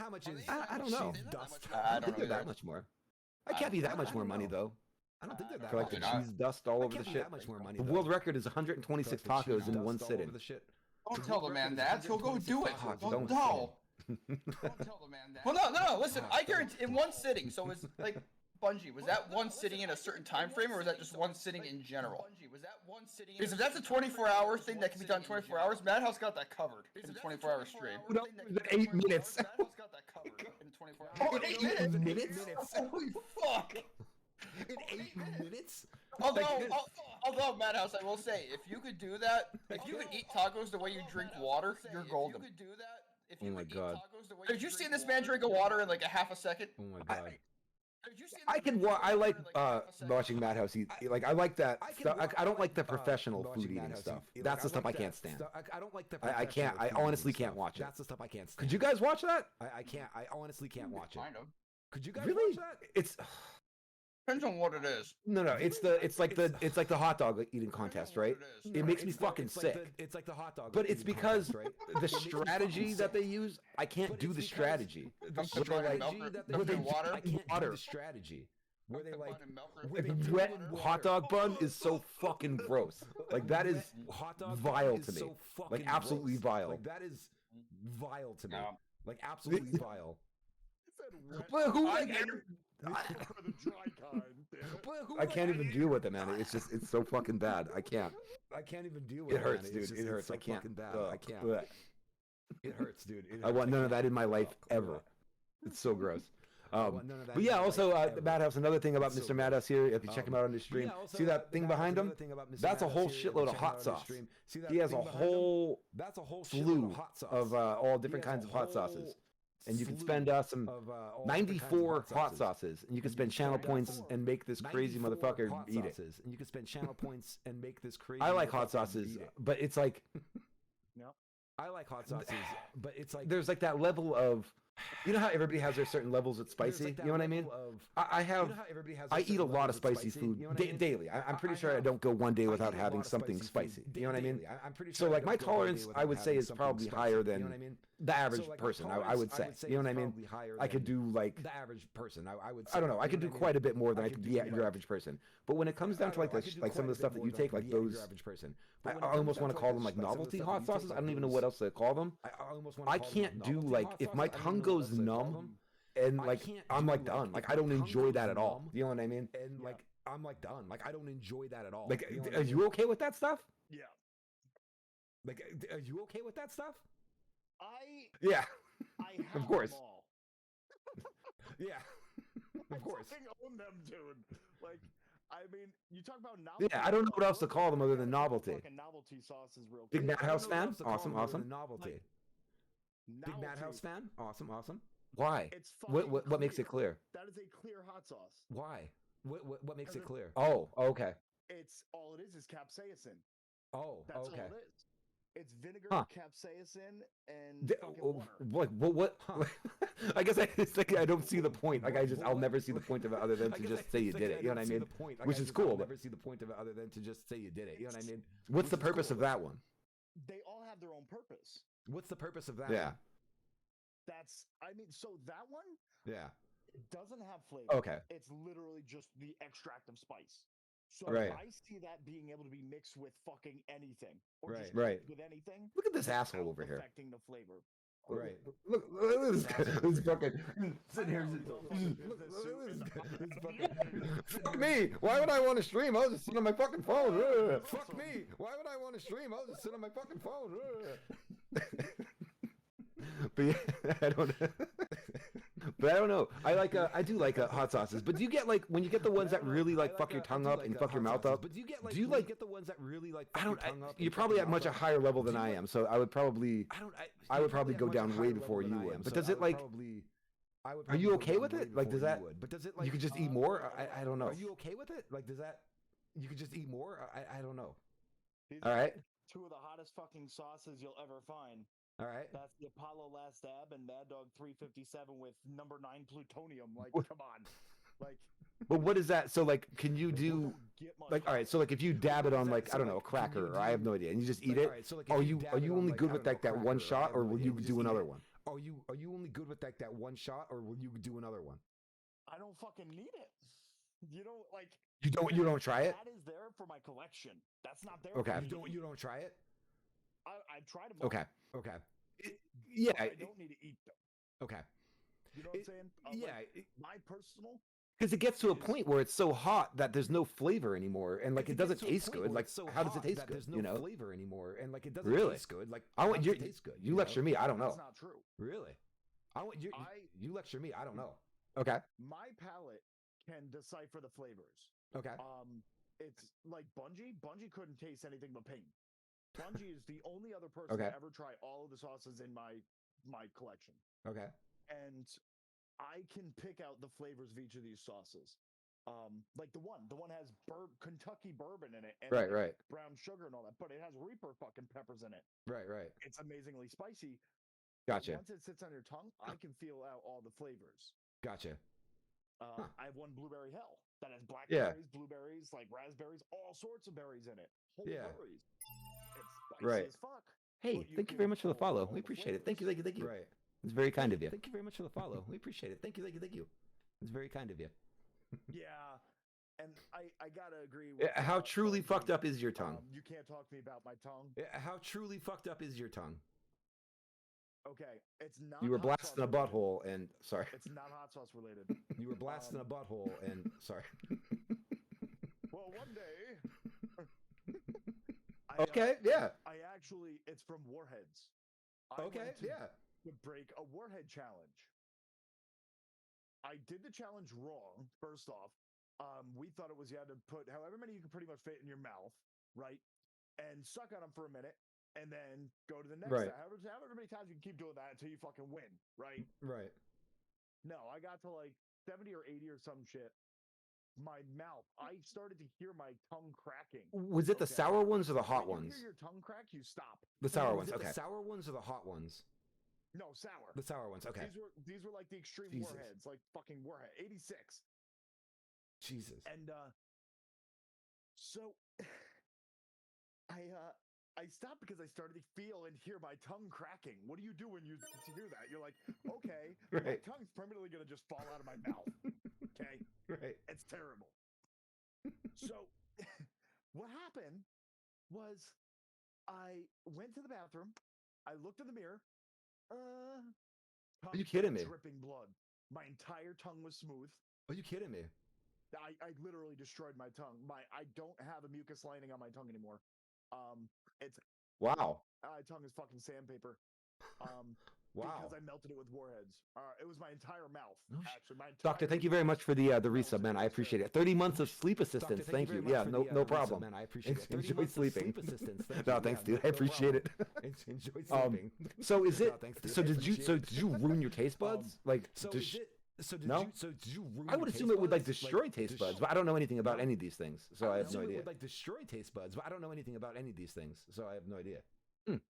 How much is? I don't know. cheese dust? I don't think they're either. that much more. I can't be that much more money though. I don't think they're that For like the much. cheese dust all I over the can't be shit. that much more money. The though. world record is 126 For like the cheese tacos in dust one all sitting. over the shit. Don't tell the man that. He'll go do it. Fuck, Don't don't tell. Don't tell the man that. Well, no. Listen, I guarantee in one sitting. So it's like Bungie. Was that one sitting in a certain time frame, or was that just one sitting in general? Because if that's a 24-hour thing that can be done 24 hours, Madhouse got that covered in a 24-hour stream. No, 8 minutes. Madhouse got that covered in a 24-hour. Oh, 8 minutes? Holy fuck! In 8 minutes? Although Madhouse, I will say, if you could do that, if you could eat tacos the way you drink water, you're golden. Oh my god. Have you seen this man drink a water in like a half a second? Oh my god. I can I like watching Madhouse eat. Like I like that stuff. I don't like the professional food eating stuff. That's the stuff I can't stand. I don't like the. I can't. I honestly can't watch it. That's the stuff I can't stand. Could you guys watch that? I can't. I honestly can't watch it. Kind of. Could you guys Really? watch that? It's Depends on what it is. no. It's like the hot dog eating contest, right? It makes me fucking sick. It's like the hot dog. But it's eating because contest, right? the strategy that they use, I can't do the strategy. I'm Where throwing they milk like, or where they water. I can't water. do the strategy. Where they like A wet hot dog bun is so fucking gross. Like that is hot dog vile is to me. so fucking Like absolutely gross. vile. Like that is vile to me. No. Like absolutely vile. But who I like? get For the dry kind. But who I can't even deal with it, man. It's so fucking bad. I can't. I can't even deal with It hurts, man. dude. It's just- It it's hurts. so I can't. fucking bad. Ugh. I can't. Ugh. It hurts, dude. It I hurts. want none of that in my life Ugh. ever. It's so gross. want none of that But in yeah, my also life ever. the Madhouse. Another thing about It's so Mr. Madhouse here, if you check him out on his But stream, yeah, also, see that thing Madhouse, behind him? another thing about Mr. That's a Madhouse whole here, if shitload you of check him hot out on his sauce. stream, see that He has thing a behind him? whole That's a whole slew shitload of hot sauce. of all He different has kinds a of hot sauces. whole And you can slew spend some of, all different kinds of 94 hot sauces, and you can And spend you channel spend points 94 and make this crazy 94 motherfucker hot eat it. sauces, and you can spend channel points and make this crazy. I like hot motherfucker sauces, eat it. but it's like I like hot sauces, but it's like there's like that level of, you know how everybody has their certain levels of there's spicy. like that You know what I mean? level of- I you have. know how everybody has I their eat a certain lot of levels spicy spicy, food you know what I mean? daily. I'm pretty sure I have- don't go one day I without eat a having lot of something spicy food spicy. You know what I mean? daily. I'm pretty So sure I like my don't go one day tolerance, without I would say, having is something probably spicy, higher you than know what I mean? the average So, like, my person. I tolerance, would say. say You know what I is mean? probably higher I could than do like the average person. I would. I don't know. I you could do what quite a bit more than I could could do, be like- your average person. But when it comes down to like I the could do like some quite of the a bit stuff that more you than take, I like could be your those. average person. I But when it almost comes want to down call to, them like some of the novelty stuff hot that you take, sauces. I like don't even know those- what else to call them. I almost want I to call them can't do novelty like hot if sauces. my I don't even tongue know what goes else to call numb them. and I like can't I'm do, like like, done. if Like my I don't tongue enjoy goes that at all. numb, You know what I mean? And like I'm like done. Like I don't enjoy that at all. Like You know what I are mean? you okay with that stuff? Yeah. Like are you okay with that stuff? Yeah. I have course. them all. Yeah. I Of course. fucking own them, dude. Like, I mean, you talk about novelty. Yeah, I don't know what else to call them other than novelty. Fucking novelty sauces, real Big quick. Madhouse I don't know what fan? else to call Awesome, them other awesome. than Novelty. Big Novelty. Madhouse fan? Awesome, awesome. Why? It's What fucking what makes it clear? That is a clear hot sauce. Why? What makes it Because clear? Oh, okay. It's all it is capsaicin. Oh, That's okay. all it is. It's vinegar, Huh. capsaicin, and D- fucking oh, water. what? Huh. I guess it's like I don't see the point. Like I'll What? never see the point of it other than I to guess just I say you think did it. You know what I don't see mean? the point. Like, Which I is just- cool, I'll but- never see the point of it other than to just say you did it. You know what I mean? What's the Which is purpose cool. of that one? They all have their own purpose. What's the purpose of that? Yeah. one? That's, I mean, so that one Yeah. it doesn't have flavor. Okay. It's literally just the extract of spice. So Right. I see that being able to be mixed with fucking anything, or just Right. mixed with anything. Look at this asshole without over here. affecting the flavor. Right. Look at this guy. This fucking sitting here. Fuck me! Why would I want to stream? I'll just sit on my fucking phone. Ugh. Fuck me! Why would I want to stream? I'll just sit on my fucking phone. But yeah, I don't know. But I don't know. I do like hot sauces. But do you get like when you get the ones that really like fuck your tongue up and fuck your mouth up? But do you get like? do you when like- get the ones that really like? I fuck your don't. tongue up and You're fuck probably your at mouth much a up? higher level than Do you I like- am, so I would probably. I don't. I you're would probably at go much a down higher way level before than you I would. am, But so does I it would like? probably- I would Are you probably go okay down with way it? Like, does before you that? would. But does it like? You could just eat more. I don't know. Are you okay with it? Like, does that? You could just eat more. I don't know. These All are right. two of the hottest fucking sauces you'll ever find. All right. That's the Apollo Last Stab and Mad Dog 357 with number 9 plutonium. Like, What? come on. Like, But what is that? So like, can you do get much like? All right. So like, if you dab it on like I don't know a cracker, or I have no idea, and you just eat it. Are you only good with like that one shot, or will you do another one? Are you only good with like that one shot, or will you do another one? I don't fucking need it. You don't like. You don't try it? That is there for my collection. That's not there. Okay. For me. You don't try it? I've tried them. All, Okay. Okay. Yeah. but I don't need to eat them. Okay. You know what I'm saying? Yeah. Like, my personal. Because it gets to a point where it's so hot that there's no flavor anymore, and like it doesn't taste good. Like, how does it taste good? There's no You know? flavor anymore, and like it doesn't Really? taste good. Like I how want does you. it taste good. You know? lecture me. I don't know. That's not true. Really? I want you. I- You lecture me. I don't know. Okay. My palate can decipher the flavors. Okay. It's like Bungie. Bungie couldn't taste anything but pain. Bungie is the only other person Okay. to ever try all of the sauces in my collection, Okay. and I can pick out the flavors of each of these sauces. Like the one has Kentucky bourbon in it, and Right. Right. brown sugar and all that, but it has Reaper fucking peppers in it. Right. Right. It's amazingly spicy. but Gotcha. Once it sits on your tongue, I can feel out all the flavors. Gotcha. Huh. I have one blueberry hell that has Yeah. blackberries, blueberries, like raspberries, all sorts of berries in it. Whole Yeah. berries. It's spicy Right. as fuck. Hey, but thank you can very much for the feel follow. all We the appreciate it. Thank you. flavors. Thank you. Thank you. Right. It's very kind of you. Thank you very much for the follow. We appreciate it. Thank you. Thank you. Thank you. It's very kind of you. Yeah, and I gotta agree with How truly Bungie. fucked up is your tongue? You can't talk to me about my tongue. How truly fucked up is your tongue? Okay, it's not. You were hot blasting sauce a related. butthole, and sorry. It's not hot sauce related. You were blasting a butthole, and sorry. Well, one day. Okay. Yeah. I actually, it's from Warheads. I Okay. went to Yeah. to break a Warhead challenge. I did the challenge wrong. First off, we thought it was you had to put however many you could pretty much fit in your mouth, right? And suck on them for a minute, and then go to the next. Right. However many times you can keep doing that until you fucking win, right? Right. No, I got to like 70 or 80 or some shit. My mouth, I started to hear my tongue cracking. Was it the Okay. sour ones or the hot When you ones? hear your tongue crack, you stop. The sour Was ones. it Okay. the sour ones or the hot ones? No, sour. The sour ones. Okay. These were like the extreme Jesus. Warheads, like fucking Warhead 86. Jesus. And so I stopped because I started to feel and hear my tongue cracking. What do you do when you hear that? You're like, okay, my Right. tongue's permanently gonna just fall out of my mouth. Okay, Right. it's terrible. So what happened was I went to the bathroom. I looked in the mirror. you kidding me? Dripping blood. My entire tongue was smooth. Are you kidding me? I literally destroyed my tongue. I don't have a mucus lining on my tongue anymore. It's Wow. my tongue is fucking sandpaper. Wow. Because I melted it with Warheads. It was my entire mouth. No sh- Actually, my Doctor, entire thank you very much for the resub, man. I appreciate it. 30 months of sleep assistance. Doctor, Thank very you. much Yeah, for no the, no resub, problem. Man, I appreciate it. 30 Enjoy months of sleeping. Sleep assistance. Thank No, you. thanks, Yeah, dude. I no appreciate it. problem. Enjoy Um, sleeping. So is No, it? thanks, dude. So I did you? So appreciate it. did you ruin your taste buds? Like, So dis- is it? So did No? you? So did you ruin? I would your assume taste it would like buds? destroy taste buds, but I don't know anything about any of these things, so I would have no assume idea. It would like destroy taste buds, but I don't know anything about any of these things, so I have no idea. And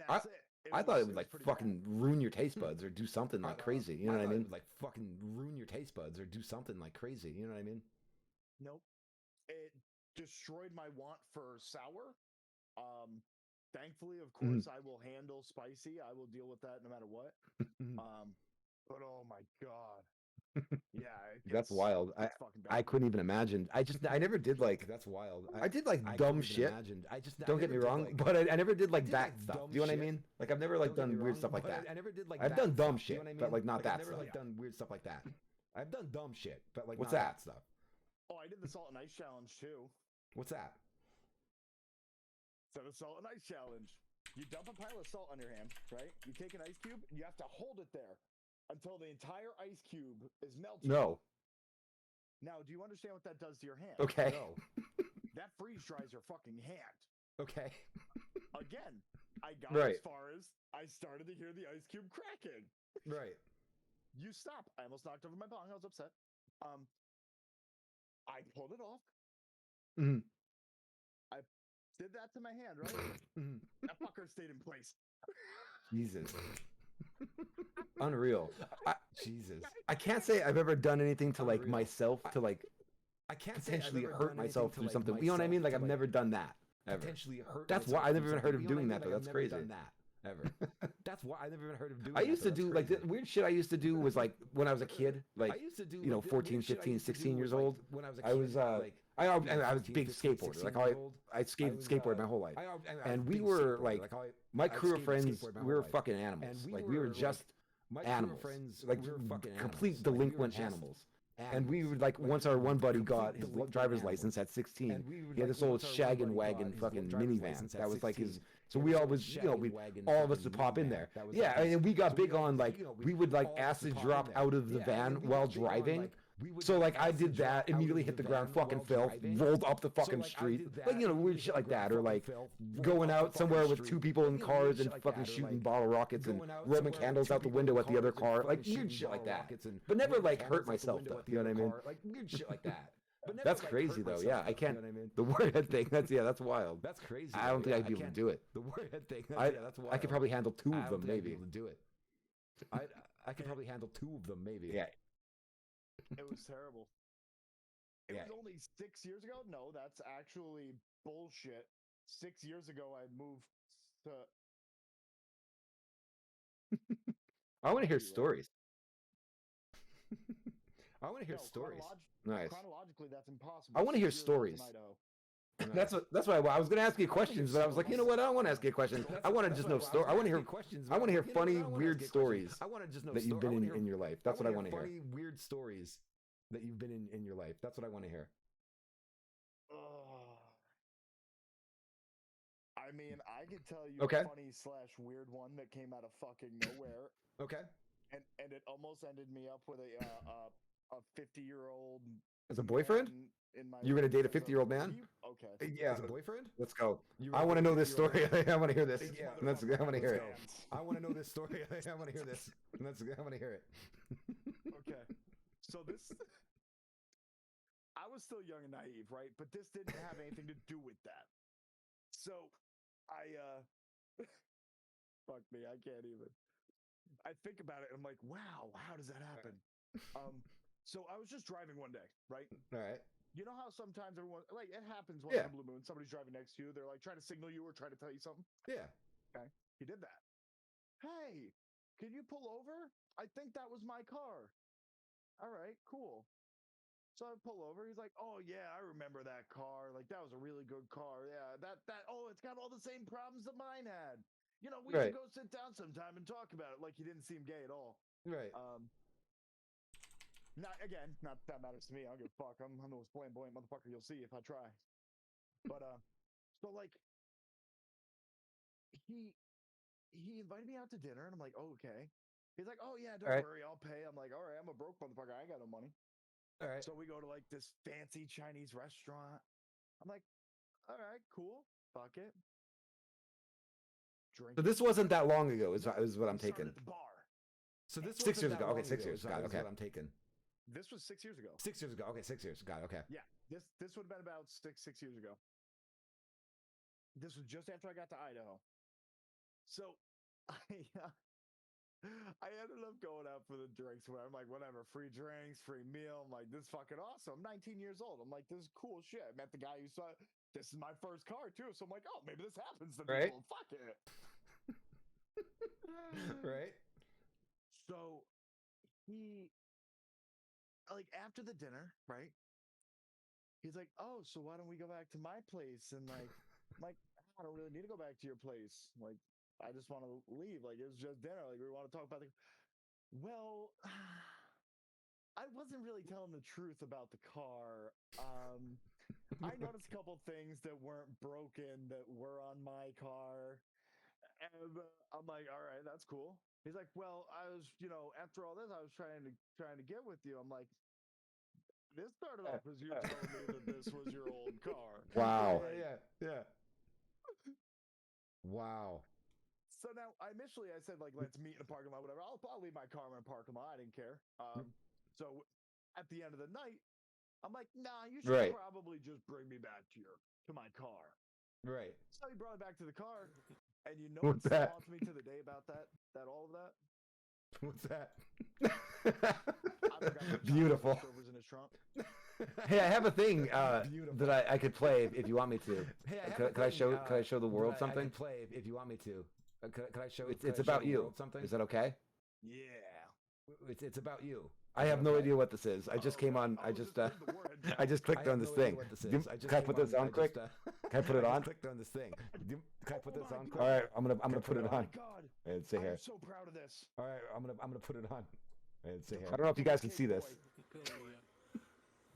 that's it. I thought it would was like pretty fucking bad. ruin your taste buds or do something like crazy. You know what I thought it mean? would like fucking ruin your taste buds or do something like crazy. You know what I mean? Nope. It destroyed my want for sour. Thankfully, of Mm-hmm. course, I will handle spicy. I will deal with that no matter what. Mhm. But oh my god. Yeah, That's wild. it's fucking bad. I couldn't even imagine. I never did like That's wild. I did like I dumb couldn't even shit. imagine. I just Don't get me never did, wrong, like- but I never did like did, that like, stuff. dumb Do you know what I shit. mean? Like I've never like Don't get me done weird wrong, stuff like but that. I never did like I've that done dumb stuff, you know shit, what I but, mean? like, not that I've never stuff. like done weird stuff like that. I've done dumb shit, but like What's not that? stuff. Oh, I did the salt and ice challenge too. What's that? So the salt and ice challenge. You dump a pile of salt on your hand, right? You take an ice cube and you have to hold it there until the entire ice cube is melted. No. Now, do you understand what that does to your hand? Okay. No. That freeze dries your fucking hand. Okay. Again, I got Right. as far as I started to hear the ice cube cracking. Right. You stop. I almost knocked over my bong. I was upset. I pulled it off. Mhm. I did that to my hand, right? Mhm. That fucker stayed in place. Jesus. Unreal. Jesus. I can't say I've ever done anything to like Unreal. myself to like I can't say I've potentially ever hurt done myself anything to, through like, something. You know what I mean? myself Like to, I've never done that ever. potentially hurt. That's myself why I through never even heard something, of you know what I doing mean? that, though. Like, That's I've never crazy. done that. ever. That's why I never even heard of doing. I that, used so to that's do like crazy. the weird shit I used to do was like when I was a kid, like I used to do you know, like, the 14, weird shit I 15, used to do 16 years was, like, old. when I was a I kid, was like, I you know, and I was a 15, big 15, skateboarder. 16 Like years old. I skateboarded my whole life. I was And a we big were skateboarder. like my I crew of skated- friends, skateboarded my we whole were life. fucking animals. And Like we were like, just my crew of animals, friends, like we were fucking complete animals. Like, we were delinquent just animals. And we would animals. like once our one buddy complete got his delinquent driver's animals. license at 16, And we would, he had like, this old once our one shaggin' buddy got wagon his fucking driver's minivan. license at That was like his. 16, So he we had all this was, old you know, we shaggin' wagon all of us fucking would pop in minivan. there. That was Yeah, like his- and we got so we big all on was, like you know, we would like all of us acid would pop drop in there. out of the Yeah, van and we while got big on, driving. like, we would So like I acid did drop that, out immediately of hit the the ground, van fucking while fell, driving. rolled up the So, fucking like, I street, did like that, you know, weird immediately shit like hit the that, ground, or fucking like fell, going rolled up out the somewhere fucking with two street. people in You know, cars weird and shit like fucking that, or, shooting like, bottle rockets and going out Roman somewhere with candles two out the people window in at the other cars and car, like fucking weird shooting shit like bottle that. rockets and But never Roman like candles hurt out the myself window though. at the You know what I other mean? car, like weird shit like that. But never, That's like, crazy hurt though. myself Yeah, I though, can't. You know what I mean? The warhead thing. That's wild. That's crazy. I don't though, think yeah, I'd be able to can't- do it. The warhead thing. I That's wild. I could probably handle two I of don't them think I'd be maybe. able to do it. I could probably handle two of them maybe. Yeah. It was terrible. It Yeah. was only 6 years ago? No, that's actually bullshit. 6 years ago, I moved to. I want to hear Anyway. stories. I want to hear No, stories. Nice. Chronologically, that's impossible. I wanna hear 6 years I was in stories. Idaho. That's why I was gonna ask you questions, but I was like, you know what? I don't want to ask you a question. I want to just know story. I want to hear questions. I wanna hear funny, weird stories I want to just know that you've been in your life. That's what I want to hear. Funny, weird stories that you've been in your life. That's what I want to hear. Ugh. I mean, I could tell you Okay. a funny / weird one that came out of fucking nowhere, Okay. and it almost ended me up with a 50-year-old As a boyfriend? in my. You're gonna date a as 50-year-old man? Okay. Yeah. As a boyfriend? Let's go. You I were want to know this 50-year-old story. I want to hear this. Yeah, I want to hear it. I want to know this story. I want to hear this. I want to hear it. Okay. So this. I was still young and naive, right? But this didn't have anything to do with that. So fuck me, I can't even. I think about it and I'm like, wow, how does that happen? So I was just driving one day, right? All right. You know how sometimes everyone, like, it happens once Yeah. in a blue moon, somebody's driving next to you, they're like trying to signal you or trying to tell you something. Yeah. He did that. Hey, can you pull over? I think that was my car. All right, cool. So I pull over. He's like, "Oh yeah, I remember that car. Like that was a really good car. Yeah, that. Oh, it's got all the same problems that mine had. You know, we Right. should go sit down sometime and talk about it." Like he didn't seem gay at all. Right. Not that matters to me. I don't give a fuck. I'm the most flamboyant motherfucker you'll see if I try. But so like he invited me out to dinner, and I'm like, "Oh, okay." He's like, "Oh yeah, don't All right. worry, I'll pay." I'm like, "All right, I'm a broke motherfucker. I ain't got no money." All right. So we go to like this fancy Chinese restaurant. I'm like, "All right, cool. Fuck it." Drink. So this wasn't that long ago. Is what I'm We started taking. at the bar. So this 6 years wasn't that ago. Okay, long 6 ago, years. is Got it, what okay. I'm taking. This was 6 years ago. 6 years ago. Okay, 6 years. Got it. Okay. Yeah, this would have been about six years ago. This was just after I got to Idaho. So I ended up going out for the drinks. Where I'm like, whatever, free drinks, free meal. I'm like, this is fucking awesome. I'm 19 years old. I'm like, this is cool shit. I met the guy who saw. This is my first car too. So I'm like, oh, maybe this happens to Right. people. Fuck it. Right. So he, like, after the dinner, right? He's like, "Oh, so why don't we go back to my place?" And like, I'm like, "I don't really need to go back to your place. Like, I just want to leave. Like, it was just dinner. Like, we want to talk about the." Well, I wasn't really telling the truth about the car. I noticed a couple things that weren't broken that were on my car. And I'm like, all right, that's cool. He's like, well, I was, after all this, I was trying to get with you. I'm like, this started off as you telling me that this was your old car. Wow. Yeah. Wow. So now, initially, I said, like, let's meet in a parking lot, whatever. I'll leave my car in a parking lot. I didn't care. So at the end of the night, I'm like, nah, you should Right. probably just bring me back to my car. Right. So he brought me back to the car, and you know What's what that? haunts me to the day about all of that? What's that? I forgot my Beautiful. leftovers in his trunk. Hey, I have a thing Beautiful. that I could play if you want me to. Hey, I have Could a I thing, show the world that I something? can play if you want me to. Can I show? It's can I show about the you. world something? Is that okay? Yeah. It's about you. I have no idea what this is. I just came on. I just I just clicked on this thing. Can I put this on quick? Can I put it on? Clicked on this thing. Can I put this on? All right, I'm gonna put it Oh my on. God. And say I'm here. so proud of this. All right, I'm gonna put it on. And say here. I don't know if you guys can see this.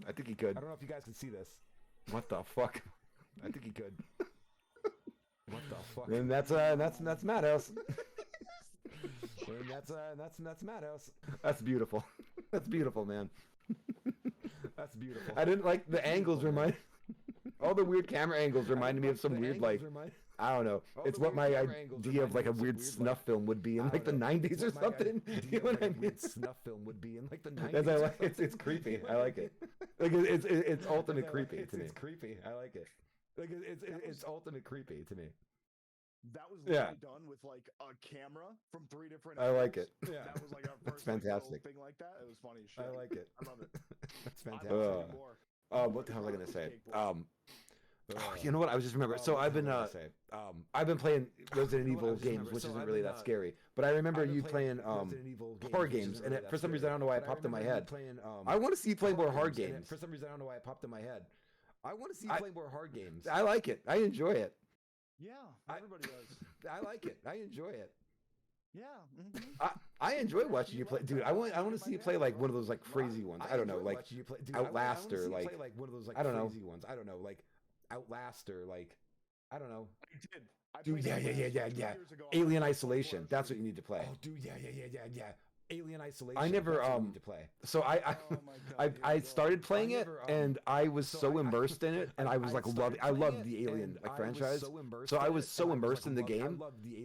I think he could. I don't know if you guys can see this. What the fuck? I think he could. What the fuck? And that's Madhouse. And that's Madhouse. That's beautiful. That's beautiful, man. That's beautiful. I didn't like the angles remind. All the weird camera angles reminded me of some weird like I don't know. All It's the what weird my camera angles idea of remind like me a of some weird weird, snuff like- film would be in I like the don't know. 90s It's or what my something. idea You know what of, I like, a mean? weird snuff film would be in like the 90s. As I like, it's creepy. I like it. Like it's ultimate As I like- creepy it's, to me. It's creepy. I like it. Like it's ultimate creepy to me. That was Yeah. literally done with like a camera from 3 different I like angles. it. Yeah. That was like our That's first like, little fantastic. thing like that. It was funny as shit. I like it. I love it. That's I fantastic. want to Uh, see more. What the hell was I gonna say? Skateboard. Oh, you know what? I was just remembering. So I've been I've been playing Resident you know what I Evil was just games, remembering. which So isn't I've really been, that scary. But I remember I've been you playing Resident Evil horror which isn't games, and really it, that for some scary. reason I don't know why it But popped in my remember you head. playing, I want to see you play more hard and it- games. For some reason, I don't know why it popped in my head. I want to see you I- play more hard games. I like it. I enjoy it. Yeah, I- everybody does. I like it. I enjoy it. Yeah. mhm. I enjoy watching you play, dude. I want to see you play like one of those like crazy ones. I don't know, enjoy like watching you play, dude, Outlast I or, wanna see you like- play like one of those like I don't know. crazy ones. I don't know, like Outlast or like I don't know. I did. I Dude, played yeah, Outlast yeah, 2 yeah. years ago on Alien my Isolation. PS4 That's what you need to play. Oh, dude, yeah. Alien Isolation. I never, that's what we um, need to play. So Oh my God, here I we go. started playing it never, and I was so I- immersed in it and I was like loving. I loved the Alien Alien like franchise. So I was so immersed in the game,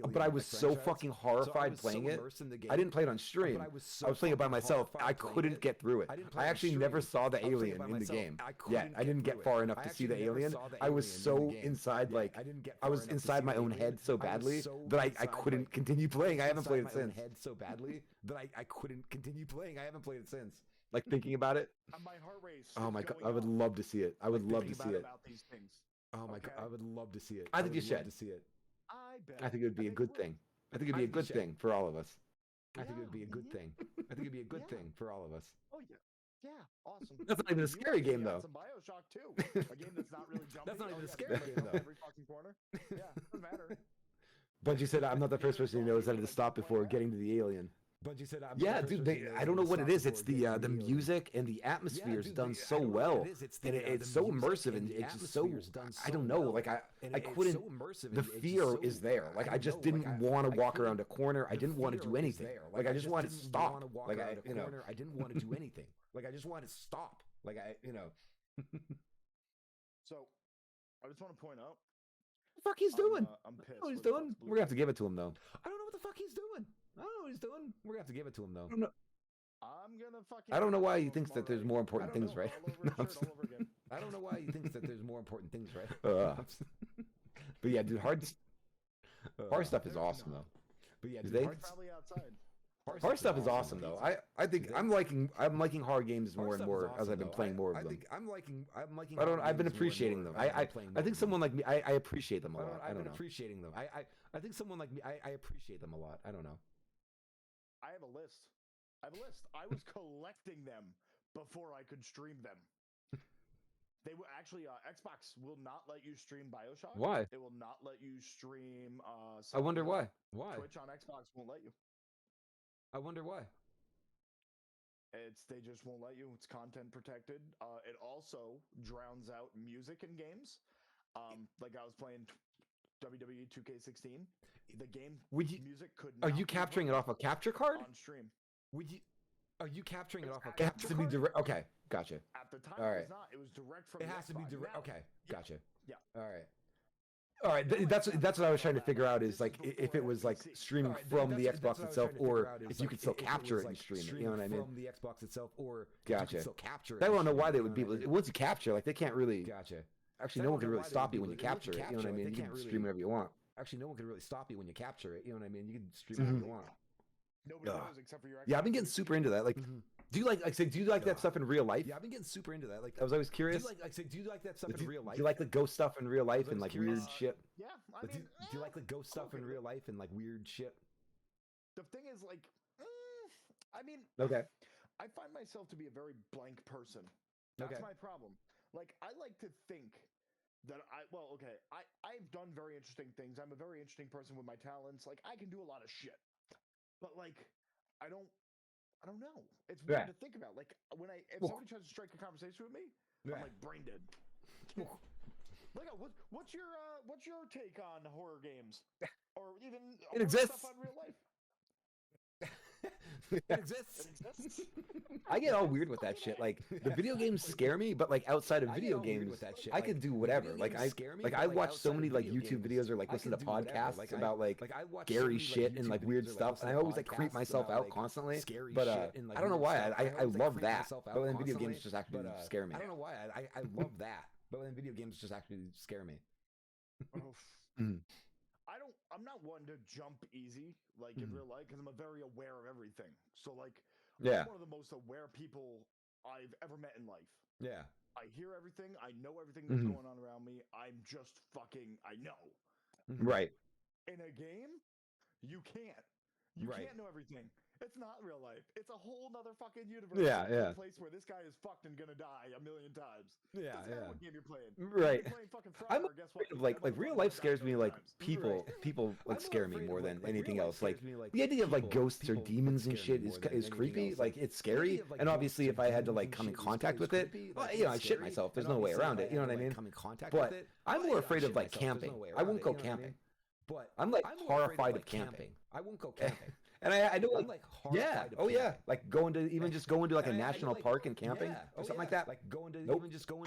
but I was so fucking horrified playing it. I didn't play it on stream. I was playing it by myself. I couldn't get through it. I actually never saw the alien in the game. Yeah, I didn't get far enough to see the alien. I was so inside, like I was inside my own head so badly that I couldn't continue playing. I haven't played it since. Head so badly that I couldn't continue playing. I haven't played it since. Like thinking about it. My heart rate. Oh my god, going I would up, love to see it. I would like, love to thinking see it. about these things. Oh my god, Okay. I would love to see it. I think would you love should. to see it. I bet. I think it would be a good would. thing. I think it'd be a good thing for all of us. I think it would be a good Yeah. thing. I think it'd be a good Yeah. thing for all of us. Oh yeah. Yeah. Awesome. That's not even a You scary actually game, got though. Some Bioshock too. A game that's not really jumping. That's not Oh, even a yeah, scary it's game, jumping though. Every fucking corner. Yeah. Doesn't matter. Bungie said I'm not the first person who knows that to stop before getting to the alien. Bungie said, I'm Yeah, the first dude. person who knows I don't know when to what it stop is. It's before the getting the to alien. music and the atmosphere is dude, done I so don't know what well, it is. It's and the, it's the so music immersive and the it's just so. atmosphere's done I don't so know. well, Like I and couldn't. It's so immersive The and it's just fear so, is there. Like I don't just know, didn't like, want to I walk couldn't- around a corner. I the didn't want to fear do is anything. there. Like I just wanted to didn't stop. wanna walk Like around I, a you know. corner. I didn't want to do anything. Like I just wanted to stop. Like I, you know. So, I just want to point out. What the fuck he's doing? I'm pissed. I don't know what he's with doing. Fox We're gonna have to give it to him though. I don't know what the fuck he's doing. I don't know what he's doing. We're gonna have to give it to him though. I'm gonna fucking. I don't know why he follow thinks him that there's already. more I important don't things, know, right? All over No, his I'm shirt, all over again. I don't know why he thinks that there's more important things, right? But yeah, dude, hard stuff is There's awesome not. though. But yeah, Do dude, they- hard, Probably outside. Hard stuff is awesome though. I think I'm liking hard games more and more as I've been playing more of them. I'm liking. I don't. I've been appreciating them. I think someone like me. I appreciate them a lot. I I've don't been know. appreciating them. I think someone like me. I appreciate them a lot. I don't know. I have a list. I was collecting them before I could stream them. They will actually. Xbox will not let you stream BioShock. Why? It will not let you stream. I wonder Silent Hill. why. Why? Twitch on Xbox won't let you. I wonder why. They just won't let you. It's content protected. It also drowns out music in games. Like I was playing WWE 2K16. The game Would you? music could. Are not you be capturing it heard off a capture card? on stream? Would you? Are you capturing it off a It has capture to be card? direct. Okay, gotcha. At the time, All it right. was not. It was direct from. It the has to be Xbox. direct. Now, Okay, gotcha. Yeah. All right. All right, that's what I was trying to figure out is like if it was like streaming All right, from that's the what- that's Xbox what I was itself, trying to figure or out is, if you like, could still if it capture was, it and like, stream it. You streaming know what I mean? From the Xbox itself, or if you Gotcha. could still capture it. I and don't know stream why it, they you would know be what I able. mean? Once you capture, like they can't really. Gotcha. Actually, I no don't one can know really why they stop would you do when you it. Once capture you it. You know what I capture it, mean? they You can't can really- stream whatever you want. Actually, no one can really stop you when you capture it. You know what I mean? You can stream whatever you want. Nobody Ugh. knows except for your. Yeah, I've been Xbox. getting super into that. Like, Do you like that stuff in real life? Yeah, I've been getting super into that. Like, I was always curious. Do you like that stuff in real life? Do you like the ghost stuff in real life and like weird shit? Yeah, Do you like the ghost stuff in real life and like weird shit? The thing is, like, I mean, Okay. I find myself to be a very blank person. That's my problem. Like, I like to think that I've done very interesting things. I'm a very interesting person with my talents. Like, I can do a lot of shit, but like, I don't know. It's weird to think about. Like, if somebody tries to strike a conversation with me, I'm like brain dead. Like, what's your take on horror games, or even it exists. Stuff on real life? It exists. I get all weird with that shit. Like the video games scare me, but like outside of video games, I could do whatever. Like I watch so many like YouTube videos or like listen to podcasts about like scary shit and like weird stuff, and I always like creep myself out constantly. But I don't know why. I love that, but then video games just actually scare me. I don't know why. I love that, but then video games just actually scare me. I'm not one to jump easy like in real life because I'm very aware of everything. So like, I'm one of the most aware people I've ever met in life. Yeah, I hear everything. I know everything that's going on around me. I know. Right. In a game, you can't. You can't know everything. It's not real life. It's a whole nother fucking universe. Yeah. A place where this guy is fucked and gonna die 1,000,000 times. Yeah. What game you're playing? Right. You're playing fucking Frogger, guess what? Like real life scares me. Like people like scare me more than anything else. Like the idea of like ghosts or demons and shit is creepy. Like it's scary. And obviously, if I had to like come in contact with it, well, I shit myself. There's no way around it. You know what I mean? But I'm more afraid of like camping. I won't go camping. But I'm like horrified of camping. I won't go camping. And I know like like going to like a national park and camping or something like that. Like going to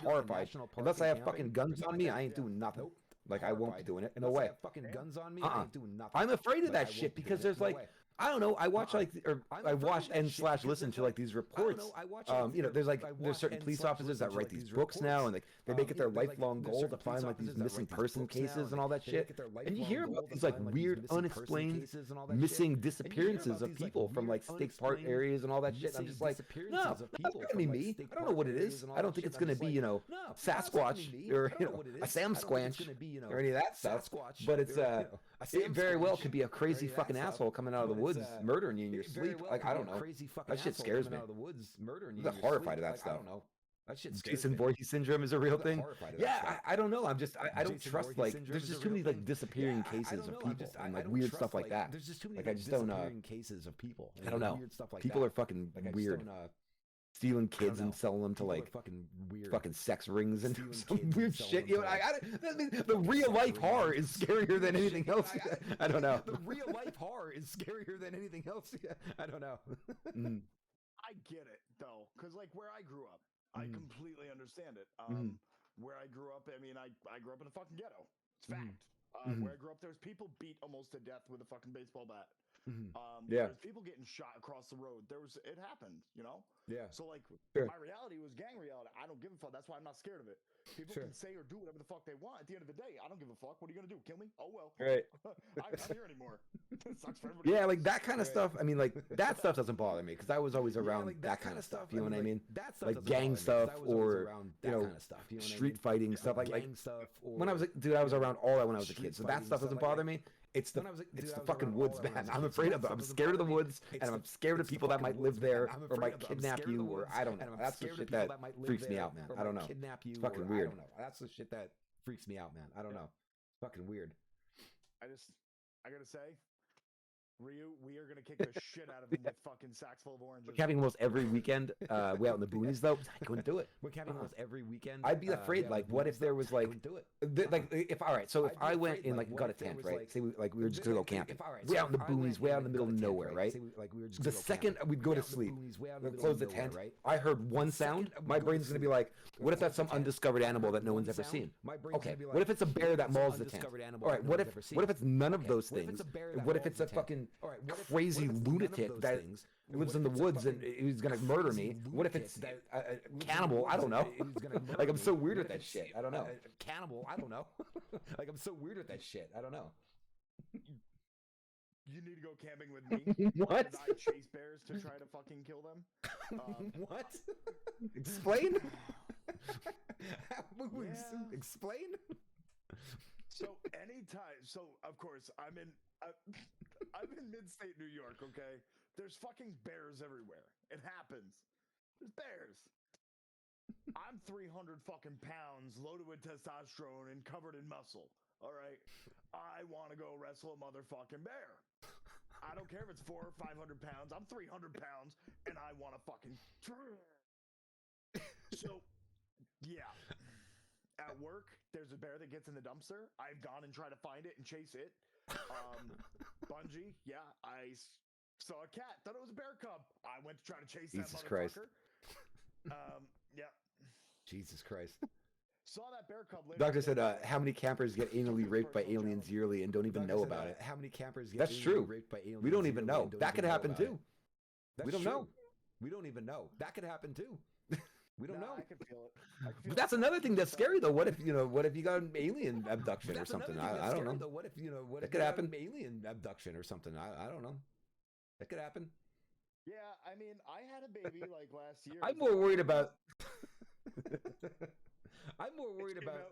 horrified. a national park. Unless I have fucking guns on me, I ain't doing nothing. Like I won't be doing it. No way. Fucking guns on me, I ain't doing nothing. I'm afraid of that shit because there's like I don't know. I watch like, or I watch and / listen to like these reports. There's certain police officers that write these books now, and like they make it their lifelong goal to find like these missing person cases and all that shit. And you hear about these like weird, unexplained, missing disappearances of people from like state park areas and all that shit. I'm just like, no, it's not gonna be me. I don't know what it is. I don't think it's gonna be Sasquatch or a Sam Squanch or any of that stuff. But it's it very well could be a crazy fucking asshole coming out of the woods murdering you in your sleep. Like I don't know. That shit scares me. I'm horrified of that stuff. That shit Jason Voorhees syndrome is a real thing. Yeah, I don't know. I don't trust like there's just too many like disappearing cases of people and like weird stuff like that. There's just too many like I just don't cases of people. I don't know. People are fucking weird. Stealing kids and selling them to like fucking sex rings and some weird shit. The real life horror is scarier than anything else. I don't know. The real life horror is scarier than anything else. I don't know. I get it though, because like where I grew up, I completely understand it. Where I grew up, I mean, I grew up in a fucking ghetto. It's fact. Where I grew up, there's people beat almost to death with a fucking baseball bat. There's people getting shot across the road. It happened, Yeah. So like my reality was gang reality. I don't give a fuck. That's why I'm not scared of it. People can say or do whatever the fuck they want. At the end of the day, I don't give a fuck. What are you gonna do? Kill me? Oh well. Right. I'm not here anymore. It sucks for everybody. Yeah, like that kind of stuff. I mean, like that stuff doesn't bother me because I was always around that kind of stuff. You know what I mean? Like gang stuff or street fighting stuff. Like when I was I was around all that when I was a kid. So that stuff doesn't bother me. It's the fucking woods, man. I'm afraid of them. I'm scared of the woods, and I'm scared of people that might live there or might kidnap you, or I don't know. That's the shit that freaks me out, man. I don't know. It's fucking weird. That's the shit that freaks me out, man. I don't know. It's fucking weird. I gotta say, Ryu, we are gonna kick the shit out of him with fucking sacks full of oranges. We're camping almost every weekend. Way out in the boonies, though. I couldn't do it. We're camping almost every weekend. I'd be afraid. Like, what if there was like, if I went and like got a tent, right? Say we were just gonna go camping. Way out in the boonies, way out in the middle of nowhere, right? The second we'd go to sleep, we'd close the tent. I heard one sound. My brain's gonna be like, what if that's some undiscovered animal that no one's ever seen? Okay. What if it's a bear that mauls the tent? All right. What if it's none of those things? What if it's a fucking crazy lunatic that lives in the woods and he's gonna murder me? What if it's a cannibal? I don't know. Like I'm so weird with that shit. I don't know. Cannibal? I don't know. Like I'm so weird with that shit. I don't know. you need to go camping with me. What? I chase bears to try to fucking kill them. What? Explain. Yeah. Explain. So of course I'm in mid-state New York. Okay, there's fucking bears everywhere. It happens. There's bears. I'm 300 fucking pounds, loaded with testosterone and covered in muscle. All right, I want to go wrestle a motherfucking bear. I don't care if it's 400 or 500 pounds. I'm 300 pounds, and I want to fucking. So, yeah. At work, there's a bear that gets in the dumpster. I've gone and tried to find it and chase it. Bungie, yeah, I saw a cat. Thought it was a bear cub. I went to try to chase Jesus that Christ. motherfucker. Yeah. Jesus Christ. Saw that bear cub later. Doctor said, how many campers get anally raped by aliens yearly and don't even know about it? How many campers get That's true. raped by aliens? We don't even know. That could happen too. We don't know. We don't even know. That could happen too. We don't know. I can feel it. But that's another thing that's scary though. What if you got an alien abduction or something? I don't know. What if That could happen. Alien abduction or something? I don't know. That could happen. Yeah, I mean, I had a baby like last year. I'm more worried about. I'm more worried about.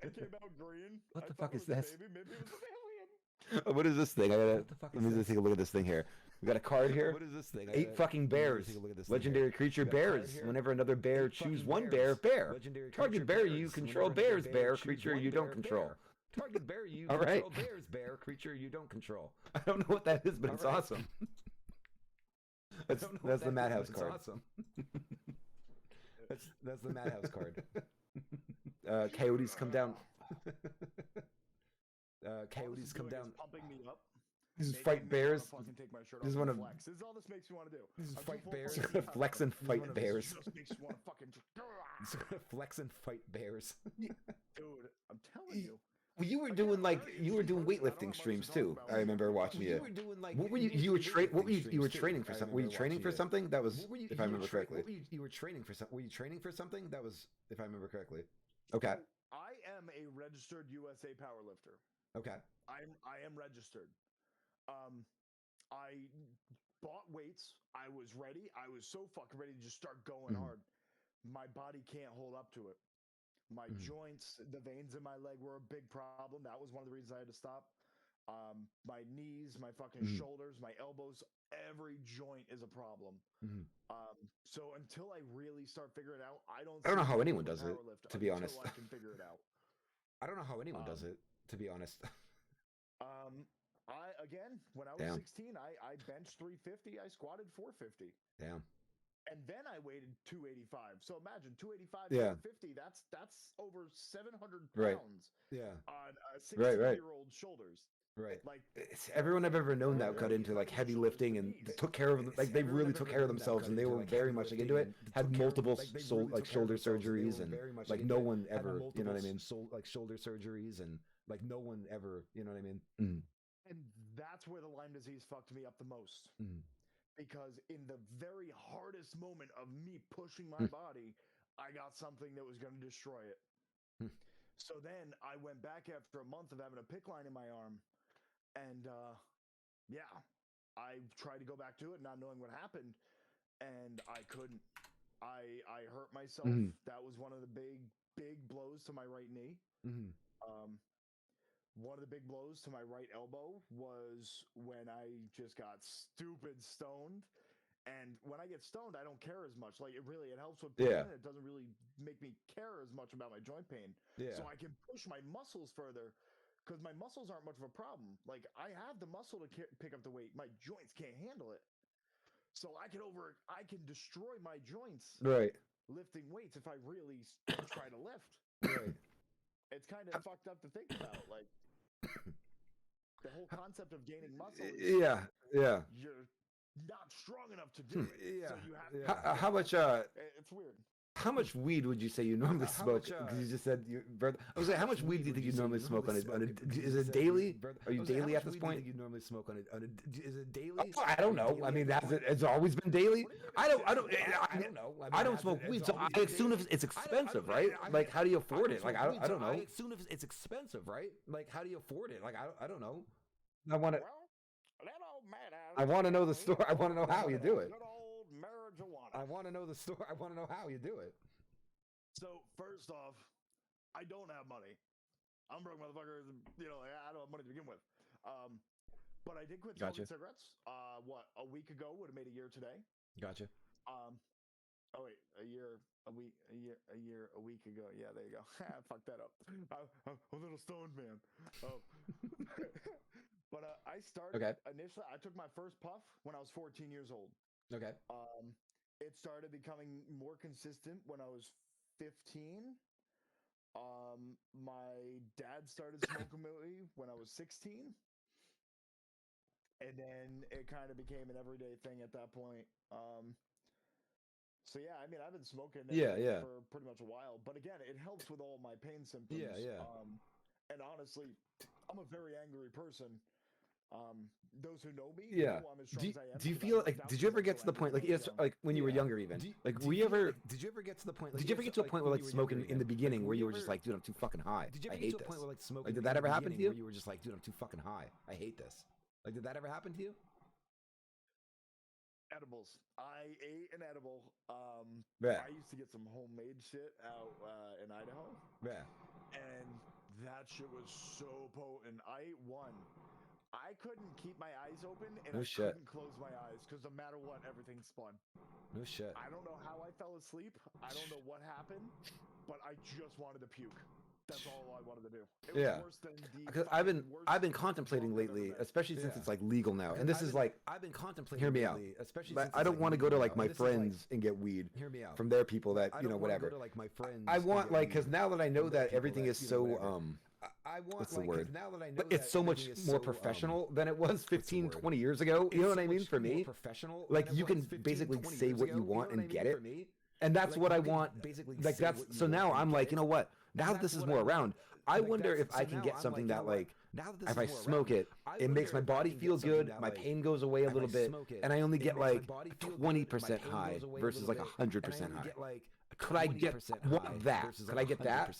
It came out green. What the I thought fuck is it was a this? baby. Maybe it was an alien. What is this thing? What the fuck Let is me just take a look at this thing here. We got a card here. What is this thing? 8 fucking bears. Take a look at this Legendary creature We got a card bears. here. Whenever another bear, 8 choose fucking one bears. bear. Legendary Target creature bear bears. you control Whenever bears, another bear choose creature one you don't bear, control. bear. Target bear you All control right. bears, bear creature you don't control. I don't know what that is, but it's All right. awesome. That's the Madhouse card. Awesome. That's the Madhouse card. Coyotes come down. Coyotes come down. Pumping me up. This is Making fight me bears. wanna fucking take my shirt This is off one and of- flex. This is all this makes me want to do. This is I'm fight too full bears. of It's gonna fucking flex and confidence. fight one of bears. Just makes you want to fucking. It's gonna flex and fight bears. Dude, I'm telling you. Well, you were doing weightlifting streams too. I remember watching you. You were doing like. What were you were training for something? Were you training for something? That was, if I remember correctly. You were training for something. Were you training for something? That was, if I remember correctly. Okay. I am a registered USA powerlifter. Okay. I am registered. I bought weights. I was ready. I was so fucking ready to just start going Mhm. hard. My body can't hold up to it. My Mhm. joints, the veins in my leg were a big problem. That was one of the reasons I had to stop. My knees, my fucking Mhm. shoulders, my elbows, every joint is a problem. Mhm. So until I really start figuring it out, I don't know see how myself anyone as a does it, powerlifter to be until honest. I can figure it out. I don't know how anyone does it, to be honest. When I was Damn. 16, I benched 350, I squatted 450. Damn. And then I weighted 285. So imagine 285, Yeah. 450, that's over 700 Right. pounds Yeah. on a Right. 16-year-old shoulders. Right. Like Everyone I've ever known that got into like heavy lifting and took care of like they really took care of themselves and they were very much like into it. Had multiple shoulder surgeries and like no one ever, you know what I mean? Like shoulder surgeries and like no one ever, you know what I mean? And that's where the Lyme disease fucked me up the most. Mm. Because in the very hardest moment of me pushing my Mm. body, I got something that was going to destroy it. Mm. So then I went back after a month of having a PICC line in my arm. And yeah, I tried to go back to it, not knowing what happened. And I couldn't. I hurt myself. Mhm. That was one of the big blows to my right knee. Mm-hmm. One of the big blows to my right elbow was when I just got stupid stoned. And when I get stoned, I don't care as much. Like it helps with pain. Yeah. It doesn't really make me care as much about my joint pain. Yeah. So I can push my muscles further because my muscles aren't much of a problem. Like I have the muscle to pick up the weight. My joints can't handle it. So I can destroy my joints Right. lifting weights if I really try to lift. Right. It's kind of fucked up to think about. Like the whole concept of gaining muscle. Yeah. Yeah. You're not strong enough to do it. Yeah, So you have yeah. How much It's weird. how much weed would you say you normally How smoke? much, Because you just said you. I was like, how much weed do you think you normally smoke on a? Is it daily? Are you daily at this point? You normally smoke on a is it daily? I don't know. I mean, it's always been daily. I don't know. I don't smoke weed, so I assume if it's expensive, right? Like, how do you afford it? Like, I don't know. I assume if it's expensive, right? Like, how do you afford it? Like, I don't know. I want to. Well, I want to know the story. I want to know how you do it. Good old marijuana. I want to know the story. I want to know how you do it. So first off, I don't have money. I'm broke, motherfucker. You know, I don't have money to begin with. But I did quit smoking cigarettes. A week ago would have made a year today. Gotcha. Oh wait, a week ago. Yeah, there you go. I fucked that up. I'm a little stoned, man. Oh. But I started initially. I took my first puff when I was 14 years old. Okay. It started becoming more consistent when I was 15. My dad started smoking with me when I was 16. And then it kind of became an everyday thing at that point. So yeah, I mean, I've been smoking for pretty much a while, but again, it helps with all my pain symptoms. Yeah. And honestly, I'm a very angry person. Those who know me, know I'm as strong as I am. Do you feel like? Did you ever get to the point, like, like when you were younger, even? Like, were you ever? Did you ever get to the point? Like, did you ever get to a point where, like, smoking in the beginning, where you were just like, dude, I'm too fucking high. I hate this. Like, did that ever happen to you? Where you were just like, dude, I'm too fucking high. I hate this. Like, did that ever happen to you? Edibles. I ate an edible. Yeah. I used to get some homemade shit out in Idaho. Yeah. And that shit was so potent. I ate one. I couldn't keep my eyes open, and I couldn't close my eyes because no matter what, everything spun. No shit. I don't know how I fell asleep. I don't know what happened, but I just wanted to puke. That's all I wanted to do. It was worse than because I've been contemplating lately, especially since it's like legal now. And this is like I've been contemplating. Hear me out. Especially since I don't want to go to like my friends and get weed. Hear me out. From their people that you know whatever. Go to, like, my friends. I want like because now that I know that everything is so what's the word? Now that I know but it's so much more professional than it was 15, 20 years ago. You know what I mean? For me, professional. Like you can basically say what you want and get it. And that's what I want. Basically, like that's so now I'm like, you know what? Now that this is more around, I wonder if I can get something that like if I smoke it, it makes my body feel good, my pain goes away a little bit, and I only get like 20% high versus like 100% high. Could I get want that? Could I get that?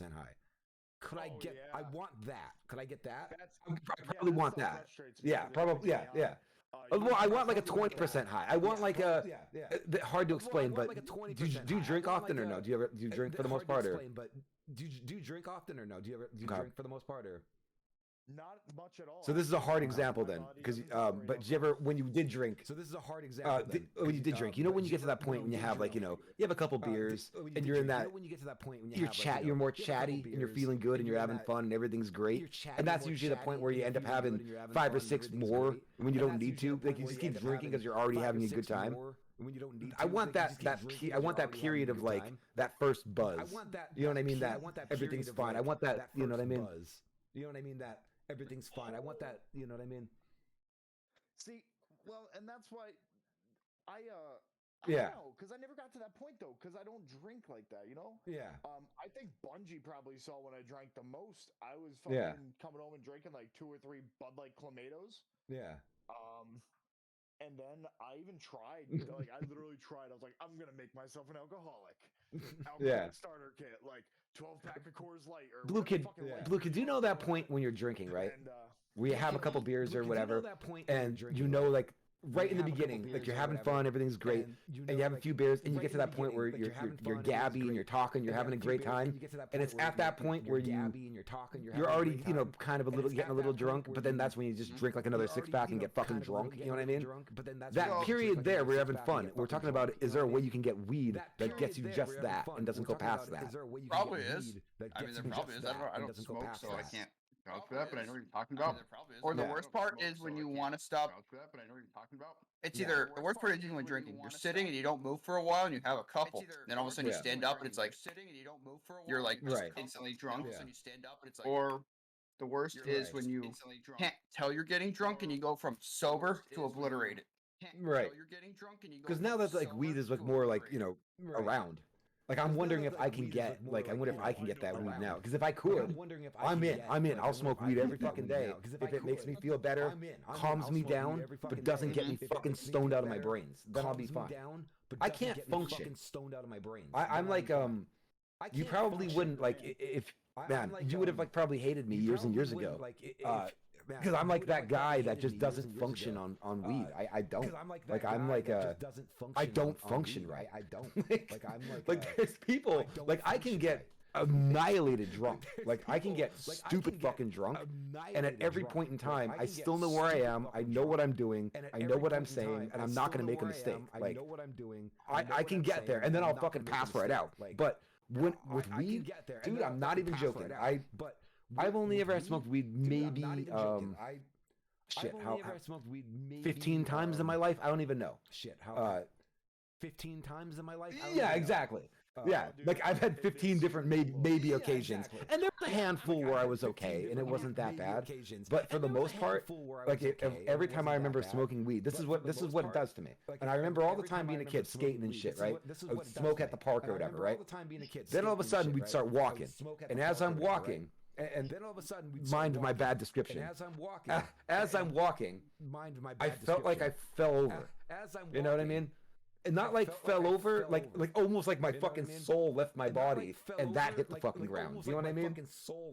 Could I get? I want that. Could I get that? I probably want that. Yeah, probably. Yeah. Well, I want like a 20% high. I want like a hard to explain, but do you drink often or no? Do you drink for the most part or? But do you drink often or no? Do you drink for the most part or? Not much at all. So this is a hard example then, because but did you ever when you did drink? So this is a hard example. When you did drink, you know when you get to that point when you have like you have a couple beers and you're in that. When you get to that point when you're more chatty and you're feeling good and you're having fun and everything's great, and that's usually the point where you end up having 5 or 6 more when you don't need to. Like you just keep drinking because you're already having a good time. When you don't need I want I want that period of like that first buzz. I want that. You know what I mean? That everything's fine. I want that. You know what I mean? You know what I mean? That everything's fine. I want that. You know what I mean? See, well, and that's why I don't know, because I never got to that point though, because I don't drink like that, you know? Yeah. I think Bungie probably saw when I drank the most. I was fucking coming home and drinking like 2 or 3 Bud Light Clamatos. Yeah. And then I even tried, like I literally tried. I was like, I'm gonna make myself an alcoholic. Alcoholic starter kit, like 12-pack of Coors Light or Blue Kid. Do you know that point when you're drinking, right? And, where you have a couple beers or whatever, and you know, like right in the beginning, like you're having fun, everything's great, and you have a few beers, and you get to that point where you're gabby and you're talking, you're having a great time, and it's at that point where you're already kind of getting a little drunk, but then that's when you just drink like another 6-pack and get fucking drunk. You know what I mean? That period there where you're having fun, we're talking about, is there a way you can get weed that gets you just that and doesn't go past that? Probably is. I mean, there probably is. I don't smoke, so I can't vouch for that, but I know what you're talking about. Or the worst part is when you want to stop. It's either the worst part is even when drinking. You're sitting and you don't move for a while, and you have a couple. Then all of a sudden you stand up, and it's like you're like just instantly drunk. Or the worst is when you can't tell you're getting drunk, and you go from sober to obliterated. Right. Because now that's like weed is like more like around. Like I'm wondering if I can get I wonder if I can get that weed now. Because if I could, I'm in. I'll smoke weed every fucking day if it makes me feel better, calms me down, but doesn't get me fucking stoned out of my brains. Then I'll be fine. I can't function. I'm like you probably wouldn't like if man you would have like probably hated me years and years ago. Because I'm like that guy that just doesn't function on weed. I don't. Like I'm like a. I don't function right. I don't. Like I'm like there's people like I can get annihilated drunk. Like I can get stupid fucking drunk, and at every point in time, I still know where I am. I know what I'm doing. I know what I'm saying, and I'm not gonna make a mistake. Like I can get there, and then I'll fucking pass right out. But with weed, dude, I'm not even joking. I've only ever smoked weed maybe shit how 15 times in my life. I don't even know. 15 times in my life? Yeah, exactly. Yeah, like I've had 15 different maybe occasions, and there was a handful where I was okay, and it wasn't that bad. But for the most part, like every time I remember smoking weed, this is what it does to me. And I remember all the time being a kid, skating and shit, right? I would smoke at the park or whatever, right? Then all of a sudden we'd start walking, and as I'm walking, and then all of a sudden mind my bad description. As I'm walking, I felt like I fell over. You know what I mean? And not like fell over, like almost like my fucking soul left my body, and that hit the fucking ground. You know what I mean?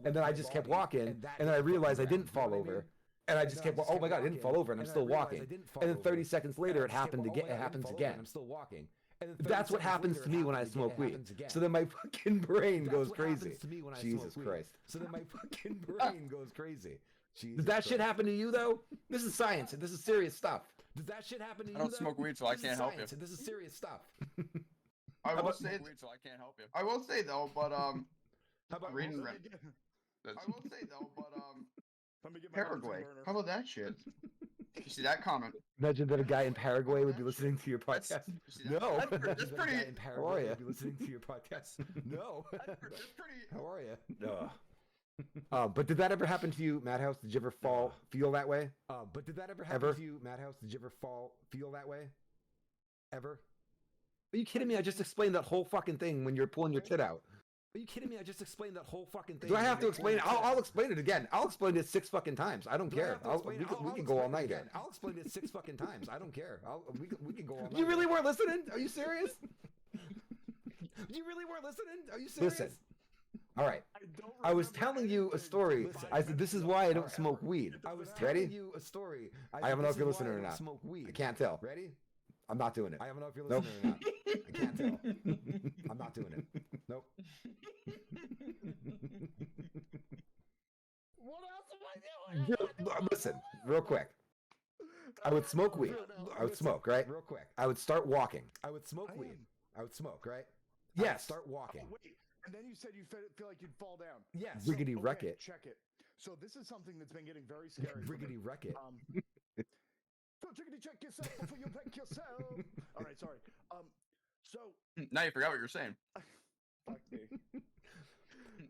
And then I just kept walking, and then I realized I didn't fall over, and I just kept, oh my god, I didn't fall over, and I'm still walking. And then 30 seconds later, it happens again. I'm still walking. That's what happens to me when I smoke weed. So then my fucking brain goes crazy. Jesus Christ. So then my fucking brain goes crazy. Does that shit happen to you though? This is science, and this is serious stuff. Does that shit happen to you? I don't smoke weed, so I can't help you. This is serious stuff. I will say weed, so I can't help you. I will say though, but How about reading rent. I will say though, but Paraguay. How about that shit? You see that comment? Imagine that a guy in Paraguay would be listening to your podcast. No, that's pretty. In Paraguay would be listening to your podcast. No, That's pretty. how are you? No. But did that ever happen to you, Madhouse? Did you ever feel that way? But did that ever happen to you, Madhouse? Did you ever feel that way? Ever? Are you kidding me? I just explained that whole fucking thing when you're pulling your tit out. Are you kidding me? I just explained that whole fucking thing. Do I have to explain it? I'll explain it again. I'll explain it 6 fucking times. I don't care. We can go all night again. I'll explain it 6 fucking times. I don't care. We can go all night. You really weren't listening? Are you serious? You really weren't listening? Are you serious? Listen. All right. I was telling you a story. I said, this is why I don't smoke weed. I was Ready? telling you a story. I don't know if you're listening or not. Smoke weed. I can't tell. Ready? I'm not doing it. I don't know if you're listening or not. I can't tell. I'm not doing it. Nope. What else am I doing? Listen, real quick. I would smoke weed. I would smoke, right? Real quick. I would start walking. I would smoke weed. I would smoke, right? Yes. Start walking. Oh, wait, and then you said you feel like you'd fall down. Yes. Riggedy wreck it. Check it. So this is something that's been getting very scary. Riggedy wreck it. So chickadee check yourself before you wreck yourself. All right, sorry. So Now you forgot what you're saying. fuck me.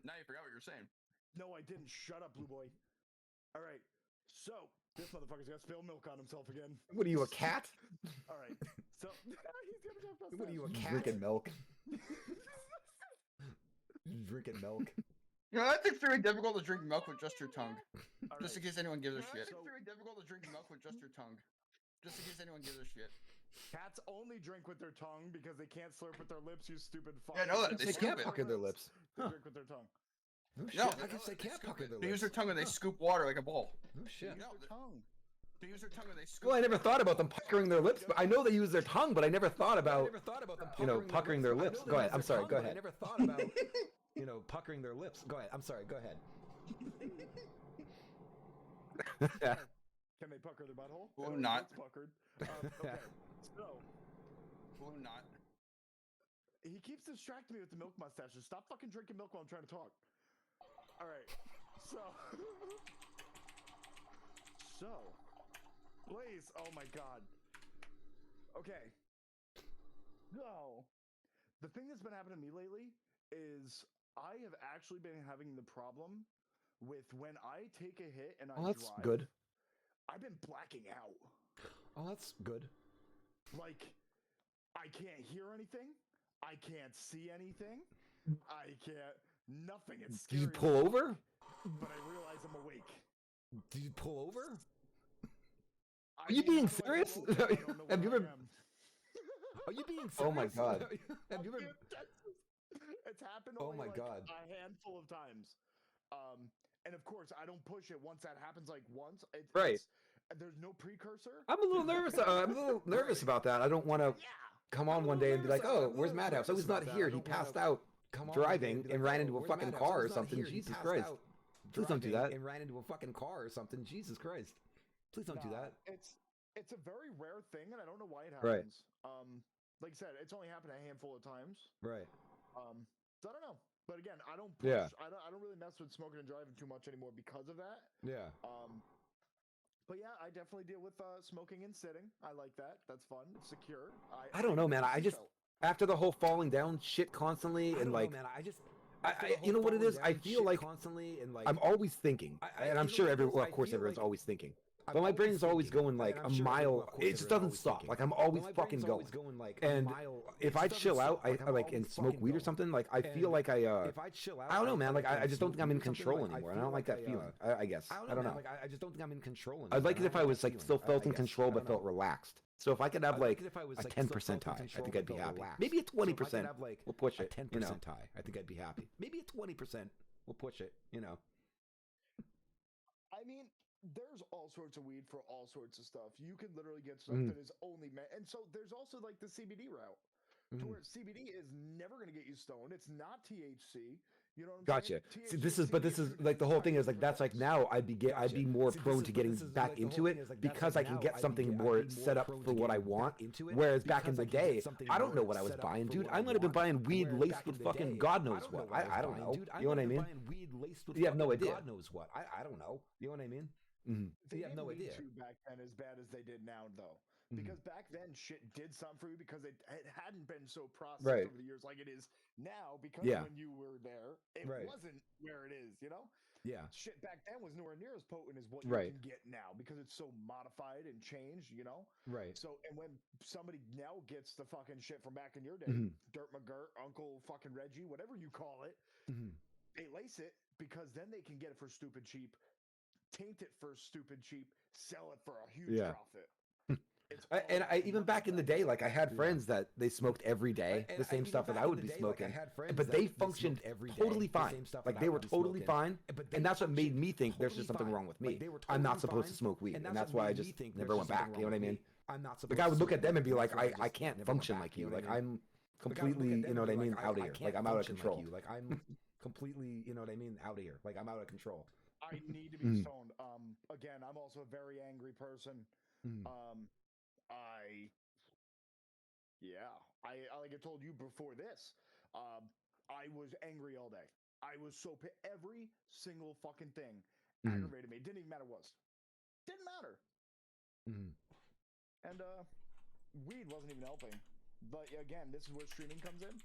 Now you forgot what you're saying. No, I didn't. Shut up, blue boy. All right. So this motherfucker's gonna spill milk on himself again. What are you, a cat? All right. So he's gonna talk about What are you, a that. cat? Drinking milk. Drinking milk. You know, I think it's very difficult to drink milk with just your tongue. All Just in right. case anyone gives a shit. So- It's very difficult to drink milk with just your tongue. Just in case anyone gives a shit. Cats only drink with their tongue because they can't slurp with their lips. You stupid fuck. Yeah, I know that. They They scoop can't it. pucker their lips. They Huh. drink with their tongue. No shit. No, I guess they can't pucker their They use lips. their tongue when they scoop water like a bowl. No shit. No, Their tongue. They use their tongue when they scoop. Well, I never thought about them puckering their lips, but I know they use their tongue, but I never thought I about, never thought about them you know, puckering their lips. I know Go they ahead. use I'm their sorry. tongue, Go but ahead. I never thought about, you know, puckering their lips. Go ahead. I'm sorry. Go ahead. Can they pucker their butthole? Well, Their not. lips puckered. Okay. So Well, not. he keeps distracting me with the milk mustaches. Stop fucking drinking milk while I'm trying to talk. All right. So. Blaze. Oh my god. Okay. No. The thing that's been happening to me lately is I have actually been having the problem with when I take a hit and I Oh, that's drive. good. I've been blacking out. Oh, that's good. Like, I can't hear anything. I can't see anything. I can't. Nothing. It's Did scary. you pull over? But I realize I'm awake. Did you pull over? Are you being serious? Have you ever? Are you being serious? Oh my god. Have you ever? It's happened Oh only my like God. a handful of times. And of course, I don't push it once that happens. Like once, Right. There's no precursor. I'm a little nervous. I'm a little nervous about that. I don't want to come on one day and be like, "Oh, where's Madhouse? Oh, he's not here. He passed out driving and ran into a fucking car or something." Jesus Christ! Please don't do that. And ran into a fucking car or something. Jesus Christ! Please don't do that. It's a very rare thing, and I don't know why it Right. happens. Like I said, it's only happened a handful of times. Right. So I don't know. But again, I don't push, Yeah. I don't really mess with smoking and driving too much anymore because of that. Yeah. But yeah, I definitely deal with smoking and sitting. I like that. That's fun. It's secure. I don't know, man. I just after the whole falling down shit constantly and like, man, you know what it is? I feel like constantly and like I'm always thinking, and I'm sure everyone, of course, everyone's always thinking. But my brain's always going like a mile. It just doesn't stop. Like I'm always fucking going. And if I chill out, I like and smoke weed or something. Like I feel like if I chill out, I don't know, man. Like I just don't think I'm in control anymore. I don't like that feeling. I guess I don't know. Like I just don't think I'm in control anymore. I'd like it if I was like still felt in control but felt relaxed. So if I could have like a 10% high, I think I'd be happy. Maybe a 20%. We'll push it. 10% high. I think I'd be happy. Maybe a 20%. We'll push it. You know. I mean, there's all sorts of weed for all sorts of stuff. You can literally get stuff that is only meant, and so there's also like the CBD route, to where CBD is never going to get you stoned. It's not THC. You know what I'm saying? Gotcha. See, this is like the whole thing is like that's like now I'd be more prone to getting back into it because I can get something more set up for what I want. Whereas back in the day, I don't know what I was buying, dude. I might have been buying weed laced with fucking God knows what. I don't know. You know what I mean? You have no idea. God knows what. I don't know. You know what I mean? They You have no didn't idea. lead to back then as bad as they did now, though. Because back then shit did something for you because it hadn't been so processed over the years like it is now. Because when you were there, it wasn't where it is. You know? Yeah. Shit back then was nowhere near as potent as what you can get now because it's so modified and changed. You know? Right. So and when somebody now gets the fucking shit from back in your day, Dirt McGirt, Uncle fucking Reggie, whatever you call it, they lace it because then they can get it for stupid cheap, taint it for stupid cheap, sell it for a huge profit. And I even back in the day, like I had friends that they smoked every day, the same stuff that I would be smoking, but they functioned totally fine. Like they were totally fine, and that's what made me think there's just something wrong with me. I'm not supposed to smoke weed, and that's why I just never went back. You know what I mean? Like I would look at them and be like, I can't function like you. Like I'm completely, you know what I mean, out of here. Like I'm out of control. Like I'm completely, you know what I mean, out of here. Like I'm out of control. I need to be stoned. Again, I'm also a very angry person. Like I told you before this, I was angry all day. I was so every single fucking thing aggravated me. It didn't even matter what it was. Didn't matter. And weed wasn't even helping. But again, this is where streaming comes in.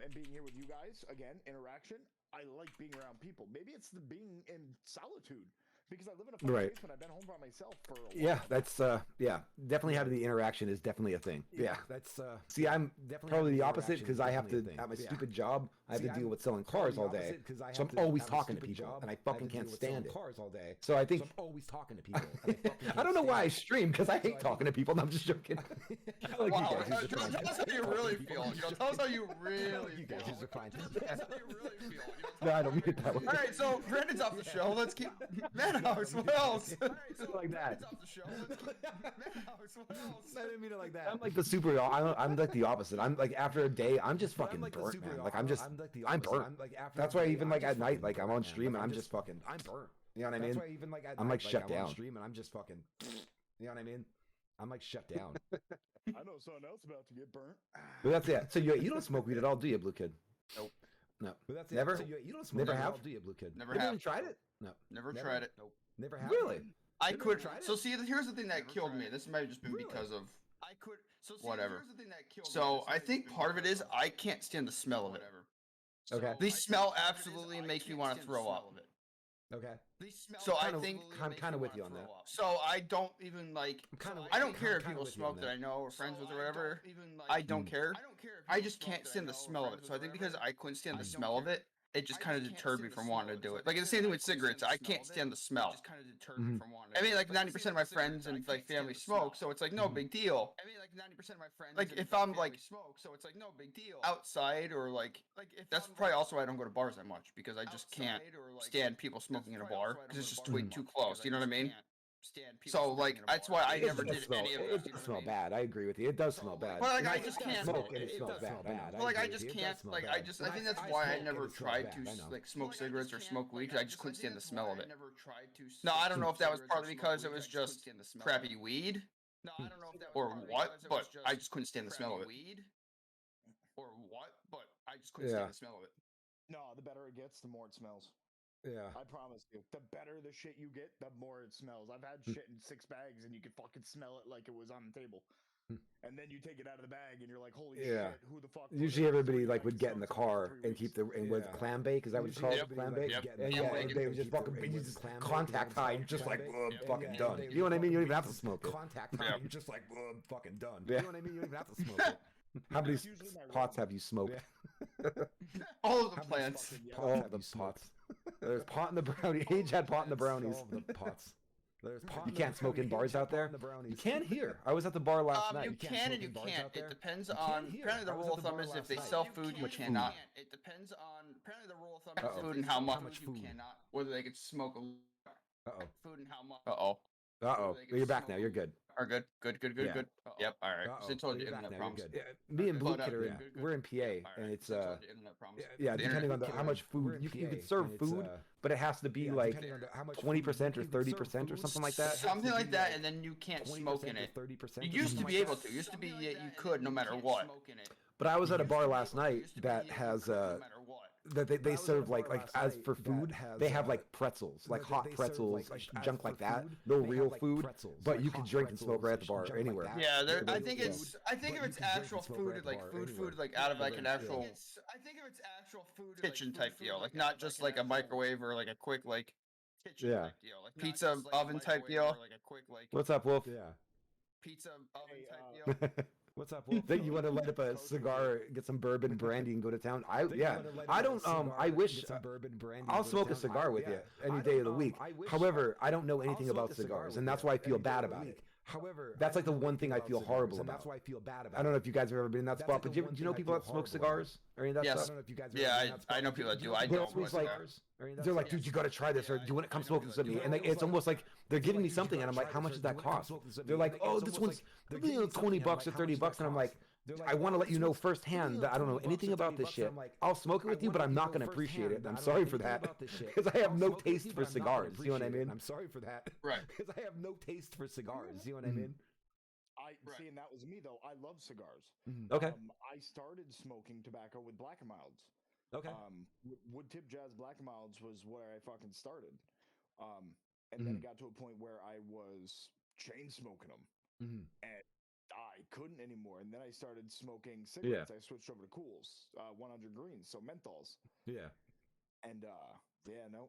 And being here with you guys, again, interaction. I like being around people. Maybe it's the being in solitude. Because I live in a fucking basement, I've been home by myself for a while. Yeah, that's definitely having the interaction is definitely a thing. Yeah, that's see, I'm probably the opposite because I have to at my stupid job. I have to deal with selling cars all day, so I'm always talking to people, and I fucking can't stand it. Cars all day, so I think I'm always talking to people. I don't know why I stream because I hate talking to people. And I'm just joking. Like wow, tell us how you really feel. Tell us how you really feel. You guys are fine. Tell us how you really feel. No, I don't mean it that way. All right, so Brandon's off the show. Let's keep Madhouse. What else? Like that. Off the show. Let's keep Madhouse. What else? I didn't mean it like that. I'm like the super. I'm like the opposite. I'm like after a day, I'm just fucking burnt, man. Like I'm burnt. That's why even like at night, like I'm on stream and I'm just fucking. I'm burnt. You know what I mean? That's why even like at I'm night, like shut down. on stream and I'm just fucking. You know what I mean? I'm like shut down. I know someone else about to get burnt. But that's it. So you don't smoke weed at all, do you, Blue Kid? Nope. No. But that's Never? It. So you don't smoke Never at have? all, do you, Blue Kid? Never You have. even tried it? No. Never tried it. Nope. Never have. Really? I could. tried it? So see, here's the thing that killed me. This might have just been Really? because of I could. So see, whatever. Here's the thing that killed So I think part of it is I can't stand the smell of it. Okay. The smell absolutely makes me want to throw up. Okay. So I think I'm kind of with you on that. So I don't even like. I don't care if people smoke that I know or friends with or whatever. I don't care. I just can't stand the smell of it. So I think because I couldn't stand the smell of it, it just kind of deterred me from wanting to do it. Like it's the same thing with cigarettes. I can't stand the smell. I mean, like 90% of my friends and like family smoke, so it's like no big deal. I mean, like 90% of my friends. Like if I'm like smoke, so it's like no big deal. Outside or like that's probably also why I don't go to bars that much because I just can't stand people smoking in a bar because it's just way too close. You know what I mean? So like that's why I never did any of it. It does smell bad. I agree with you. It does smell bad. But like I just can't smoke it. It smells bad. But like I just can't. Like I think that's why I never tried to like smoke cigarettes or smoke weed because I just couldn't stand the smell of it. No, I don't know if that was partly because it was just crappy weed. No, I don't know if that or what, but I just couldn't stand the smell of it. Or what? But I just couldn't stand the smell of it. No, the better it gets, the more it smells. Yeah. I promise you. The better the shit you get, the more it smells. I've had shit in 6 bags and you can fucking smell it like it was on the table. And then you take it out of the bag and you're like, holy shit, who the fuck? Usually everybody like would get in the car and keep the with clam bake. Is that what it's called? Clam bake? And they would just fucking contact high. You're just like, fucking done. You know what I mean? You don't even have to smoke it. Contact high. You're just like, fucking done. You know what I mean? You don't even have to smoke it. How many pots have you smoked? All of the plants. All of the pots. There's pot in the brownie. Age had pot in the brownies. All of the pots. There's pot. You can't smoke in bars out there. You can here. I was at the bar last night. You can and you can't. It depends on. Apparently, the rule of thumb is if they sell food, you cannot. It depends on. Apparently, the rule of thumb is food and how much you cannot. Whether they could smoke a food and how much. You're back now. You're good. Are good. Good. Yep. All right. So I told you internet problems. Me and Blue Kid we're in PA, and it's depending on how much food you can serve food, but it has to be like 20% or 30% or something like that. Something like that, and then you can't smoke in it. You used to be able to. Used to be you could no matter what. But I was at a bar last night that has that they serve like as for food they have like pretzels, like hot pretzels, junk like that. No real food, but you can drink and smoke right at the bar anywhere. Yeah, I think if it's actual food, like food like out of like an actual kitchen type deal, like not just like a microwave or like a quick like kitchen type deal, like pizza oven type deal. What's up, Wolf? Yeah. Pizza oven type deal. What's up, Wolf? Think you want to light up a cigar, get some bourbon brandy, and go to town? I don't. I wish I'll smoke a cigar with you any day of the week. However, I don't know anything about cigars, and that's why I feel bad about it. However, that's like the one thing I feel horrible about. That's why I feel bad about. I don't know if you guys have ever been in that spot, but do you know people that smoke cigars or any of that yes. stuff? I know people that do. I don't smoke cigars. They're like, dude, you got to try this, or do you want to come smoke this with me? And it's almost like they're giving me something, and I'm like, how much does that cost? They're like, oh, this one's $20 or $30, and I'm like, I want to let you know firsthand that I don't know anything about this shit. I'll smoke it with you, but I'm not going to appreciate it. I'm sorry for that, because I have no taste for cigars. You know what I mean? I'm sorry for that, right? Because I have no taste for cigars. You know what I mean? See, and that was me though. I love cigars. Okay. I started smoking tobacco with Black and Milds. Okay. Wood Tip Jazz Black and Milds was where I fucking started. And then it got to a point where I was chain smoking them, and I couldn't anymore. And then I started smoking cigarettes. I switched over to Cools, 100 greens, so menthols. Yeah. And no.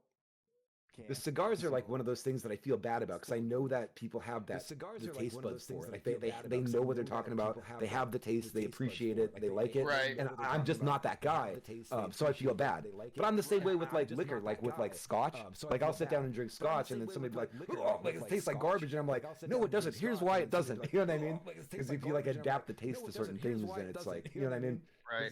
The cigars are like one of those things that I feel bad about because I know that people have that the taste buds for it. Like they know what they're talking about. They have the taste. They appreciate it. They like it. Right. And I'm just not that guy. So I feel bad. But I'm the same way with like liquor, like with like scotch. Like I'll sit down and drink scotch, and then somebody be like, "Oh, like it tastes like garbage," and I'm like, "No, it doesn't. Here's why it doesn't." You know what I mean? Because if you like adapt the taste to certain things, then it's like, you know what I mean? Right.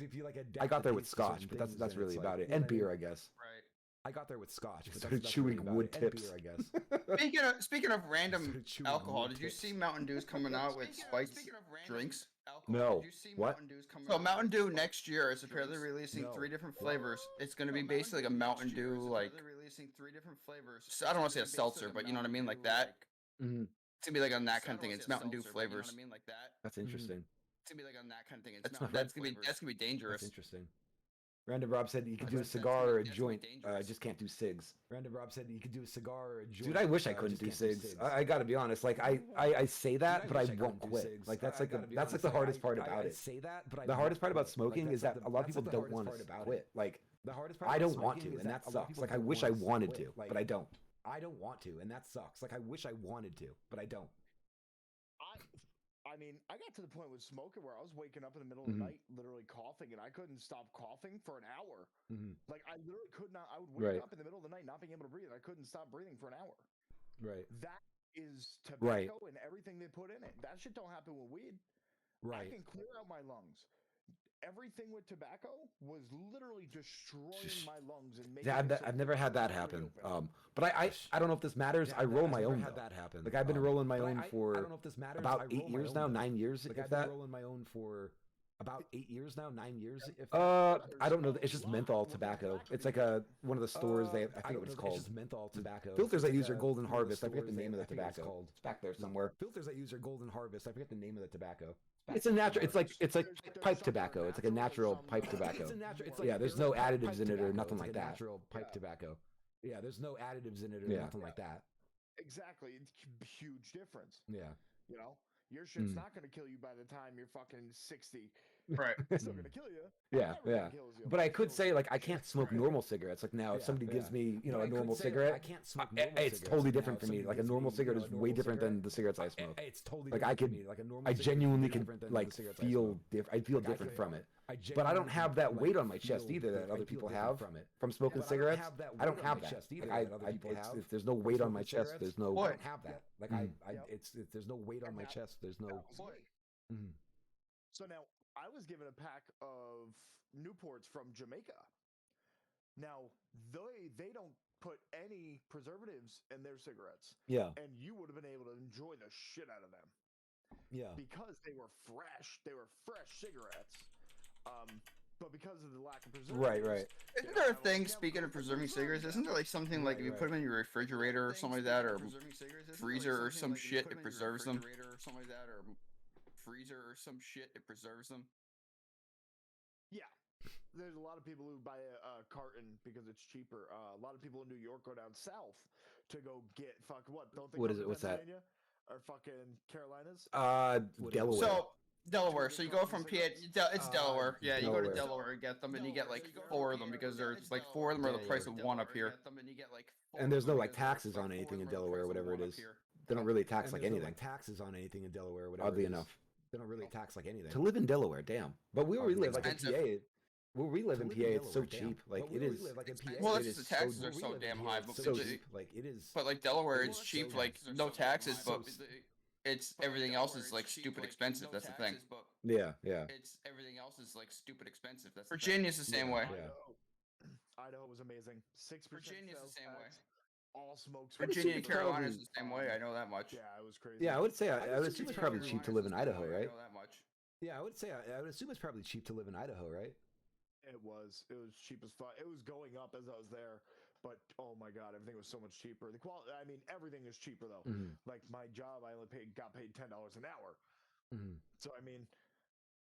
I got there with scotch, but that's really about it, and beer, I guess. Right. I got there with scotch. Just started chewing wood tips. Beer, I guess. Speaking of random alcohol, did you see Mountain Dew's coming out with spiked drinks? No. What? So Mountain Dew next year is apparently releasing 3 different flavors. It's going to be basically like a Mountain Dew like. So I don't want to say a seltzer, but you know what I mean, like that. It's gonna be like on that kind of thing. It's Mountain Dew flavors. That's interesting. It's gonna be like on that kind of thing. That's gonna be dangerous. That's interesting. Random Rob said you could do a cigar or a joint. I just can't do cigs. Random Rob said you could do a cigar or a joint. Dude, I wish I couldn't do cigs. I gotta be honest. Like I say that, but I won't quit. Like that's like the hardest part about it. The hardest part about smoking is that a lot of people don't want to quit. Like I don't want to, and that sucks. Like I wish I wanted to, but I don't. I don't want to, and that sucks. Like I wish I wanted to, but I don't. I mean, I got to the point with smoking where I was waking up in the middle of the night, literally coughing, and I couldn't stop coughing for an hour. Like I literally could not. I would wake up in the middle of the night not being able to breathe. I couldn't stop breathing for an hour. Right. That is tobacco and everything they put in it. That shit don't happen with weed. Right. I can clear out my lungs. Everything with tobacco was literally destroying my lungs and making. I've never had that happen. But I don't know if this matters. I roll my own. Had that happen. Like I've been rolling my own for I don't know if this matters. about 8 years now, 9 years. Like if I've that. been rolling my own for about 8 years now, 9 years. If I don't know. It's just menthol tobacco. It's like one of the stores. I forget what it's called. It's just menthol tobacco. Filters I use are Golden Harvest. I forget the name of the tobacco. It's back there somewhere. Filters I use are Golden Harvest. I forget the name of the tobacco. It's a natural. It's like pipe tobacco. It's like a natural pipe tobacco. Yeah, there's no additives in it or nothing like that. Natural pipe tobacco. Yeah, there's no additives in it or nothing like that. Exactly, it's a huge difference. Yeah, you know, your shit's not gonna kill you by the time you're fucking 60. Right. It's still gonna kill you. Yeah. But I could say like I can't smoke normal cigarettes. Like now, if somebody gives me a normal cigarette, I can't smoke normal cigarettes. It's totally different for me. Like a normal cigarette is way different than the cigarettes I smoke. It's totally like I could, I genuinely can like feel different. I feel different from it. But I don't have that weight on my chest either that other people have from smoking cigarettes. I don't have that. There's no weight on my chest. There's no. I don't have that. Like there's no weight on my chest. There's no. So now I was given a pack of Newports from Jamaica. Now they don't put any preservatives in their cigarettes. Yeah. And you would have been able to enjoy the shit out of them. Yeah. Because they were fresh. They were fresh cigarettes. But because of the lack of preservatives, right. Isn't there a thing, speaking of preserving cigarettes, isn't there like something like if you put them in your refrigerator or something like that, or freezer or some shit, it preserves them? Freezer or some shit, it preserves them? Yeah. There's a lot of people who buy a carton because it's cheaper. A lot of people in New York go down south to go get don't they? What is it? What's that? Or fucking Carolinas? Delaware. So Delaware. So you go from PA. It's Delaware. Yeah, you go to Delaware and get them, and you get like 4 of them because there's like 4 of them are the price of 1 up here. And there's no like taxes on anything in Delaware, whatever it is. They don't really tax like anything. Taxes on anything in Delaware, whatever. Oddly enough, they don't really tax like anything. To live in Delaware, damn. But where we live, like in PA, where we live in PA, it's so cheap. Like it is. Well, it's just the taxes are so damn high. But so cheap. Like it is. But like Delaware, it's cheap. Like no taxes, but it's everything else is like stupid expensive. That's the thing. Yeah. It's everything else is like stupid expensive. That's Virginia's the same way. Idaho was amazing. 6%. Virginia's the same way. All smokes. Virginia and Carolina is the same way. I know that much. Yeah, it was crazy. Yeah, I would say I would assume it's probably cheap to live in Idaho, right? I know that much. Yeah, I would assume it's probably cheap to live in Idaho, right? It was cheap as fuck. It was going up as I was there, but oh my god, everything was so much cheaper. The quality, I mean, everything is cheaper though. Like my job, I only got paid $10 an hour. So I mean,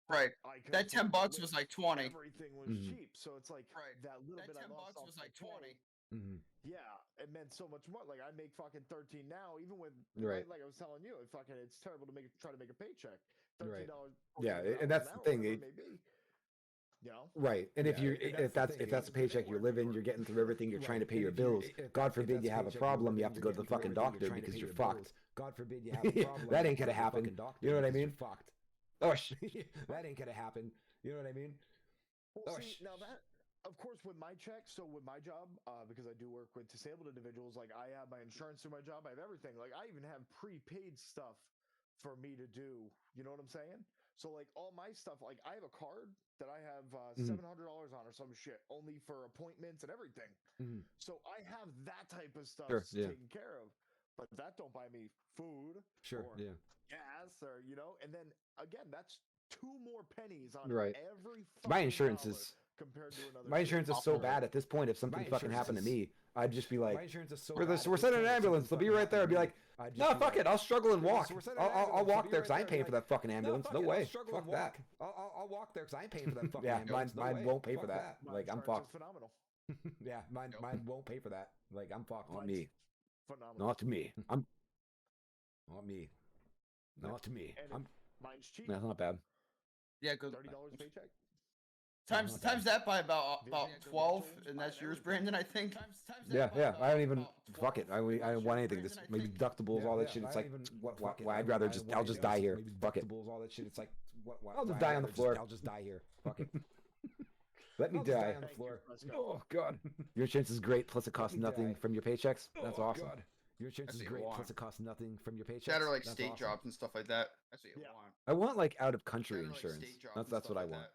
right. That $10 was like 20. Everything was cheap, so it's like that little bit. That $10 was like 20. Yeah, it meant so much more. Like I make fucking 13 now, even with like I was telling you, it's terrible to try to make a paycheck. $13. Yeah, and that's the thing. You know? Right, and if that's a paycheck you're living, you're getting through everything, you're trying to pay your bills. God forbid you have a problem, you have to go to the fucking doctor because you're fucked. God forbid you have a problem. That ain't gonna happen. You know what I mean? Fucked. Oh that ain't gonna happen. You know what I mean? Well, see, now that, of course, with my check, so with my job, because I do work with disabled individuals, like I have my insurance through my job, I have everything. Like I even have prepaid stuff for me to do. You know what I'm saying? So like all my stuff, like I have a card that I have $700 on or some shit, only for appointments and everything. So I have that type of stuff taken care of, but that don't buy me food, or gas, or and then again, that's 2 more pennies on every. My insurance is compared to another. My insurance is so bad at this point. If something fucking happened to me, I'd just be like, my insurance is so we're sending an ambulance. They'll be right there. I'd be like, no, fuck it. I'll struggle and walk. I'll walk there because I ain't paying for that fucking ambulance. No way. Fuck that. I'll walk there because I ain't paying for that fucking ambulance. Mine won't pay for that. Like I'm fucked. Phenomenal. Yeah, mine won't pay for that. Like I'm fucked. Not me. Phenomenal. Not me. Not me. Not me. Mine's cheap. That's not bad. Yeah, good. $30 paycheck. Times that by about 12, and that's yours, Brandon. I think. Yeah. I don't even fuck it. I don't want anything. This maybe deductibles, all that shit. It's like why I'd rather I'll just die here. Fuck it. All that shit. It's like I'll just die on the floor. I'll just die here. Fuck it. Let me die. On the floor. Oh God. Your insurance is great. Plus it costs nothing from your paychecks. That's awesome. God. Your insurance is great. Plus it costs nothing from your paycheck. That or like state jobs and stuff like that. That's what you want. I want like out of country insurance. That's what I want.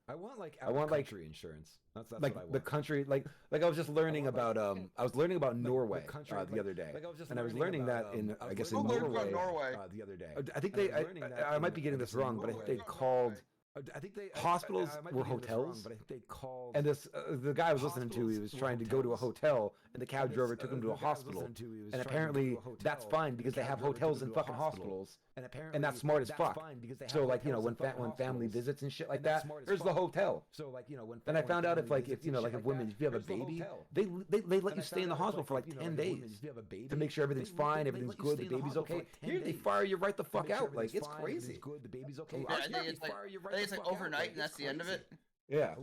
I want like country insurance. That's like what I want. the country like I was just learning about I was learning about Norway the other day, and I was learning that in I guess in Norway the other day. I think I might be getting this wrong, but I think they called hospitals were hotels, but I think they called. And this the guy I was listening to, he was trying to go to a hotel, and the cab driver took him to a hospital. And apparently that's fine because they have hotels in fucking hospitals, and that's smart as fuck. So like when family visits and shit like that, there's the hotel. So like when. And I found out if women, if you have a baby, they let you stay in the hospital for like 10 days to make sure everything's fine, everything's good, the baby's okay. Here they fire you right the fuck out. Like it's crazy. The baby's okay. I think it's like overnight, and that's the end of it. Yeah,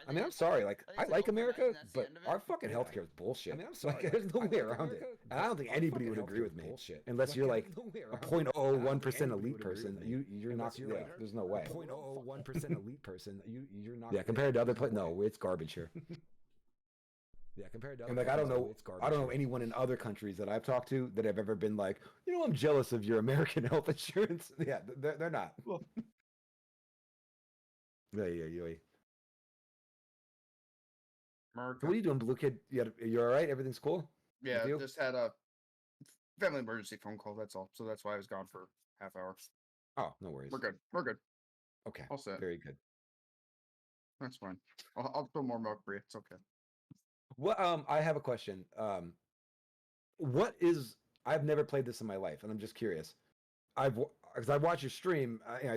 I mean, I'm sorry. Like, I like America, but our fucking healthcare is bullshit. I mean, I'm sorry. Like, there's no way around it. And I don't think anybody would agree with me, unless you're like a 0.01% elite person. You're not. Yeah, there's no way. 0.01% elite person. You're not. Yeah, compared to other places, no, it's garbage here. Yeah, compared to other and like I don't know anyone in other countries that I've talked to that have ever been like, I'm jealous of your American health insurance. Yeah, they're not. Well, yeah. America. So what are you doing, Blue Kid? You all right? Everything's cool? Yeah, just had a family emergency phone call. That's all. So that's why I was gone for half hour. Oh, no worries. We're good. Okay. All set. Very good. That's fine. I'll throw more milk for you. It's okay. Well, I have a question. I've never played this in my life, and I'm just curious. Because I watch your stream, I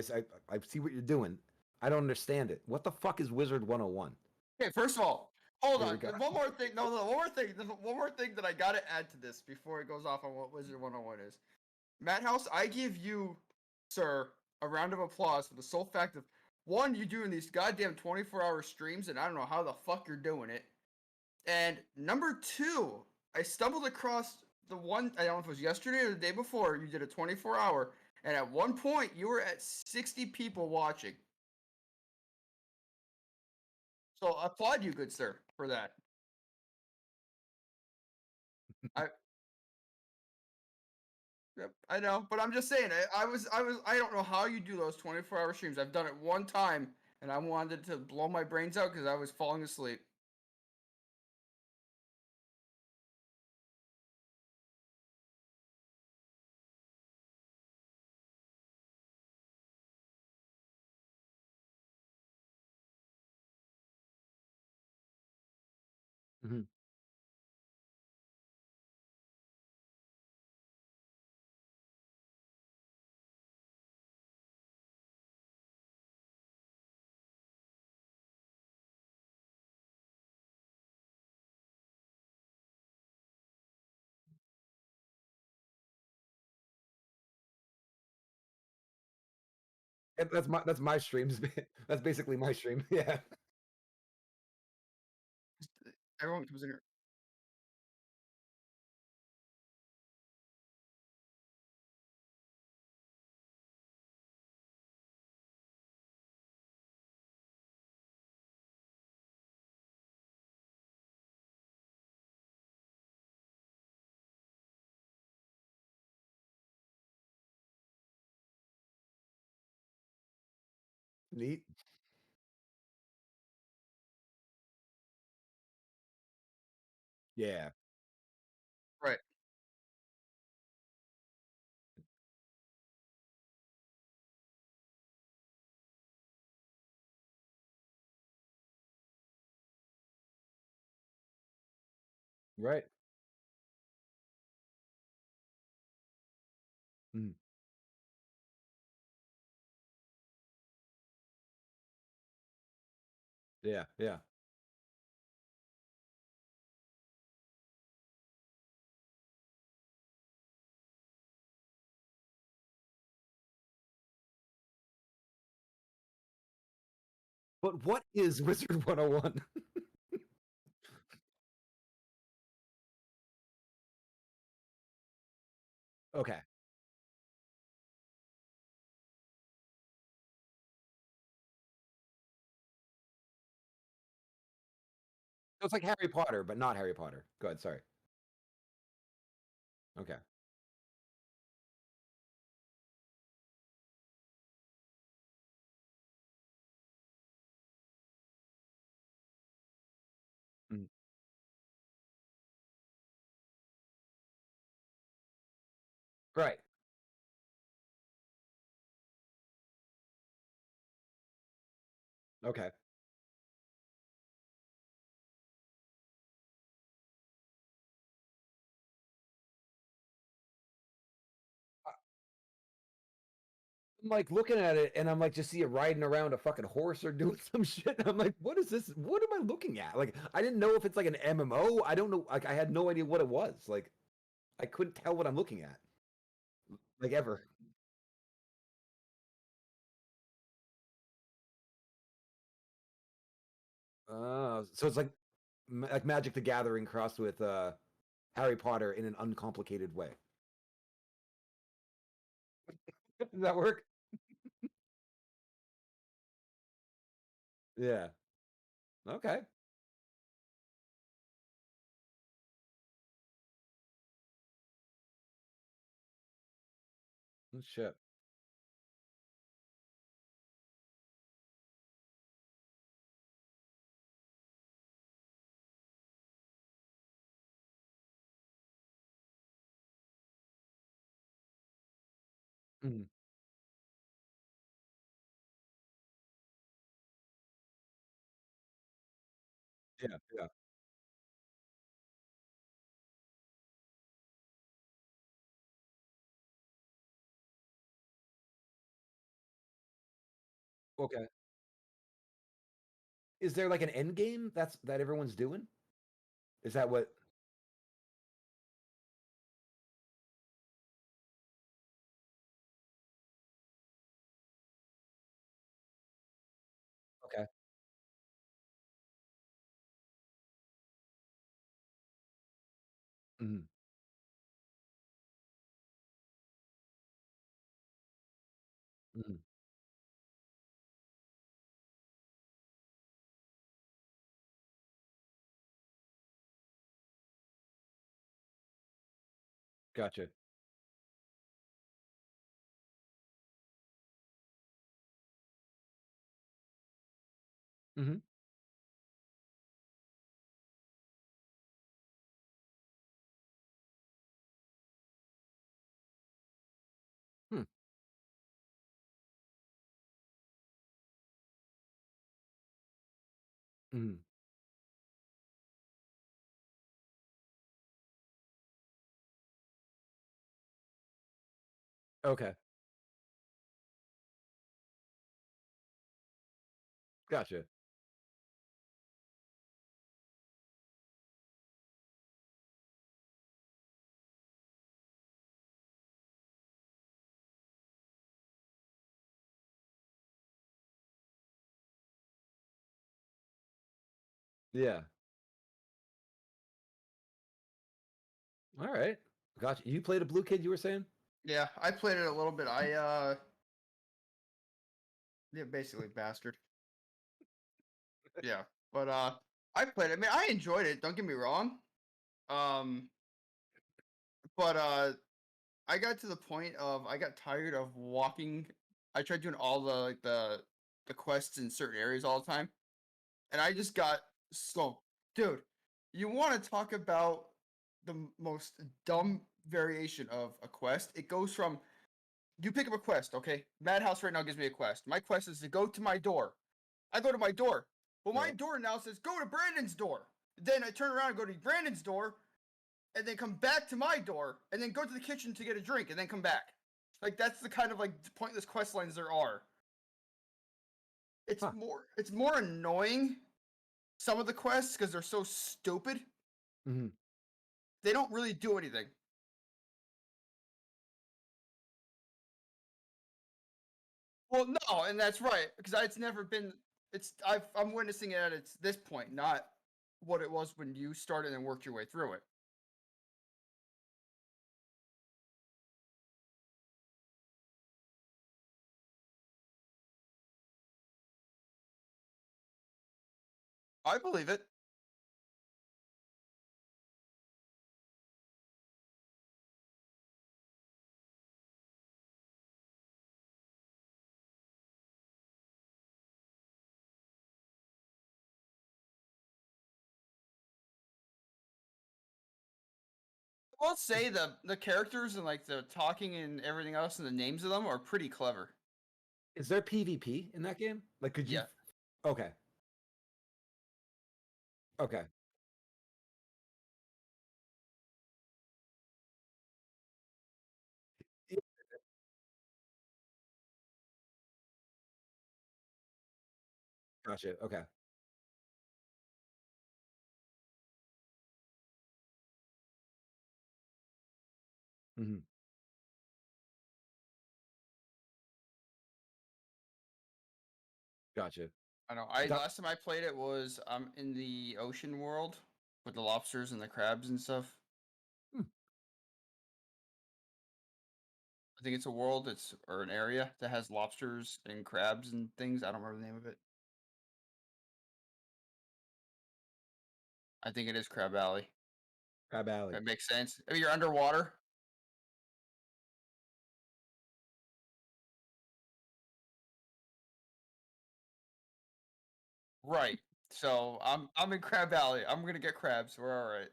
see what you're doing. I don't understand it. What the fuck is Wizard 101? Okay, first of all, hold on. One more thing. No, one more thing. There's one more thing that I gotta add to this before it goes off on what Wizard 101 is. Madhouse, I give you, sir, a round of applause for the sole fact of, one, you doing these goddamn 24-hour streams, and I don't know how the fuck you're doing it. And number two, I stumbled across the one, I don't know if it was yesterday or the day before, you did a 24-hour, and at one point, you were at 60 people watching. So I applaud you, good sir, for that. I know, but I'm just saying, I don't know how you do those 24-hour streams. I've done it one time, and I wanted to blow my brains out because I was falling asleep. Mm-hmm. That's my streams. That's basically my stream. Yeah. Everyone comes in here. Neat. Yeah. Right. Right. Mm. Yeah. But what is Wizard 101? Okay. So it's like Harry Potter, but not Harry Potter. Go ahead, sorry. Okay. Mm. Right. Okay. I'm like looking at it and I'm like just see it riding around a fucking horse or doing some shit. And I'm like, what is this? What am I looking at? Like, I didn't know if it's like an MMO. I don't know. Like, I had no idea what it was. Like, I couldn't tell what I'm looking at. Like ever. So it's like Magic the Gathering crossed with Harry Potter in an uncomplicated way. Does that work? Yeah. Okay. Oh, shit. Mhm. Yeah. Yeah. Okay. Is there like an end game that everyone's doing? Is that what? Okay. Mhm. Mhm. Gotcha. Mhm. Hmm. Mhm. Okay. Gotcha. Yeah. All right. Gotcha. You played a Blue Kid, you were saying? Yeah, I played it a little bit. Yeah, basically bastard. Yeah, but I played it. I mean, I enjoyed it. Don't get me wrong. Um, but I got to the point of I got tired of walking. I tried doing all the the quests in certain areas all the time, and I just got so, dude. You want to talk about the most dumb variation of a quest? It goes from you pick up a quest, okay? Madhouse right now gives me a quest. My quest is to go to my door. I go to my door. Well, my Right. door now says go to Brandon's door. Then I turn around and go to Brandon's door, and then come back to my door, and then go to the kitchen to get a drink, and then come back. Like that's the kind of like pointless quest lines there are. Huh. It's more annoying some of the quests because they're so stupid. Mhm. They don't really do anything. Well, no, and that's right because it's never been I'm witnessing it at this point, not what it was when you started and worked your way through it. I believe it. I will say the characters and like the talking and everything else and the names of them are pretty clever. Is there PvP in that game? Like, could you? Yeah. Okay. Okay. Gotcha. Okay. Mm-hmm. Gotcha. I know. Last time I played it was in the ocean world with the lobsters and the crabs and stuff. Hmm. I think it's a world or an area that has lobsters and crabs and things. I don't remember the name of it. I think it is Crab Alley. Crab Alley. That makes sense. I mean, you're underwater. Right. So I'm in Crab Alley. I'm gonna get crabs. We're all right.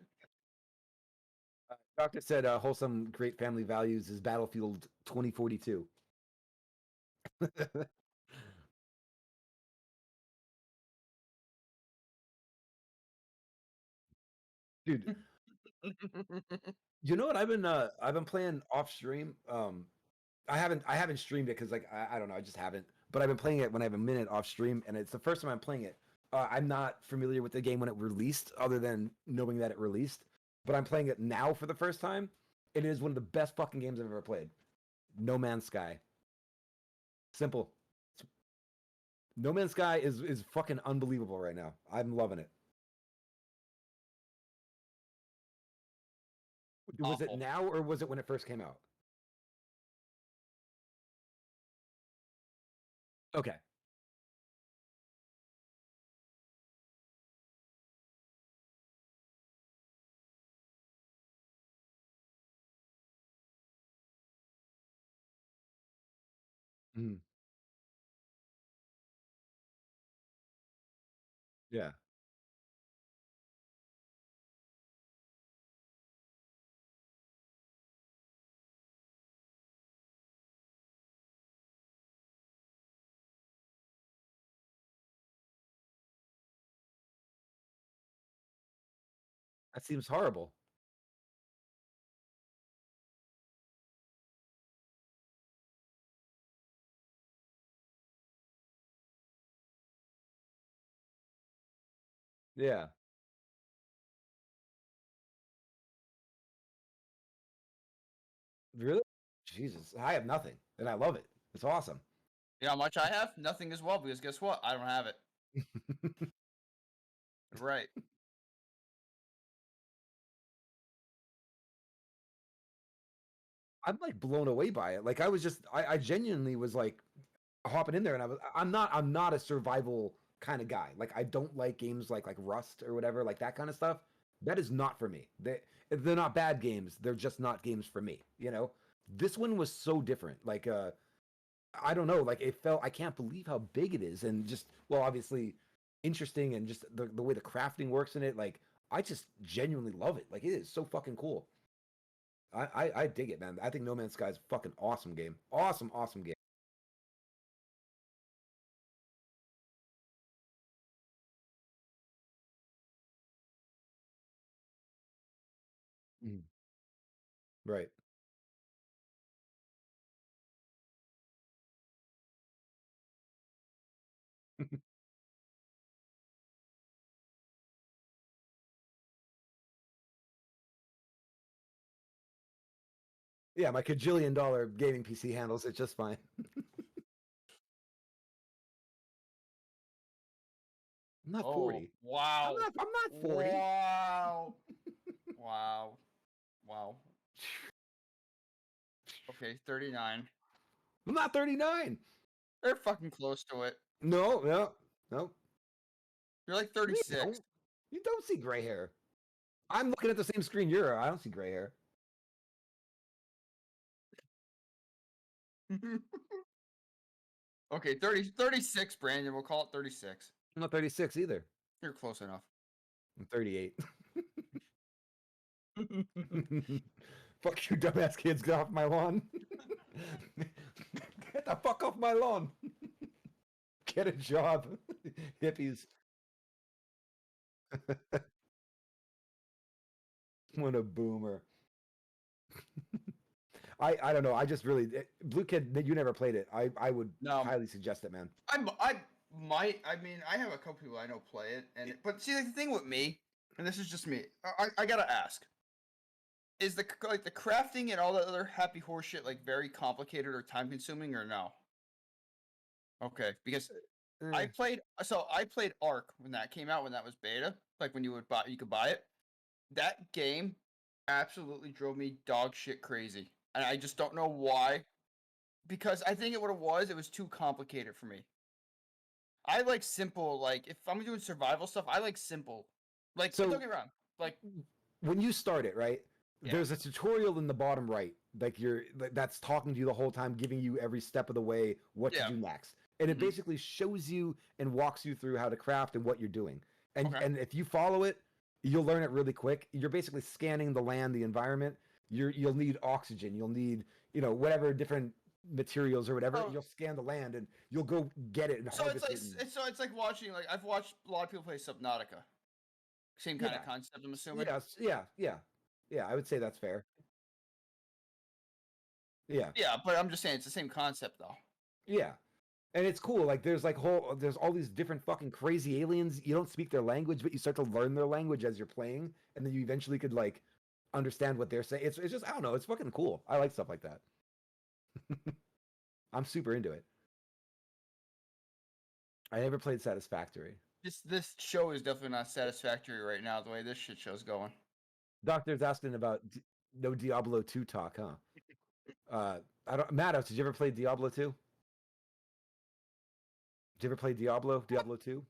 Doctor said wholesome, great family values is Battlefield 2042. Dude, you know what I've been playing off stream. I haven't streamed it because like I don't know, I just haven't. But I've been playing it when I have a minute off stream, and it's the first time I'm playing it. I'm not familiar with the game when it released, other than knowing that it released. But I'm playing it now for the first time. It is one of the best fucking games I've ever played. No Man's Sky. Simple. No Man's Sky is fucking unbelievable right now. I'm loving it. Was it now or was it when it first came out? Okay. Mm. Yeah. That seems horrible. Yeah. Really? Jesus. I have nothing. And I love it. It's awesome. You know how much I have? Nothing as well, because guess what? I don't have it. Right. I'm like blown away by it. Like I genuinely was like hopping in there and I'm not a survival kind of guy. Like I don't like games like Rust or whatever, like that kind of stuff. That is not for me. They're not bad games. They're just not games for me, you know? This one was so different. Like I don't know, like it felt I can't believe how big it is and just well obviously interesting and just the way the crafting works in it, like I just genuinely love it. Like it is so fucking cool. I dig it, man. I think No Man's Sky is a fucking awesome game. Awesome game. Mm. Right. Yeah, my $1 gaming PC handles it just fine. I'm not 40. Wow. I'm not 40. Wow. Wow. Wow. Okay, 39. I'm not 39. They're fucking close to it. No. You're like 36. You don't see gray hair. I'm looking at the same screen you're at. I don't see gray hair. Okay, 36, Brandon. We'll call it 36. I'm not 36 either. You're close enough. I'm 38. Fuck you, dumbass kids. Get off my lawn. Get the fuck off my lawn. Get a job. Hippies. What a boomer. I don't know. I just really Blue Kid. You never played it. I would highly suggest it, man. I might. I mean, I have a couple people I know play it, but see, the thing with me, and this is just me. I gotta ask: is the crafting and all that other happy horse shit like very complicated or time consuming or no? Okay, because I played Ark when that came out, when that was beta, like when you could buy it. That game absolutely drove me dog shit crazy. And I just don't know why. Because I think it was too complicated for me. I like simple, like if I'm doing survival stuff, I like simple. Like, so, don't get me wrong. Like when you start it, right? Yeah. There's a tutorial in the bottom right, that's talking to you the whole time, giving you every step of the way what to do next. And it basically shows you and walks you through how to craft and what you're doing. And and if you follow it, you'll learn it really quick. You're basically scanning the land, the environment. You'll need oxygen. You'll need, whatever different materials or whatever. You'll scan the land and you'll go get it and harvest it. So it's like watching, like I've watched a lot of people play Subnautica. Same kind of concept, I'm assuming. Yeah. I would say that's fair. Yeah. Yeah, but I'm just saying it's the same concept though. Yeah. And it's cool. Like there's all these different fucking crazy aliens. You don't speak their language, but you start to learn their language as you're playing, and then you eventually could like understand what they're saying. It's just, I don't know, it's fucking cool. I like stuff like that. I'm super into it. I never played Satisfactory. This show is definitely not satisfactory right now, the way this shit show's going. Doctor's asking about no Diablo 2 talk, huh? Matt, did you ever play Diablo 2? Did you ever play Diablo 2?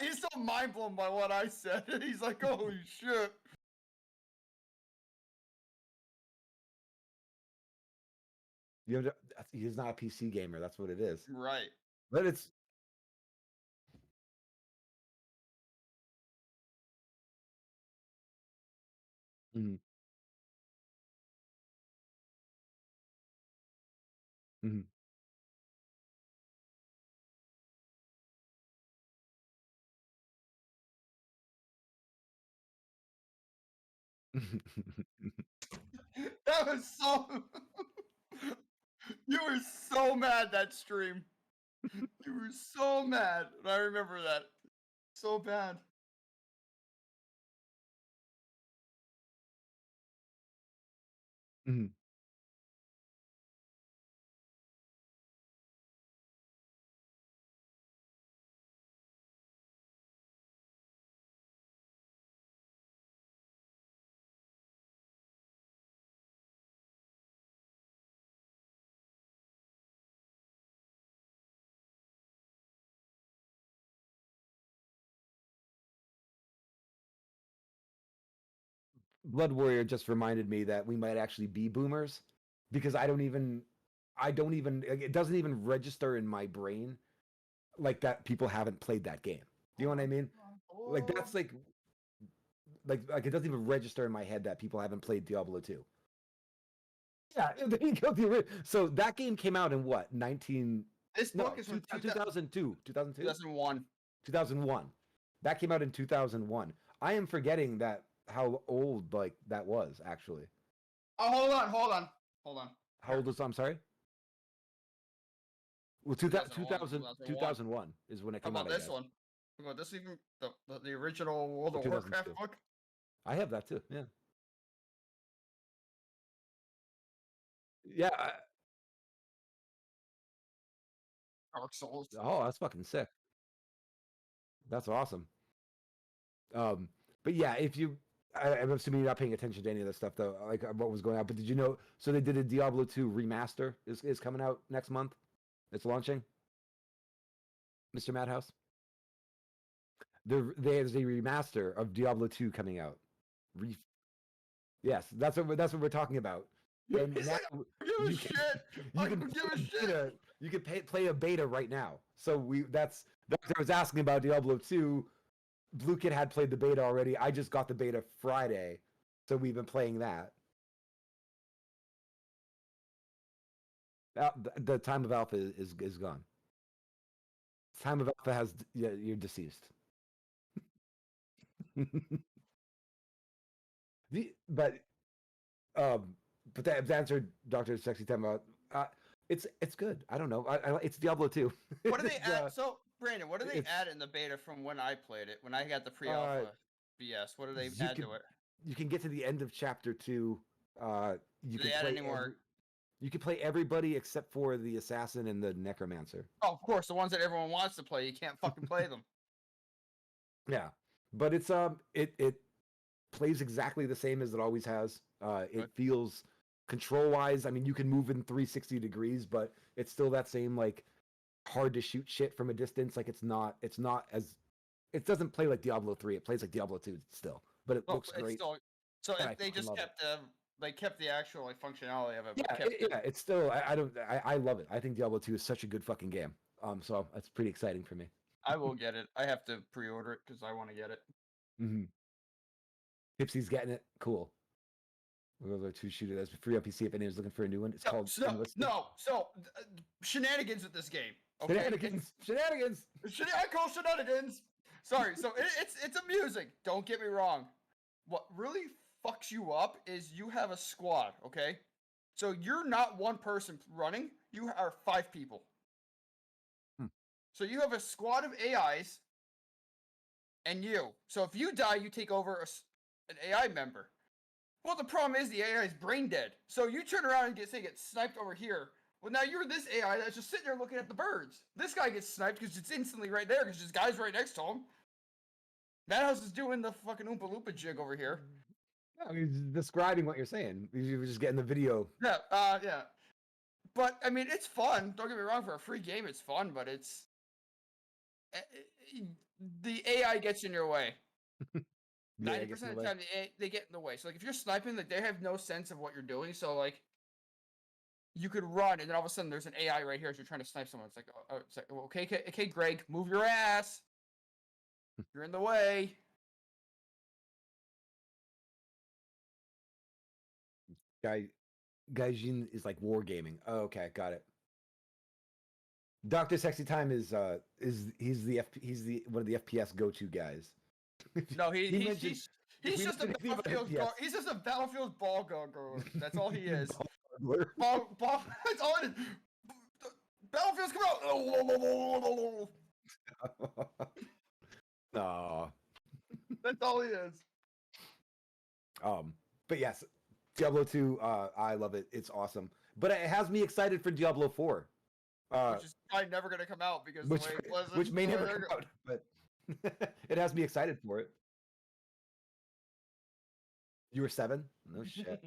He's so mind blown by what I said. He's like, holy shit. He's not a PC gamer. That's what it is. Right. But it's... Mm-hmm. Mm-hmm. That was so... You were so mad that stream. You were so mad. I remember that. So bad. Mm-hmm. Blood Warrior just reminded me that we might actually be boomers, because it doesn't even register in my brain like that people haven't played that game. Do you know what I mean? Like that's like it doesn't even register in my head that people haven't played Diablo 2. Yeah, there you go. So that game came out in what? This book is from 2002. 2002? 2001. 2001. That came out in 2001. I am forgetting how old like that was actually. Oh, hold on. How old was I'm sorry? Well, 2001 is when it came out. How about this one? How about this even the original World of Warcraft book? I have that too. Yeah. Yeah. Dark Souls. Oh, that's fucking sick. That's awesome. But yeah, if you, I'm assuming you're not paying attention to any of this stuff though, like what was going on. But did you know? So they did a Diablo 2 remaster is coming out next month. It's launching. Mr. Madhouse. There's a remaster of Diablo 2 coming out. Yes, that's what we're talking about. And He's like, give a shit. I don't give a shit. You can play a beta right now. So that's what I was asking about Diablo 2. Blue Kid had played the beta already. I just got the beta Friday, so we've been playing that. The time of alpha is gone. Time of alpha has you're deceased. But that answered Dr. Sexy Time about it's good. I don't know. It's Diablo 2. What do they add? So Brandon, what do they add in the beta from when I played it? When I got the pre-alpha BS, what do they add to it? You can get to the end of chapter 2. You do they add any more? You can play everybody except for the assassin and the necromancer. Oh, of course, the ones that everyone wants to play. You can't fucking play them. Yeah, but it's it plays exactly the same as it always has. It feels control-wise. I mean, you can move in 360 degrees, but it's still that same like hard to shoot shit from a distance. Like it's not as it doesn't play like Diablo 3. It plays like Diablo 2 still, but it looks great. So they just kept they kept the actual like functionality of it. Yeah, it's still. I love it. I think Diablo 2 is such a good fucking game. So that's pretty exciting for me. I will get it. I have to pre-order it because I want to get it. Mm-hmm. Hipsy's getting it. Cool. World War II shooter that's free on PC if anyone's looking for a new one. It's called shenanigans with this game. Okay? Shenanigans. I call shenanigans. Sorry. So it's amusing. Don't get me wrong. What really fucks you up is you have a squad. Okay, so you're not one person running. You are 5 people. So you have a squad of AIs and you. So if you die, you take over an AI member. Well, the problem is the AI is brain dead. So you turn around and get sniped over here. Well, now you're this AI that's just sitting there looking at the birds. This guy gets sniped because it's instantly right there because this guy's right next to him. Madhouse is doing the fucking Oompa Loompa jig over here. No, he's describing what you're saying. You were just getting the video. Yeah, yeah. But, I mean, it's fun. Don't get me wrong, for a free game, it's fun, but it's... the AI gets in your way. 90% of the time, they get in the way. So, like, if you're sniping, like, they have no sense of what you're doing. So, like, you could run, and then all of a sudden, there's an AI right here as you're trying to snipe someone. It's like, okay, Greg, move your ass. You're in the way. Gaijin is like wargaming. Oh, okay, got it. Dr. Sexy Time is he's one of the FPS go-to guys. No, he's just a Battlefield ball guard. That's all he is. Ball, that's all it is. Battlefield's come out. No. That's all he is. But yes, Diablo 2, I love it. It's awesome. But it has me excited for Diablo 4. Which is probably never going to come out because which may never come out, but it has me excited for it. You were 7? No shit.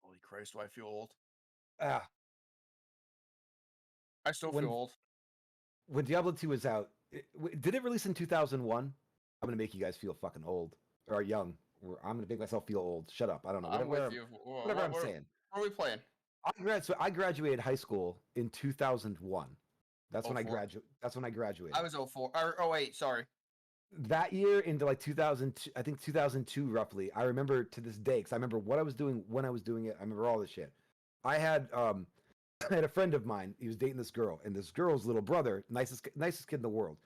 Holy Christ, do I feel old? I still feel old. When Diablo 2 was out, did it release in 2001? I'm going to make you guys feel fucking old. Or young. I'm going to make myself feel old. Shut up. I don't know. Whatever I'm saying. What are we playing? I graduated high school in 2001. That's when I graduated. I was 04. Or 08, sorry. That year into like 2002, I think 2002 roughly. I remember to this day because I remember what I was doing when I was doing it. I remember all this shit. I had a friend of mine. He was dating this girl, and this girl's little brother, nicest kid in the world,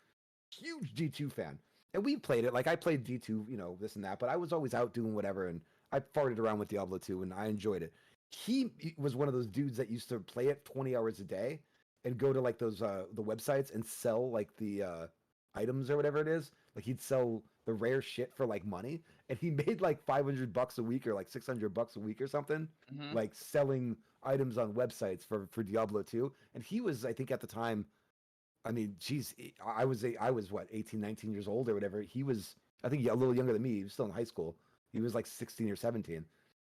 huge D2 fan. And we played it. Like I played D2, this and that, but I was always out doing whatever, and I farted around with Diablo 2, and I enjoyed it. He was one of those dudes that used to play it 20 hours a day and go to like those the websites and sell like the items or whatever it is. Like he'd sell the rare shit for like money, and he made like $500 a week or like $600 a week or something, like selling items on websites for Diablo 2. And he was, I think at the time, I mean, geez, I was what, 18, 19 years old or whatever. He was, I think, a little younger than me. He was still in high school. He was like 16 or 17.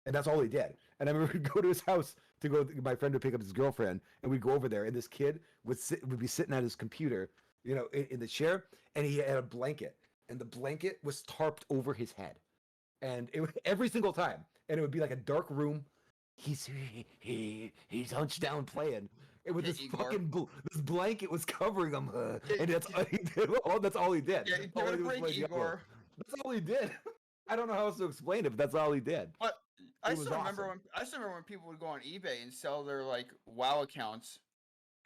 And that's all he did. And I remember we'd go to his house to go, my friend would pick up his girlfriend, and we'd go over there, and this kid would be sitting at his computer, in the chair, and he had a blanket, and the blanket was tarped over his head. And every single time. And it would be like a dark room. He's hunched down playing. And with this this blanket was covering him, and that's all he did. That's all he did. Yeah, give it a break, Igor. That's all he did. I don't know how else to explain it, but that's all he did. But I still remember when people would go on eBay and sell their like WoW accounts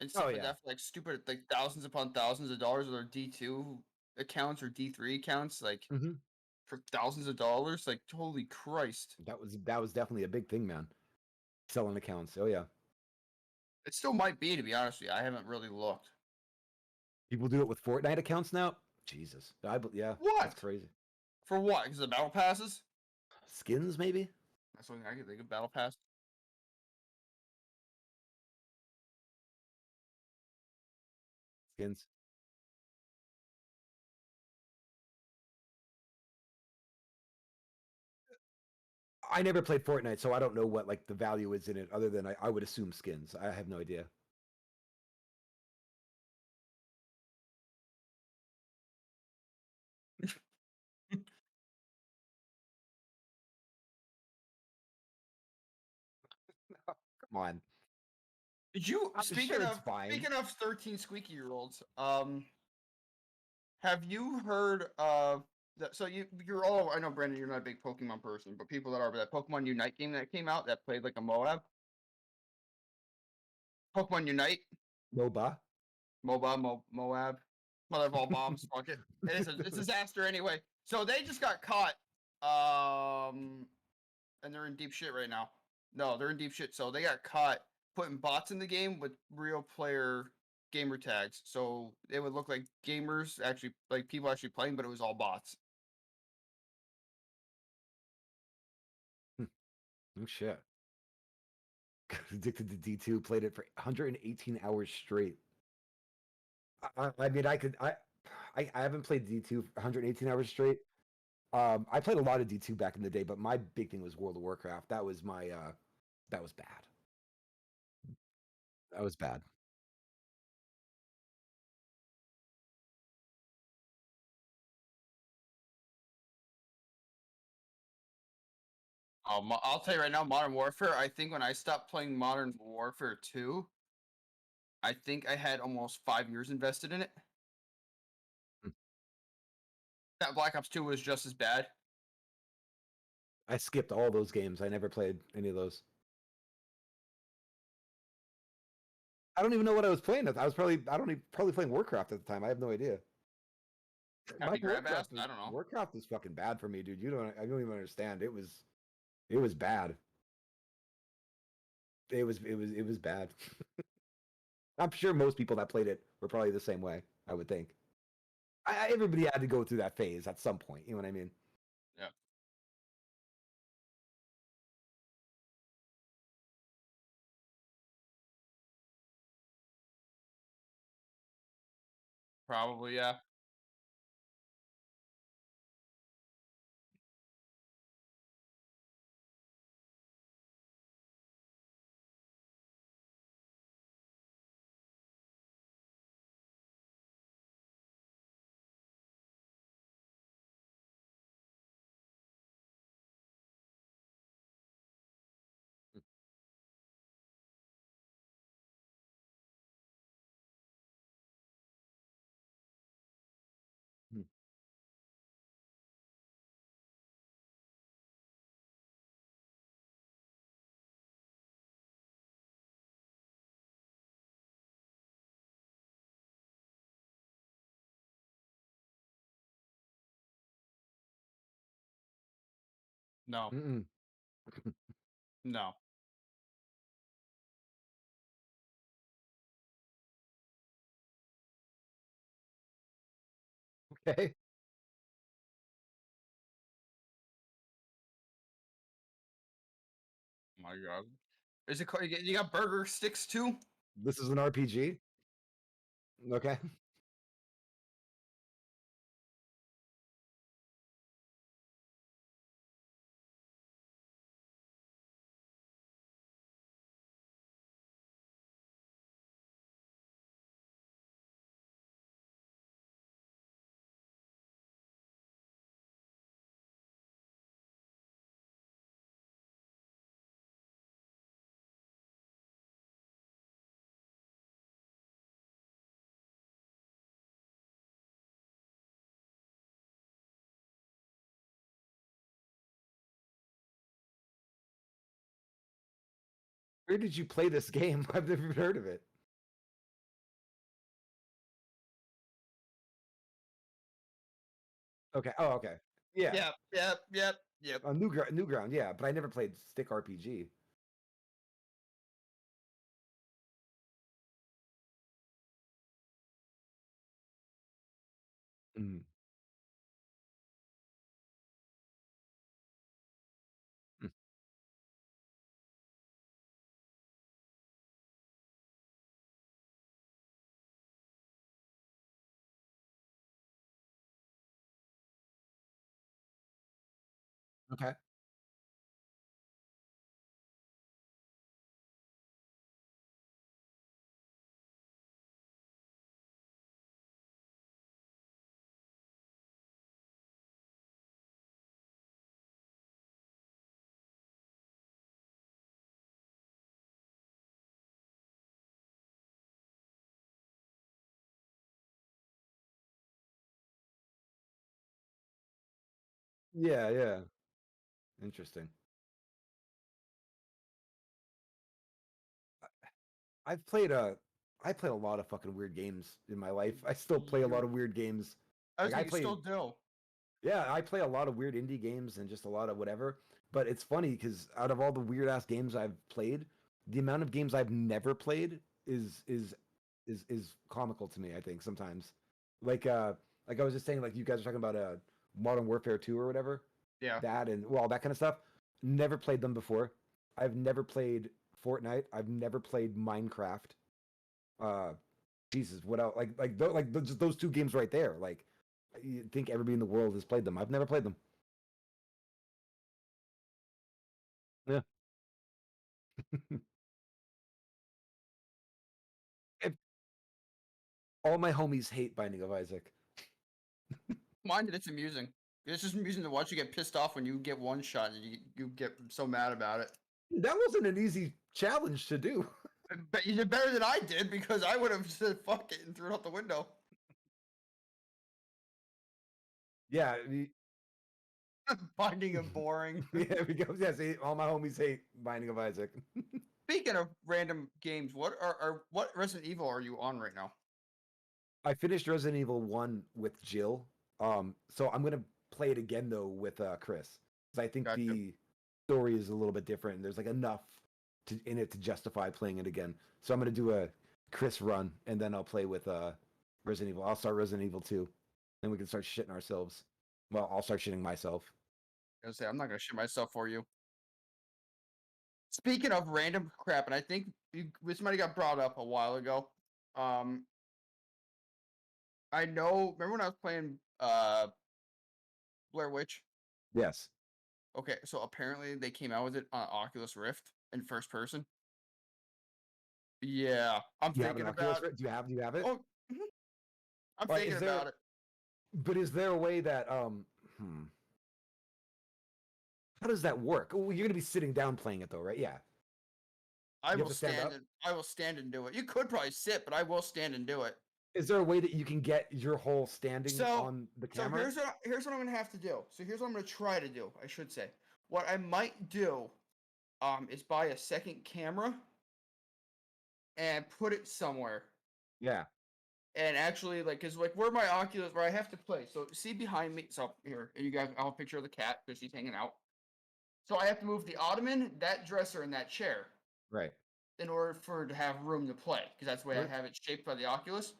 and stuff like that for like stupid like thousands upon thousands of dollars, or their D2 accounts or D3 accounts, like for thousands of dollars. Like, holy Christ. That was definitely a big thing, man. Selling accounts. Oh yeah. It still might be, to be honest with you. I haven't really looked. People do it with Fortnite accounts now? Jesus. Yeah. What? That's crazy. For what? Because of the battle passes? Skins, maybe? That's what I could think of, battle pass. Skins. I never played Fortnite, so I don't know what like the value is in it, other than I would assume skins. I have no idea. Come on. Did you speaking sure of 13 squeaky-year-olds, have you heard of that? So you're all, I know, Brandon, you're not a big Pokemon person, but people that are, that Pokemon Unite game that came out that played like a MOAB. Pokemon Unite. MOBA. Moab. Mother of all bombs. Fuck it. It's a disaster anyway. So they just got caught. And they're in deep shit right now. No, they're in deep shit. So they got caught putting bots in the game with real player gamer tags. So it would look like gamers actually, like people actually playing, but it was all bots. Oh shit. Addicted to D2, played it for 118 hours straight. I mean, I haven't played D2 for 118 hours straight. I played a lot of D2 back in the day, but my big thing was World of Warcraft. That was my that was bad. That was bad. I'll tell you right now, Modern Warfare, I think when I stopped playing Modern Warfare 2, I think I had almost 5 years invested in it. That Black Ops 2 was just as bad. I skipped all those games. I never played any of those. I don't even know what I was playing. I was probably playing Warcraft at the time. I have no idea. Warcraft, I don't know. Warcraft was fucking bad for me, dude. I don't even understand. It was bad. It was bad. I'm sure most people that played it were probably the same way. I would think. Everybody had to go through that phase at some point. You know what I mean? Yeah. Probably, yeah. Hmm. No. No. Okay. Oh my God. Is it? You got burger sticks too? This is an RPG. Okay. Where did you play this game? I've never even heard of it. Okay. Oh, okay. Yeah. Yep. Newground, yeah, but I never played Stick RPG. Mm. Mm. Okay. Yeah, yeah. Interesting. I've played a I played a lot of fucking weird games in my life. I still play a lot of weird games. I was Like I like, you play still do. Yeah, I play a lot of weird indie games and just a lot of whatever. But it's funny because out of all the weird ass games I've played, the amount of games I've never played is comical to me, I think, sometimes. Like like I was just saying, like you guys are talking about Modern Warfare 2 or whatever. Yeah. That and well, that kind of stuff. Never played them before. I've never played Fortnite. I've never played Minecraft. Uh Jesus, what else? Just those two games right there. Like you think everybody in the world has played them. I've never played them. Yeah. If all my homies hate Binding of Isaac. Mind it, it's amusing. It's just amusing to watch you get pissed off when you get one shot and you get so mad about it. That wasn't an easy challenge to do. But you did better than I did because I would have said fuck it and threw it out the window. Yeah. Finding it boring. Yeah, because yeah, see, all my homies hate Binding of Isaac. Speaking of random games, what Resident Evil are you on right now? I finished Resident Evil 1 with Jill. So I'm gonna play it again though with Chris. Because I think Gotcha. the story is a little bit different and there's like enough in it to justify playing it again. So I'm gonna do a Chris run and then I'll play with Resident Evil. I'll start Resident Evil 2. Then we can start shitting ourselves. Well, I'll start shitting myself. I was gonna say I'm not gonna shit myself for you. Speaking of random crap, and I think this might have got brought up a while ago. I know. Remember when I was playing Blair Witch? Yes. Okay, so apparently they came out with it on Oculus Rift in first person. Yeah, I'm thinking about it. Do you have it? Oh, I'm thinking about it. But is there a way that how does that work? Well, you're gonna be sitting down playing it though, right? Yeah. I will stand and do it. You could probably sit, but I will stand and do it. Is there a way that you can get your whole standing on the camera? So here's what I'm gonna have to do. So here's what I'm gonna try to do, I should say. What I might do is buy a second camera and put it somewhere. Yeah. And actually, like, cause like where my Oculus, where I have to play. So see behind me. So here, you guys, I'll have a picture of the cat because he's hanging out. So I have to move the ottoman, that dresser, and that chair. Right. In order for it to have room to play, because that's the way I have it shaped by the Oculus.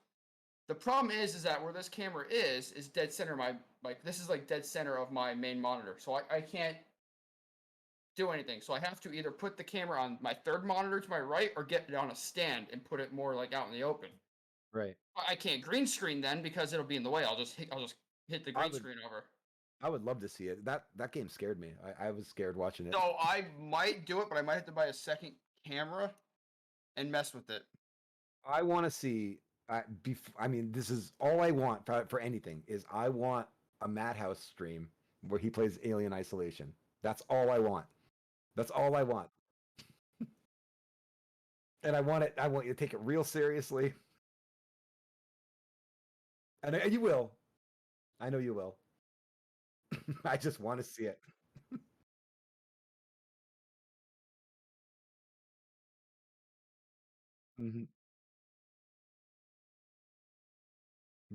The problem is that where this camera is dead center. This is like dead center of my main monitor, so I can't do anything. So I have to either put the camera on my third monitor to my right or get it on a stand and put it more like out in the open. Right. I can't green screen then because it'll be in the way. I'll just hit the green screen over. I would love to see it. That game scared me. I was scared watching it. So I might do it, but I might have to buy a second camera and mess with it. I want to see. I mean, this is all I want for anything. Is I want a Madhouse stream where he plays Alien Isolation. That's all I want. That's all I want. And I want you to take it real seriously. And you will. I know you will. I just want to see it. Mm-hmm.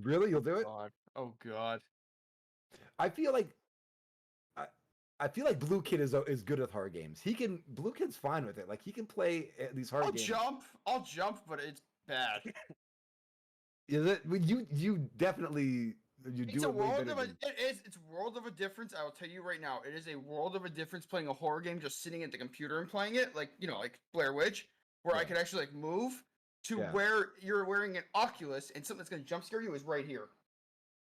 Really, you'll do it? Oh God. I feel like Blue Kid is good with hard games. Blue Kid's fine with it. Like he can play these hard games. I'll jump, but it's bad. Is it? You definitely It's a world of it's world of a difference. I will tell you right now, it is a world of a difference playing a horror game just sitting at the computer and playing it, like like Blair Witch, where I could actually move to where you're wearing an Oculus and something that's gonna jump scare you is right here.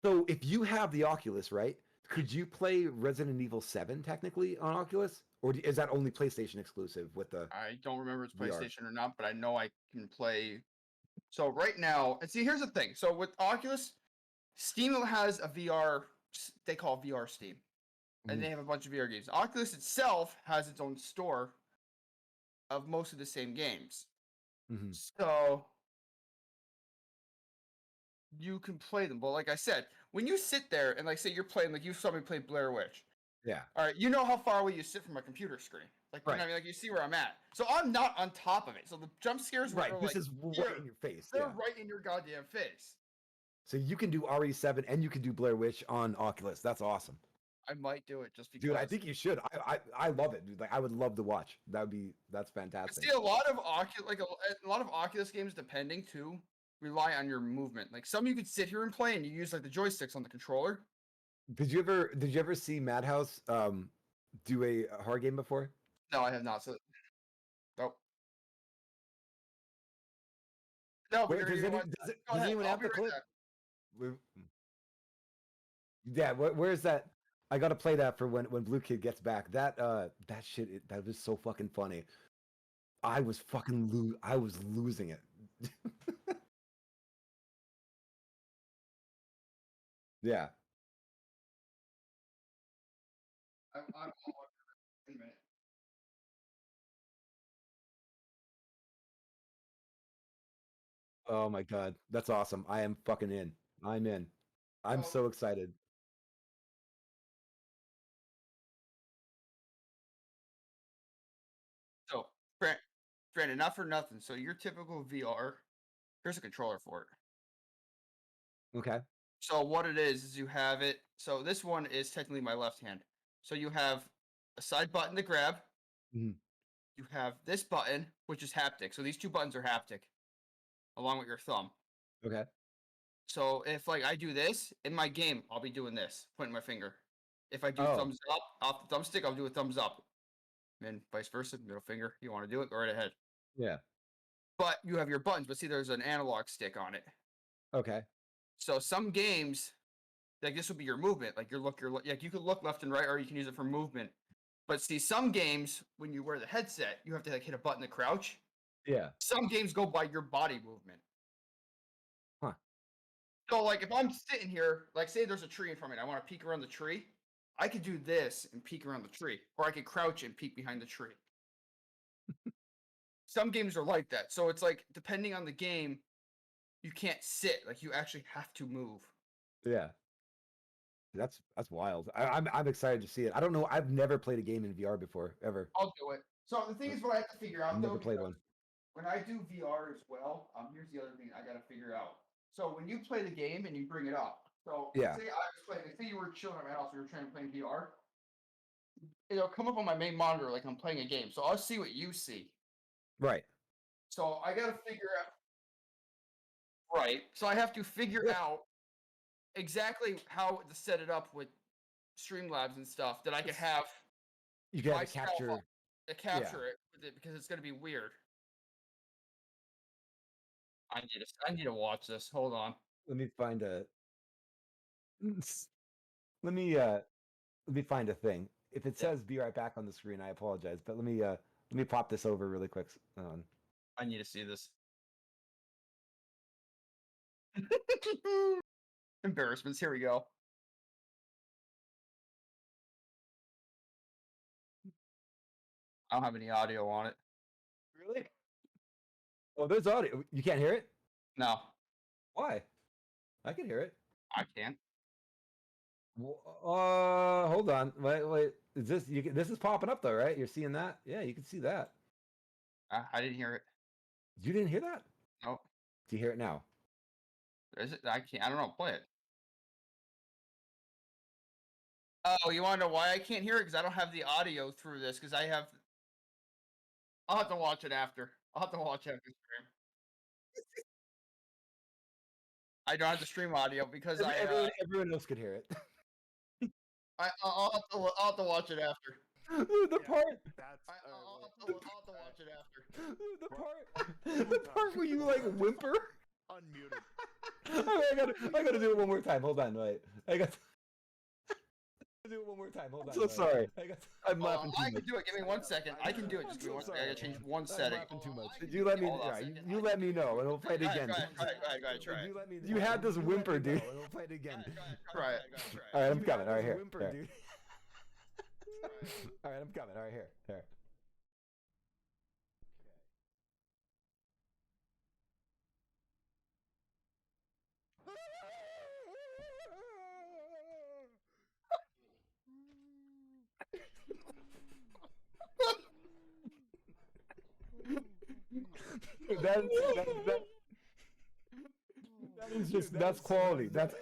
So if you have the Oculus, right? Could you play Resident Evil 7 technically on Oculus, or is that only PlayStation exclusive with the? I don't remember if it's PlayStation or not, but I know I can play. So right now, and see, here's the thing. So with Oculus, Steam has a VR. They call it VR Steam, and they have a bunch of VR games. Oculus itself has its own store of most of the same games. Mm-hmm. So you can play them. But like I said, when you sit there and say you're playing, you saw me play Blair Witch. Yeah. All right, you know how far away you sit from a computer screen. You know what I mean? You see where I'm at. So I'm not on top of it. So the jump scares right. This is right in your face. They're right in your goddamn face. So you can do RE7 and you can do Blair Witch on Oculus. That's awesome. I might do it just because. Dude, I think you should. I love it, dude. I would love to watch. That's fantastic. I see a lot of Oculus games, depending too, rely on your movement. Some you could sit here and play, and you use the joysticks on the controller. Did you ever see Madhouse do a horror game before? No, I have not. So, nope. No, but does anyone have the clip? Yeah, where's that? I gotta play that for when Blue Kid gets back. That shit, that was so fucking funny. I was losing it. Yeah. I'm a minute. Oh my god, that's awesome! I am fucking in. I'm in. I'm so excited. So, Brandon, not for nothing. So your typical VR, here's a controller for it. Okay. So what it is you have it. So this one is technically my left hand. So you have a side button to grab. Mm-hmm. You have this button, which is haptic. So these two buttons are haptic, along with your thumb. Okay. So if I do this in my game, I'll be doing this, pointing my finger. If I do thumbs up off the thumbstick, I'll do a thumbs up. And vice versa, middle finger. You want to do it, go right ahead. Yeah. But you have your buttons, but see, there's an analog stick on it. Okay. So some games, this would be your movement. You could look left and right, or you can use it for movement. But see, some games, when you wear the headset, you have to hit a button to crouch. Yeah. Some games go by your body movement. Huh. So if I'm sitting here, say there's a tree in front of me, and I want to peek around the tree, I could do this and peek around the tree, or I could crouch and peek behind the tree. Some games are like that. So it's depending on the game, you can't sit. You actually have to move. Yeah. That's wild. I'm excited to see it. I don't know. I've never played a game in VR before, ever. I'll do it. So the thing is, what I have to figure out, Never played one. When I do VR as well, here's the other thing I got to figure out. So when you play the game and you bring it up, so yeah. say you were chilling at my house, we were trying to play VR. It'll come up on my main monitor like I'm playing a game. So I'll see what you see. Right. So I got to figure out. Right. So I have to figure out exactly how to set it up with Streamlabs and stuff that I could have. You got to capture it with it because it's going to be weird. I need to watch this. Hold on. Let me find a. Let me find a thing. If it says "be right back" on the screen, I apologize, but let me pop this over really quick. I need to see this. Embarrassments. Here we go. I don't have any audio on it. Really? Oh, there's audio. You can't hear it? No. Why? I can hear it. I can't. Hold on. Wait. Is this this is popping up though, right? You're seeing that? Yeah, you can see that. I didn't hear it. You didn't hear that? No. Do you hear it now? Is it? I can't. I don't know. Play it. Oh, you want to know why I can't hear it? Because I don't have the audio through this. Because I have. I'll have to watch it after. I'll have to watch after stream. I don't have to stream audio because everyone else could hear it. I'll have to watch it after. The part. I'll have to watch it after. The part where you like whimper. Unmuted. I gotta do it one more time. Hold on, wait. I got. Do it one more time. Hold on. I'm so sorry. I'm laughing too much. I can do it. Give me 1 second. I can do it. Just give me 1 second. I gotta change one setting. Too much. You let me. You let me know, and we'll play it again. Go ahead. Try it. You had this whimper, dude. We'll play it again. Try it. All right, I'm coming. All right, here. Whimper, dude. All right, I'm coming. All right, here. That's quality. That's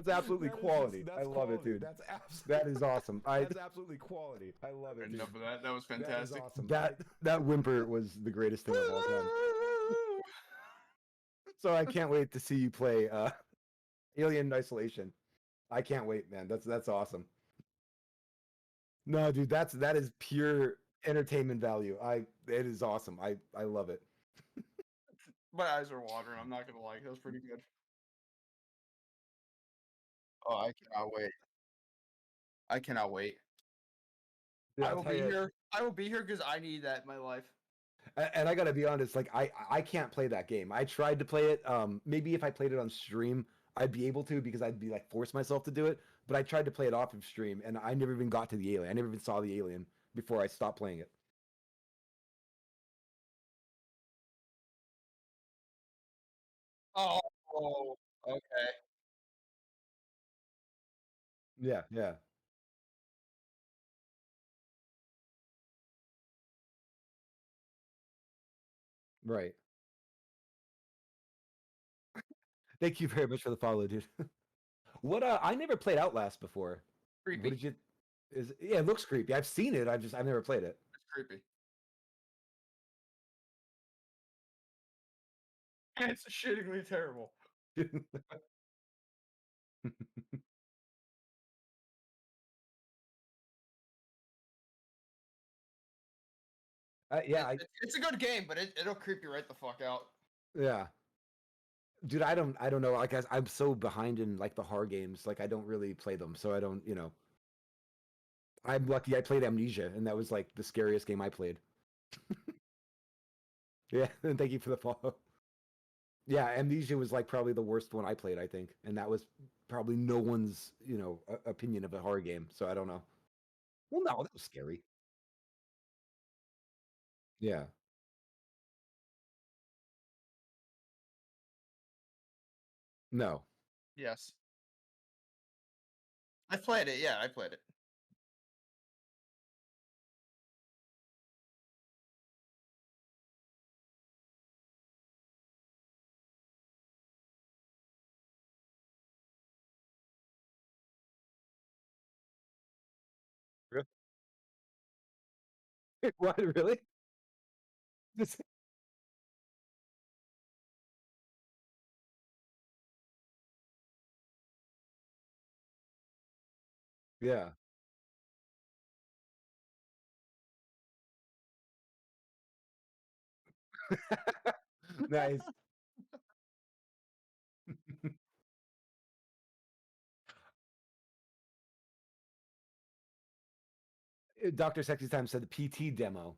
absolutely quality. I love it, dude. That is awesome. That's absolutely quality. I love it, dude. Enough of that. That was fantastic. That awesome. That whimper was the greatest thing of all time. So I can't wait to see you play Alien Isolation. I can't wait, man. That's awesome. No, dude, that is pure entertainment value. It is awesome. I love it. My eyes are watering. I'm not gonna lie. That was pretty good. Oh, I cannot wait. I cannot wait. Dude, I will be here. I will be here because I need that in my life. And I gotta be honest, like I can't play that game. I tried to play it. Maybe if I played it on stream, I'd be able to because I'd be like force myself to do it. But I tried to play it off of stream, and I never even got to the alien. I never even saw the alien before I stopped playing it. Oh, okay. Yeah. Right. Thank you very much for the follow, dude. What I never played Outlast before. Creepy. What did you it looks creepy. I've seen it. I've never played it. It's creepy. It's shittingly terrible. Yeah, it's a good game, but it'll creep you right the fuck out. Yeah, dude, I don't know. Like I'm so behind in like the horror games. Like I don't really play them, so I don't. I'm lucky. I played Amnesia, and that was like the scariest game I played. Yeah, and thank you for the follow. Yeah, Amnesia was like probably the worst one I played, I think, and that was probably no one's opinion of a horror game. So I don't know. Well, no, that was scary. Yeah. No. Yes. I played it. Yeah, I played it. What, really? This... Yeah. Nice. Dr. Sexy Time said the PT demo.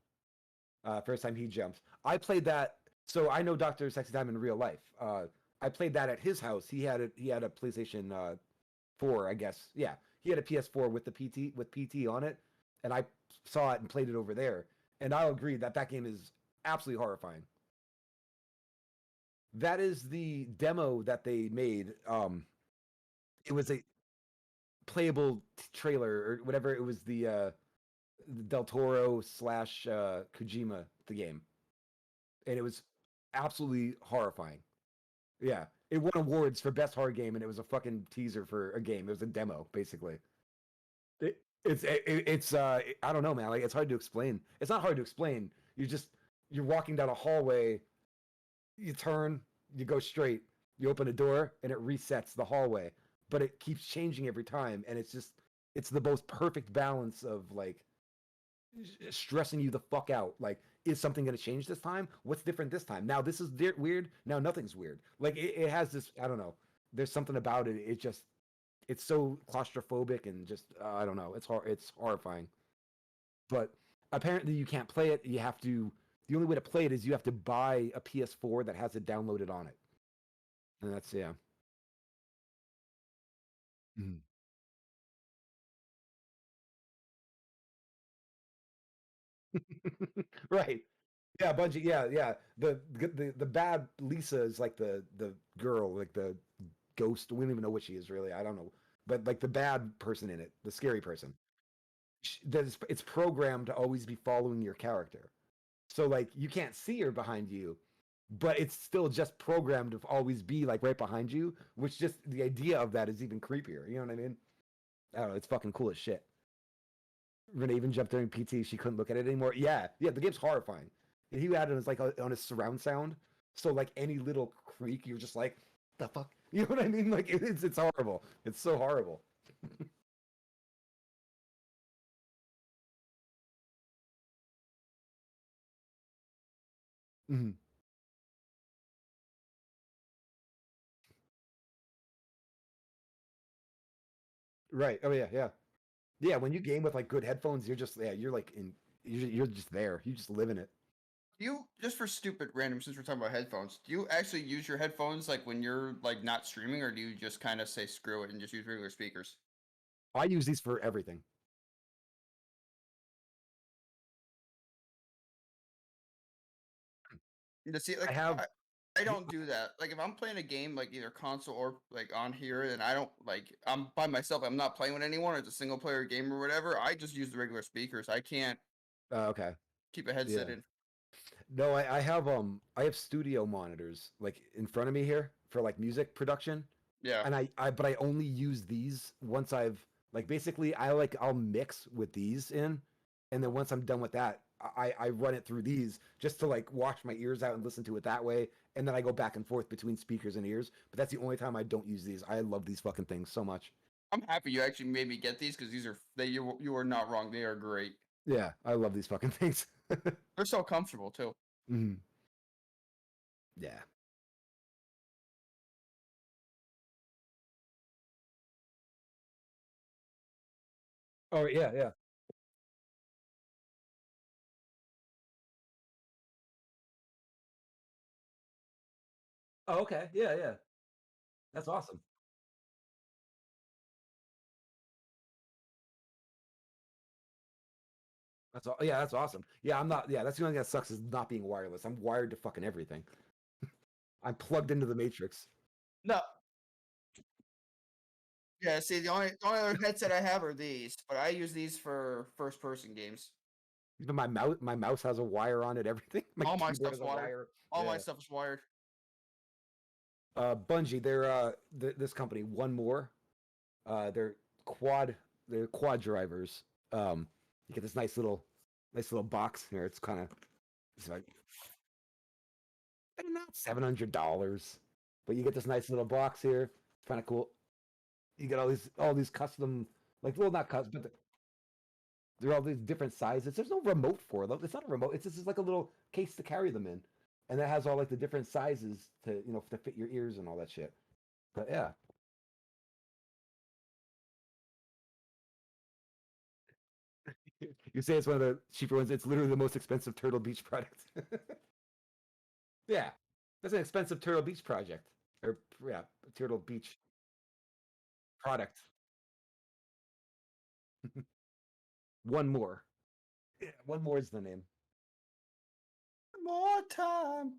First time he jumped. I played that, so I know Dr. Sexy Time in real life. I played that at his house. He had a PlayStation 4, I guess. Yeah, he had a PS4 with the PT on it, and I saw it and played it over there. And I'll agree that that game is absolutely horrifying. That is the demo that they made. It was a playable trailer or whatever. It was the Del Toro slash Kojima the game, and it was absolutely horrifying. Yeah, it won awards for best horror game, and it was a fucking teaser for a game. It was a demo, basically. It's I don't know, man. Like it's hard to explain. It's not hard to explain. You're walking down a hallway, you turn, you go straight, you open a door, and it resets the hallway. But it keeps changing every time, and it's the most perfect balance of like stressing you the fuck out. Like, is something going to change this time? What's different this time? Now this is weird. Now nothing's weird. Like it has this. I don't know. There's something about it. It's so claustrophobic and just I don't know. It's horrifying. But apparently you can't play it. You have to. The only way to play it is you have to buy a PS4 that has it downloaded on it. And that's yeah. Mhm. Right. Yeah, Bungie. Yeah, yeah. The bad Lisa is like the girl, like the ghost. We don't even know what she is really. I don't know, but like the bad person in it, the scary person. It's programmed to always be following your character. So like you can't see her behind you, but it's still just programmed to always be like right behind you. Which just the idea of that is even creepier. You know what I mean? I don't know. It's fucking cool as shit. Renee even jumped during PT. She couldn't look at it anymore. Yeah, yeah. The game's horrifying. And he had it as like on his surround sound. So like any little creak, you're just like, the fuck. You know what I mean? Like it's horrible. It's so horrible. Mhm. Right. Oh yeah, yeah, yeah. When you game with like good headphones, you're just yeah, you're like in. You're just there. You just live in it. Do you just for stupid random since we're talking about headphones? Do you actually use your headphones like when you're like not streaming, or do you just kind of say screw it and just use regular speakers? I use these for everything. To see, I like, have. I don't do that. Like, if I'm playing a game, like either console or like on here, then I don't like. I'm by myself. I'm not playing with anyone. It's a single player game or whatever. I just use the regular speakers. I can't Okay. keep a headset Yeah. in. No, I have studio monitors like in front of me here for like music production. Yeah. And but I only use these once I've like basically I'll mix with these in, and then once I'm done with that, I run it through these just to like wash my ears out and listen to it that way, and then I go back and forth between speakers and ears. But that's the only time I don't use these. I love these fucking things so much. I'm happy you actually made me get these because you are not wrong. They are great. Yeah, I love these fucking things. They're so comfortable too. Mhm. Yeah. Oh yeah, yeah. Oh, okay. Yeah, yeah. That's awesome. Yeah, that's awesome. Yeah, I'm not. Yeah, that's the only thing that sucks is not being wireless. I'm wired to fucking everything. I'm plugged into the matrix. No. Yeah. See, the only other headset I have are these, but I use these for first person games. Even my mouse has a wire on it. Everything. My All my keyboard stuff's has a wired. wire. All my Yeah. stuff is wired. Bungie, this company, One More. They're quad drivers. You get this nice little box here. It's like not $700, but you get this nice little box here. It's kind of cool. You get all these custom like well not custom, but they're all these different sizes. There's no remote for them. It's not a remote. It's just like a little case to carry them in, and that has all like the different sizes to to fit your ears and all that shit. But yeah. You say it's one of the cheaper ones. It's literally the most expensive Turtle Beach product. Yeah, that's an expensive Turtle Beach project, or yeah, Turtle Beach product. One more. Yeah, one more is the name. More time.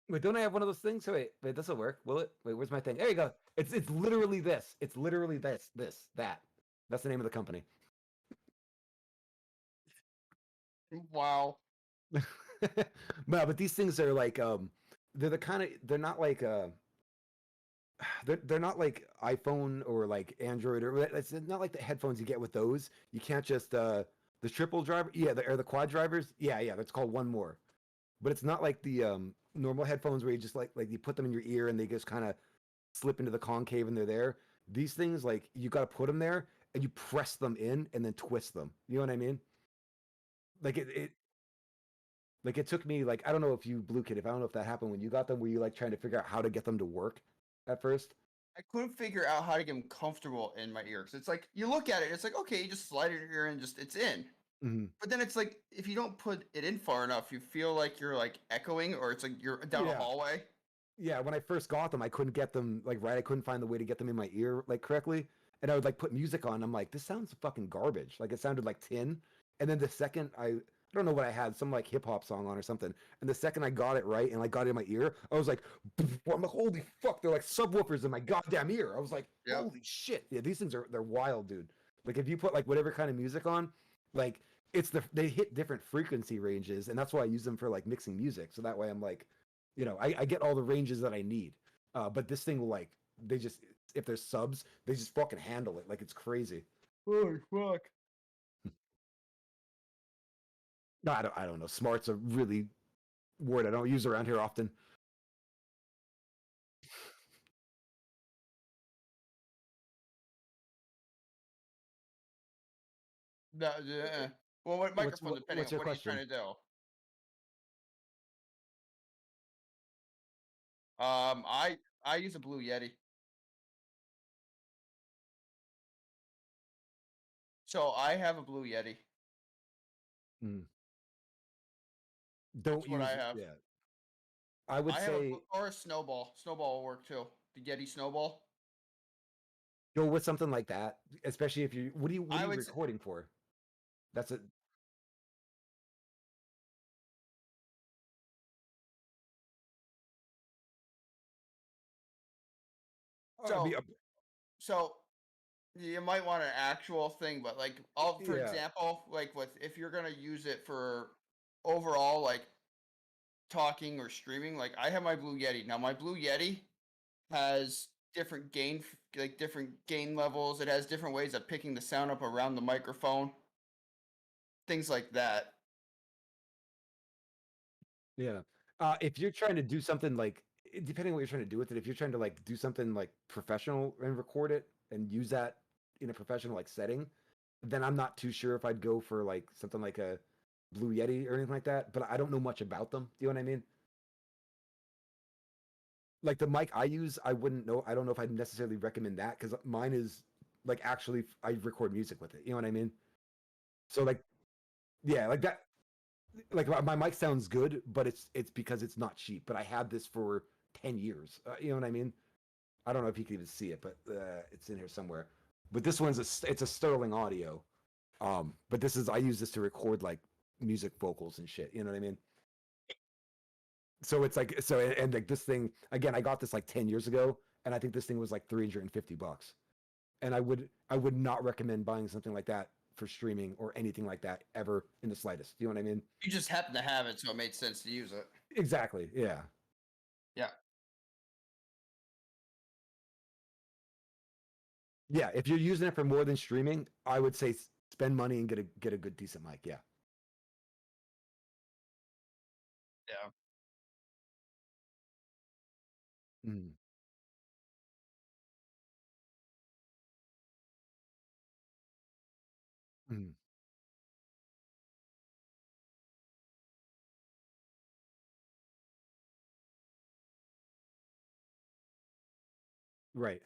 Wait, don't I have one of those things? So wait, this will work. Will it? Wait, where's my thing? There you go. It's literally this. It's literally that. That's the name of the company. Wow. No, but these things are like they're the kind of they're not like they're not like iPhone or like Android or it's not like the headphones you get with those. You can't just the triple driver, yeah, or the quad drivers, yeah, that's called One More. But it's not like the normal headphones where you just like you put them in your ear and they just kind of slip into the concave and they're there. These things like you got to put them there and you press them in and then twist them. You know what I mean? Like it like it took me like I don't know if you Blue Kid, if I don't know if that happened when you got them, were you like trying to figure out how to get them to work at first? I couldn't figure out how to get them comfortable in my ear. Cause it's like you look at it, it's like okay, you just slide it in your ear and just it's in. Mm-hmm. But then it's like if you don't put it in far enough, you feel like you're like echoing, or it's like you're down a hallway. Yeah, when I first got them, I couldn't get them like right. I couldn't find the way to get them in my ear like correctly, and I would like put music on. I'm like, this sounds fucking garbage. Like it sounded like tin. And then the second I don't know what I had, some like hip hop song on or something. And the second I got it right and I got it in my ear, I was like, I'm like, holy fuck, they're like subwoofers in my goddamn ear. I was like, holy shit. Yeah, these things they're wild, dude. Like if you put like whatever kind of music on, like they hit different frequency ranges, and that's why I use them for like mixing music. So that way I'm like, I get all the ranges that I need. But this thing will like they just if there's subs, they just fucking handle it like it's crazy. Holy fuck. No, I don't know. Smart's a really word I don't use around here often. No, yeah. Well, what microphone depending what's on your what question? are you trying to do? I use a Blue Yeti. So I have a Blue Yeti. Don't That's use what I have. yeah. I would I have say or a Snowball. Snowball will work too. The Yeti Snowball. go with something like that, especially if you what are you recording for? That's it. So you might want an actual thing, but like for example, like if you're gonna use it for overall like talking or streaming, like I have my Blue Yeti. Now my Blue Yeti has different gain levels. It has different ways of picking the sound up around the microphone. Things like that. Yeah. If you're trying to do something like depending on what you're trying to do with it, if you're trying to like do something like professional and record it and use that in a professional like setting, then I'm not too sure if I'd go for like something like a Blue Yeti or anything like that. But I don't know much about them. Do you know what I mean? Like the mic I use, I wouldn't know. I don't know if I'd necessarily recommend that because mine is like actually I record music with it. You know what I mean? So like, yeah, like that. Like my mic sounds good, but it's because it's not cheap. But I had this for 10 years. You know what I mean? I don't know if you can even see it, but it's in here somewhere. But this one's it's a Sterling Audio. But this is I use this to record like music vocals and shit. You know what I mean? So it's like and like this thing again. I got this like 10 years ago, and I think this thing was like $350. And I would not recommend buying something like that for streaming or anything like that ever in the slightest. Do you know what I mean? You just happen to have it, so it made sense to use it. Exactly. Yeah. Yeah. Yeah. If you're using it for more than streaming, I would say spend money and get a good decent mic. Yeah. Yeah. Mm. Mm. Right.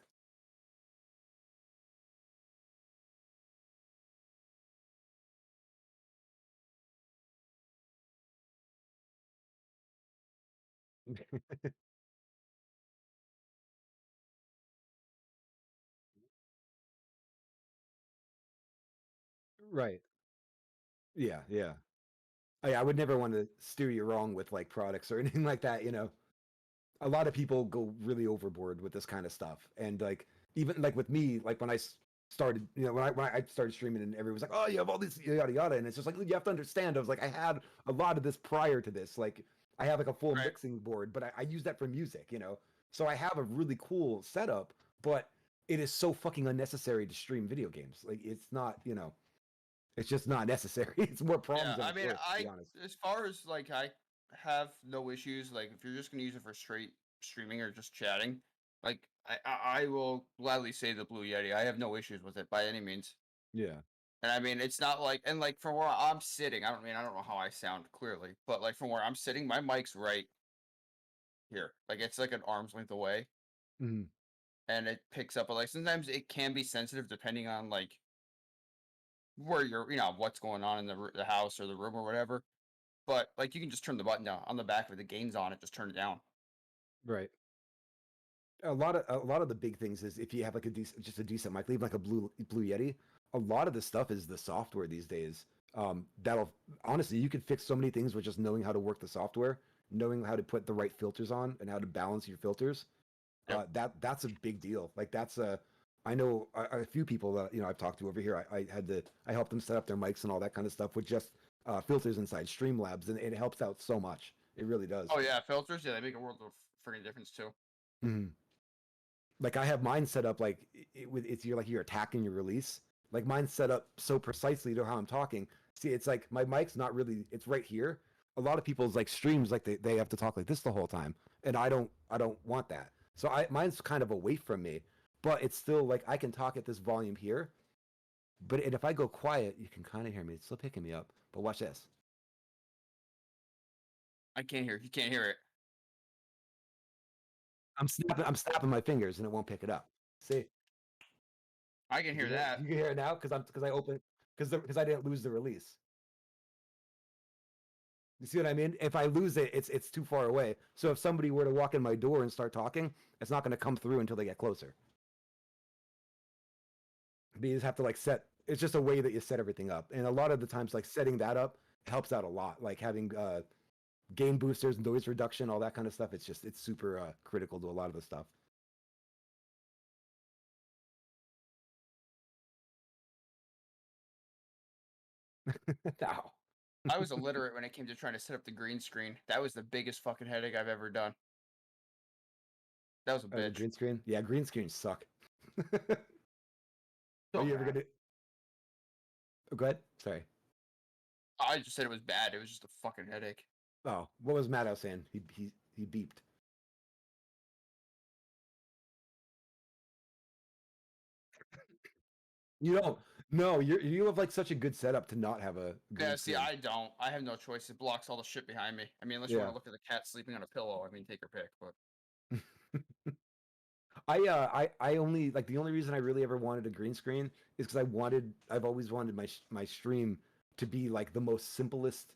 Right. Yeah, yeah. I would never want to steer you wrong with like products or anything like that, you know. A lot of people go really overboard with this kind of stuff. And like even like with me, like when I started, you know, when I started streaming and everyone was like, "Oh, you have all this yada yada," and it's just like you have to understand. I was like, I had a lot of this prior to this. Like I have like a full mixing board, but I use that for music, you know. So I have a really cool setup, but it is so fucking unnecessary to stream video games. Like it's not, you know, it's just not necessary. It's more problems than I it's mean, worth, to be honest. as far as like I have no issues. Like if you're just gonna use it for straight streaming or just chatting, like I will gladly say the Blue Yeti. I have no issues with it by any means. Yeah. And I mean, it's not like, and like from where I'm sitting, I don't know how I sound clearly, but like from where I'm sitting, my mic's right here. Like it's like an arm's length away, Mhm. and it picks up. But like sometimes it can be sensitive depending on like where you're, what's going on in the house or the room or whatever. But like you can just turn the button down on the back with the gains on it, just turn it down. Right. A lot of the big things is if you have like a decent mic, leave like a Blue Yeti. A lot of the stuff is the software these days. That'll honestly you can fix so many things with just knowing how to work the software, knowing how to put the right filters on, and how to balance your filters. Yep. That's a big deal. Like that's a I know a few people that I've talked to over here. I helped them set up their mics and all that kind of stuff with just filters inside Streamlabs, and it helps out so much. It really does. Oh yeah, filters. Yeah, they make a world of freaking difference too. Mhm. Like I have mine set up like it's you're attacking your release. Like mine's set up so precisely to how I'm talking. See, it's like my mic's not really it's right here. A lot of people's like streams like they have to talk like this the whole time. And I don't want that. So mine's kind of away from me, but it's still like I can talk at this volume here. But if I go quiet, you can kind of hear me. It's still picking me up. But watch this. I can't hear. You can't hear it. I'm snapping my fingers and it won't pick it up. See? I can hear that. You can hear it now because I didn't lose the release. You see what I mean? If I lose it, it's too far away. So if somebody were to walk in my door and start talking, it's not going to come through until they get closer. But you just have to like set. It's just a way that you set everything up, and a lot of the times, like setting that up helps out a lot. Like having gain boosters, noise reduction, all that kind of stuff. It's super critical to a lot of the stuff. Ow. I was illiterate when it came to trying to set up the green screen. That was the biggest fucking headache I've ever done. That was a bitch. Green screen? Yeah, green screens suck. So Are you ever gonna? Oh, go ahead. Sorry. I just said it was bad. It was just a fucking headache. Oh, what was Maddow saying? He beeped. You don't. No, you have like such a good setup to not have a green Yeah, see, screen. I don't. I have no choice. It blocks all the shit behind me. I mean, unless you want to look at the cat sleeping on a pillow. I mean, take your pick. But I only like the only reason I really ever wanted a green screen is because I've always wanted my stream to be like the most simplest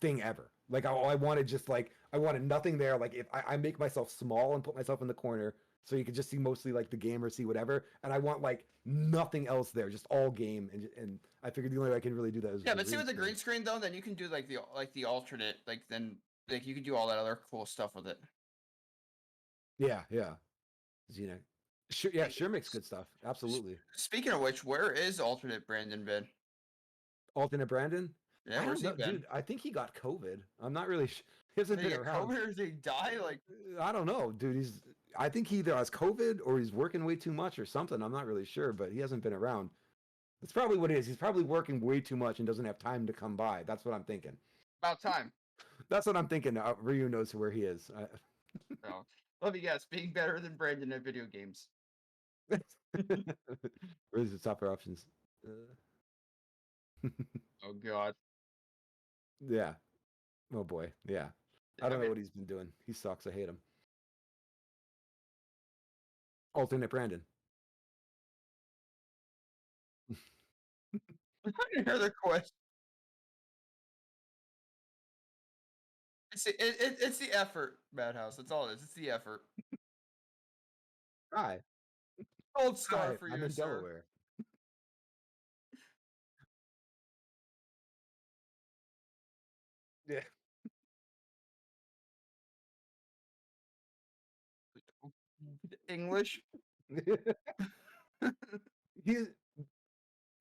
thing ever. Like I wanted just like I wanted nothing there. Like if I make myself small and put myself in the corner so you could just see mostly like the game or see whatever, and I want like nothing else there, just all game. And I figured the only way I can really do that is but see with the green screen though, then you can do like the alternate, like then like you can do all that other cool stuff with it. Yeah. Sure, yeah, sure makes good stuff. Absolutely. Speaking of which, where is alternate Brandon been? Alternate Brandon? Yeah, where's he been? Dude, I think he got COVID. I'm not really sure. He hasn't been around. COVID or did he die? Like I don't know, dude. I think he either has COVID or he's working way too much or something. I'm not really sure, but he hasn't been around. That's probably what it is. He's probably working way too much and doesn't have time to come by. That's what I'm thinking. About time. That's what I'm thinking. Ryu knows where he is. No. Let me guess, being better than Brandon at video games. Where's the tougher options? Oh god. Yeah. Oh boy. Yeah. I don't know what he's been doing. He sucks. I hate him. Alternate Brandon. Another question. It's the effort, Madhouse. That's all it is. It's the effort. Hi. Gold star for I'm you, in sir. Delaware. Yeah. English.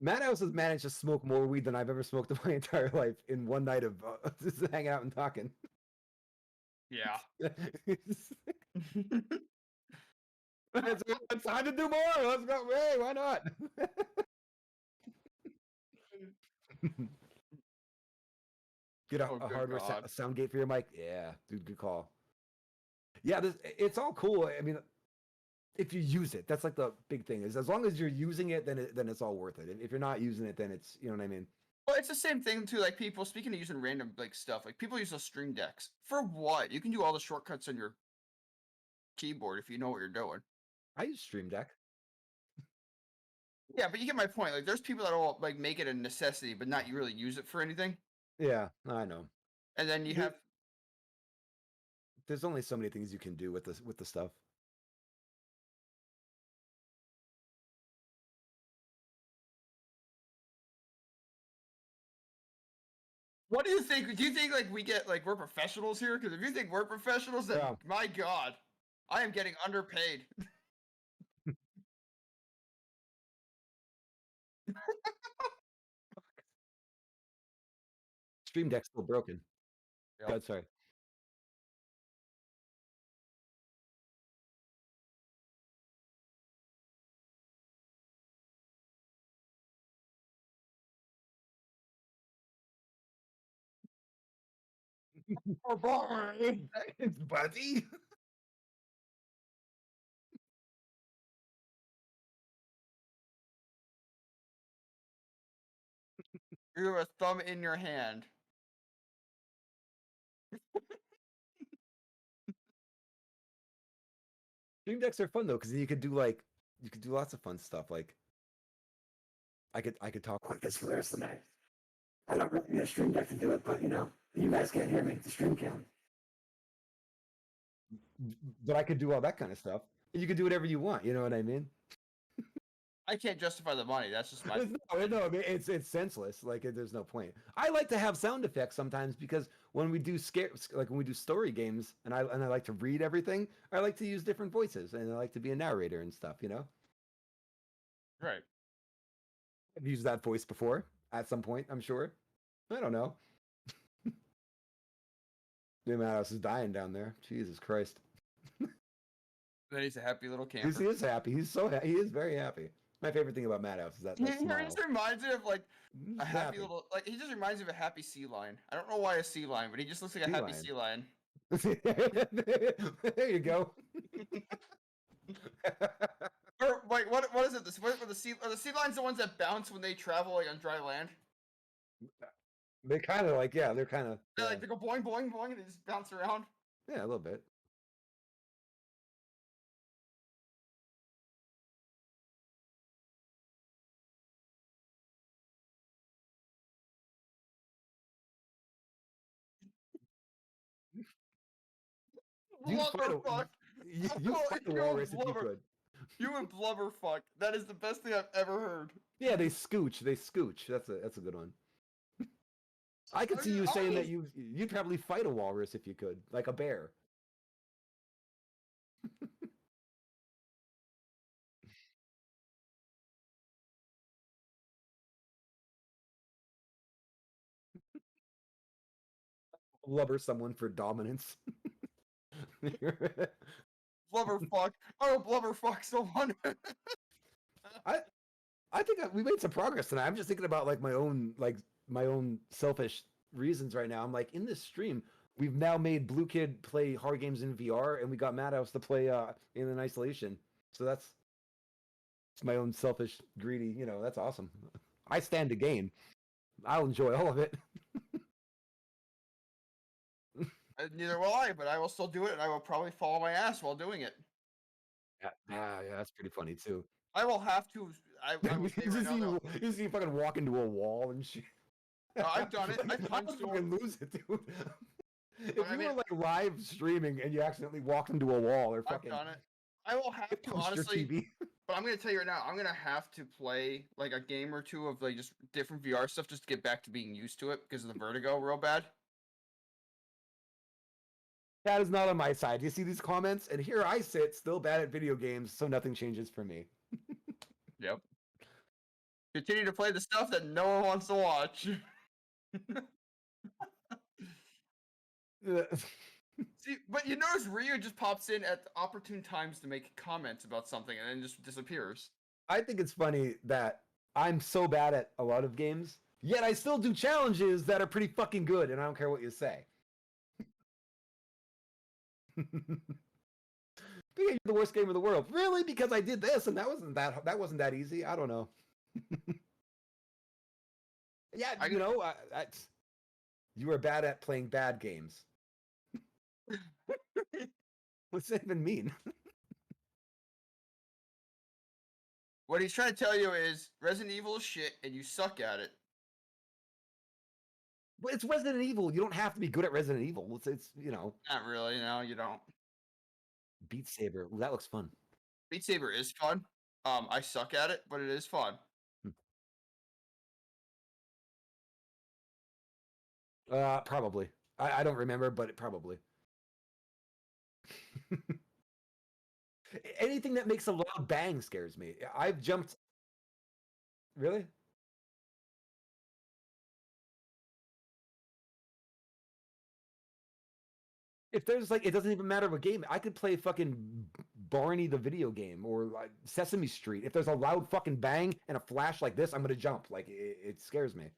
Madhouse has managed to smoke more weed than I've ever smoked in my entire life in one night of just hanging out and talking. Yeah. It's time to do more. Let's go. Hey, why not? Get a hardware sound gate for your mic. Yeah, dude, good call. Yeah, it's all cool. I mean, if you use it, that's like the big thing. Is as long as you're using it, then it's all worth it. If you're not using it, then it's, you know what I mean. Well, it's the same thing too. Like people, speaking of using random like stuff, like people use those Stream Decks for what? You can do all the shortcuts on your keyboard if you know what you're doing. I use Stream Deck. Yeah, but you get my point. Like, there's people that will like make it a necessity, but not really use it for anything. Yeah, I know. And then you have. There's only so many things you can do with the stuff. What do you think? Do you think like we get like we're professionals here? Because if you think we're professionals, then my God, I am getting underpaid. Stream Deck's still broken. Yep. God, sorry. It's Buddy. You have a thumb in your hand. Stream Decks are fun though, because you could do lots of fun stuff. Like I could talk like this for the rest of the night. I don't really need a Stream Deck to do it, but you guys can't hear me. The stream can. But I could do all that kind of stuff. You could do whatever you want. You know what I mean? I can't justify the money. That's just my. No, I mean, it's senseless. Like there's no point. I like to have sound effects sometimes because when we do when we do story games, and I like to read everything, I like to use different voices, and I like to be a narrator and stuff. Right. I've used that voice before at some point. I'm sure. I don't know. Madhouse is dying down there. Jesus Christ. Then he's a happy little camper. He is happy. He is very happy. My favorite thing about Madhouse is that He just reminds me of like a happy little, like he just reminds me of a happy sea lion. I don't know why a sea lion, but he just looks like a happy sea lion. There you go. Or like what is it? Are the sea lions the ones that bounce when they travel like on dry land? They kind of like they're kind of like they go boing boing boing and they just bounce around. Yeah, a little bit. You fight a walrus if you could. You and Blubberfuck. That is the best thing I've ever heard. Yeah, they scooch. That's a good one. I could see you saying that you'd probably fight a walrus if you could, like a bear. Blubber someone for dominance. Blubberfuck. Oh, Blubberfuck someone. I think we made some progress tonight. I'm just thinking about like my own selfish reasons right now. I'm like, in this stream, we've now made Blue Kid play hard games in VR, and we got Madhouse to play in isolation. So that's my own selfish, greedy. That's awesome. I stand to gain. I'll enjoy all of it. Neither will I, but I will still do it, and I will probably fall on my ass while doing it. Yeah, that's pretty funny too. I will have to. I will say right now, though. You see, fucking walk into a wall and shit. I've done it. I've punched you can lose it, dude. If I you mean- were like live streaming and you accidentally walked into a wall or fucking, I've done it. I will have to punched your honestly. TV. But I'm gonna tell you right now, I'm gonna have to play like a game or two of like just different VR stuff just to get back to being used to it because of the vertigo real bad. That is not on my side. You see these comments, and here I sit, still bad at video games, so nothing changes for me. Yep. Continue to play the stuff that no one wants to watch. See, but you notice Ryu just pops in at opportune times to make comments about something and then just disappears. I think it's funny that I'm so bad at a lot of games, yet I still do challenges that are pretty fucking good, and I don't care what you say. You're the worst game in the world. Really? Because I did this, and that wasn't that easy. I don't know. Yeah, you know, you were bad at playing bad games. What's that even mean? What he's trying to tell you is Resident Evil is shit and you suck at it. But it's Resident Evil. You don't have to be good at Resident Evil. It's you know. Not really. No, you don't. Beat Saber. Ooh, that looks fun. Beat Saber is fun. I suck at it, but it is fun. Probably. I don't remember, but probably. Anything that makes a loud bang scares me. I've jumped. Really? If there's like, it doesn't even matter what game. I could play fucking Barney the video game or like Sesame Street. If there's a loud fucking bang and a flash like this, I'm gonna jump. Like it scares me.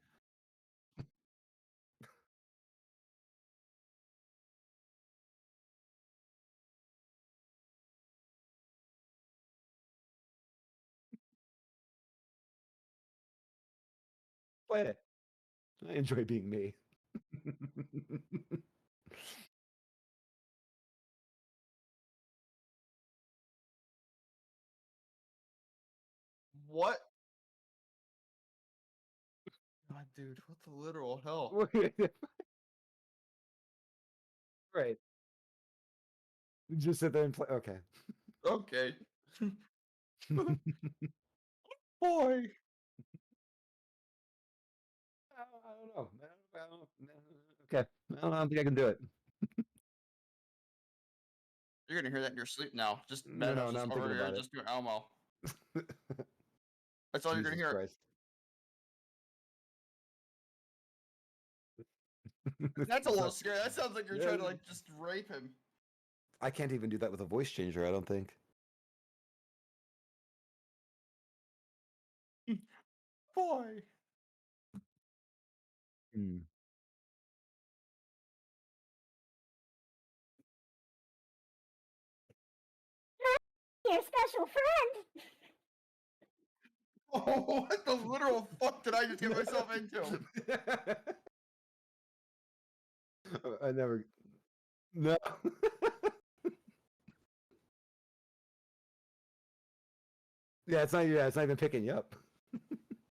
Play it. I enjoy being me. What? God, dude, what the literal hell? Right. Just sit there and play. Okay. Okay. Boy. I don't know. Okay. I don't think I can do it. You're gonna hear that in your sleep now. Just No, just I'm over thinking here, about it. just doing Elmo. That's all you're gonna hear. Christ. That's a little scary. That sounds like you're trying to like just rape him. I can't even do that with a voice changer, I don't think. Boy. Hmm. Your special friend. Oh, what the literal fuck did I just get myself into? I never. No. Yeah, it's not. Yeah, it's not even picking you up.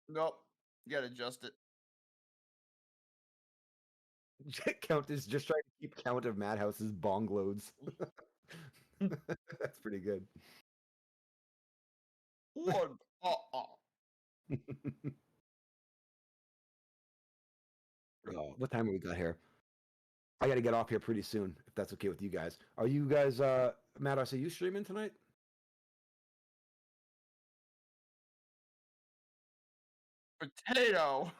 Nope. You gotta adjust it. Count is just trying to keep count of Madhouse's bong loads. That's pretty good. One. What time have we got here? I got to get off here pretty soon, if that's okay with you guys. Are you guys, Madhouse, are you streaming tonight? Potato.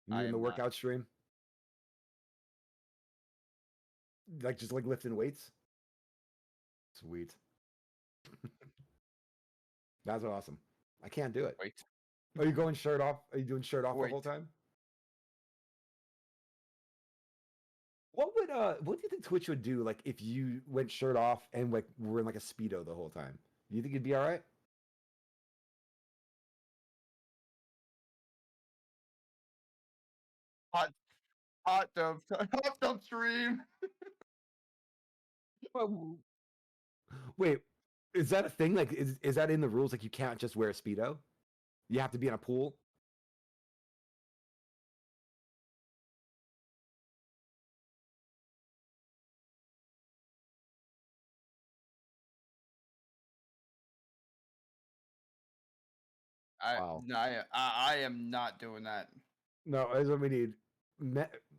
You in the workout stream? Like just like lifting weights? Sweet. That's awesome. I can't do it. Wait. Are you going shirt off? Are you doing shirt off the whole time? What do you think Twitch would do like if you went shirt off and like were in like a Speedo the whole time? Do you think it'd be all right? Hot tub stream. Wait, is that a thing? Like, is that in the rules? Like, you can't just wear a Speedo? You have to be in a pool? Wow. I am not doing that. No, that's what we need.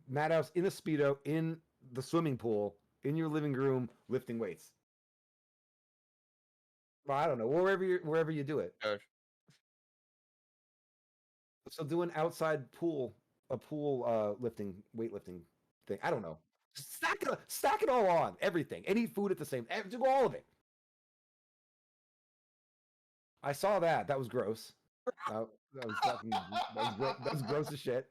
Madhouse in a Speedo, in the swimming pool, in your living room, lifting weights. Well, I don't know, wherever you do it. Gosh. So do an outside pool, lifting, weightlifting thing. I don't know. Stack it all on everything. And eat food at the same. Do all of it. I saw that. That was gross. That was fucking. That was gross as shit.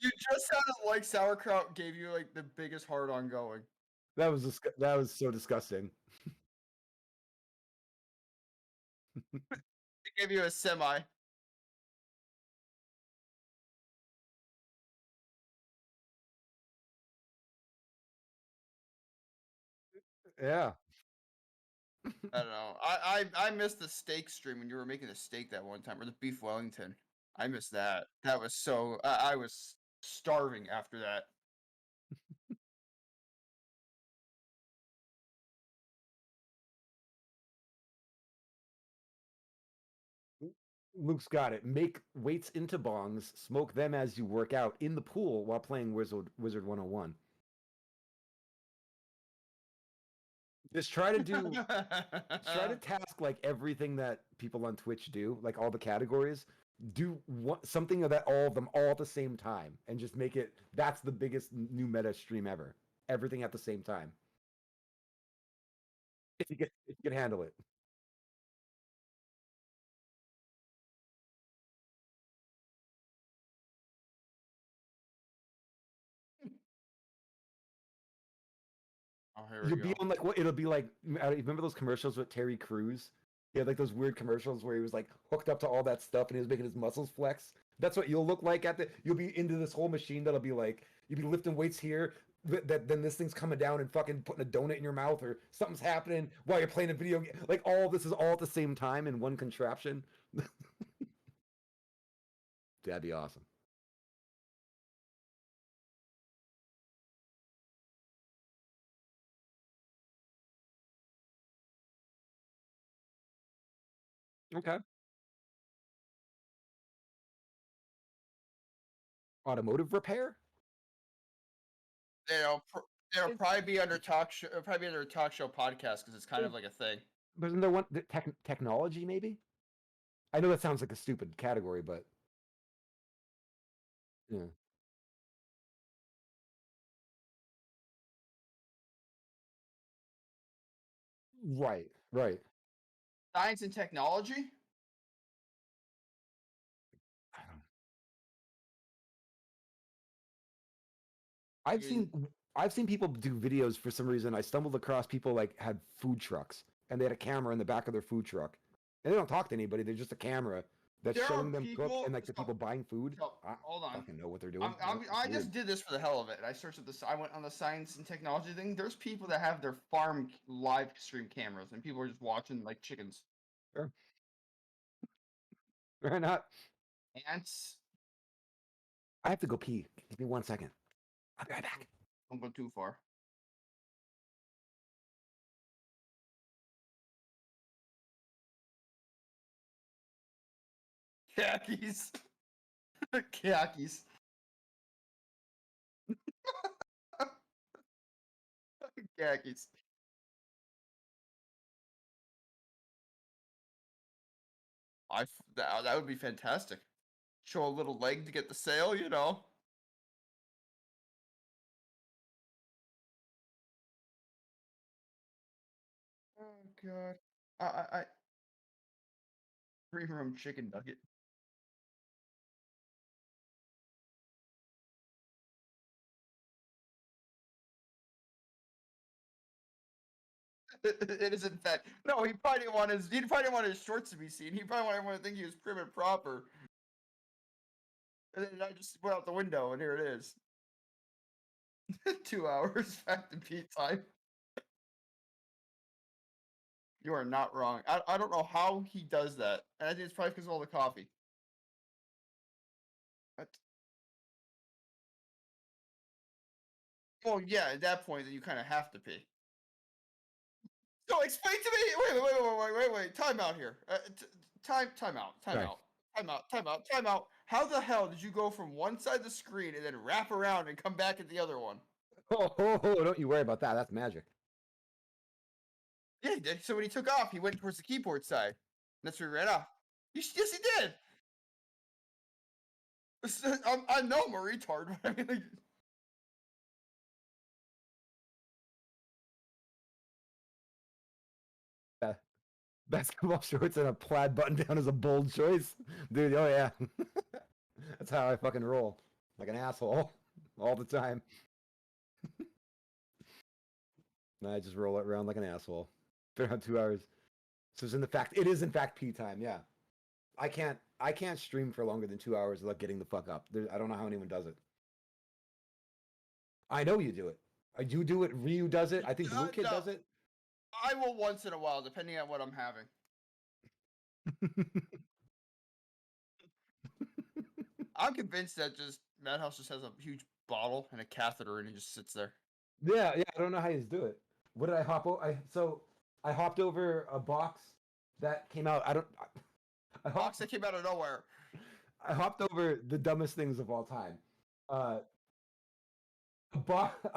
You just sounded like sauerkraut gave you like the biggest hard on going. That was so disgusting. It gave you a semi. Yeah. I don't know. I missed the steak stream when you were making the steak that one time, or the beef Wellington. I missed that. That was so. I was starving after that. Luke's got it. Make weights into bongs, smoke them as you work out in the pool while playing Wizard 101. Just try to task like everything that people on Twitch do, like all the categories. Do something of that, all of them, all at the same time, and just make it. That's the biggest new meta stream ever. Everything at the same time. If you can handle it. Oh, here You'll we be go. on like what it'll be like. Remember those commercials with Terry Crews? He had like those weird commercials where he was like hooked up to all that stuff and he was making his muscles flex. That's what you'll look like you'll be into this whole machine that'll be like you'll be lifting weights here. Then this thing's coming down and fucking putting a donut in your mouth or something's happening while you're playing a video game. Like all this is all at the same time in one contraption. That'd be awesome. Okay. Automotive repair? It'll probably be under talk show. It'll probably be under a talk show podcast because it's kind of like a thing. But isn't there one technology maybe? I know that sounds like a stupid category, but yeah. Right. Science and technology. I've seen people do videos for some reason. I stumbled across people like had food trucks and they had a camera in the back of their food truck. And they don't talk to anybody, they're just a camera that's showing them cook and like the people buying food. Hold on. I fucking know what they're doing. I just did this for the hell of it. I searched up this. I went on the science and technology thing. There's people that have their farm live stream cameras, and people are just watching like chickens. Sure. Why not? Ants. I have to go pee. Give me 1 second. I'll be right back. Don't go too far. Khakis. Khakis. Khakis. That would be fantastic. Show a little leg to get the sale, you know. Oh god. I premium chicken nugget. It is in fact. No, he probably didn't want his shorts to be seen. He probably wanted everyone to think he was prim and proper. And then I just went out the window, and here it is. 2 hours back to Pete time. You are not wrong. I don't know how he does that. And I think it's probably because of all the coffee. What? Well, yeah, at that point, then you kind of have to pee. So explain to me. Wait. Time out here. Time out. How the hell did you go from one side of the screen and then wrap around and come back at the other one? Oh, don't you worry about that. That's magic. Yeah, he did. So when he took off, he went towards the keyboard side. That's where he ran off. Yes, he did. I know I'm a retard. But I mean, like, basketball shorts and a plaid button down is a bold choice, dude. Oh yeah, that's how I fucking roll, like an asshole, all the time. I just roll it around like an asshole. For around 2 hours. So it is in fact pee time. Yeah, I can't stream for longer than 2 hours without getting the fuck up. I don't know how anyone does it. I know you do it. You do it. Ryu does it. I think Blue Kid does it. I will once in a while, depending on what I'm having. I'm convinced that just Madhouse just has a huge bottle and a catheter and he just sits there. Yeah. I don't know how you do it. What did I hop over? I hopped over a box that came out. A box that came out of nowhere. I hopped over the dumbest things of all time. A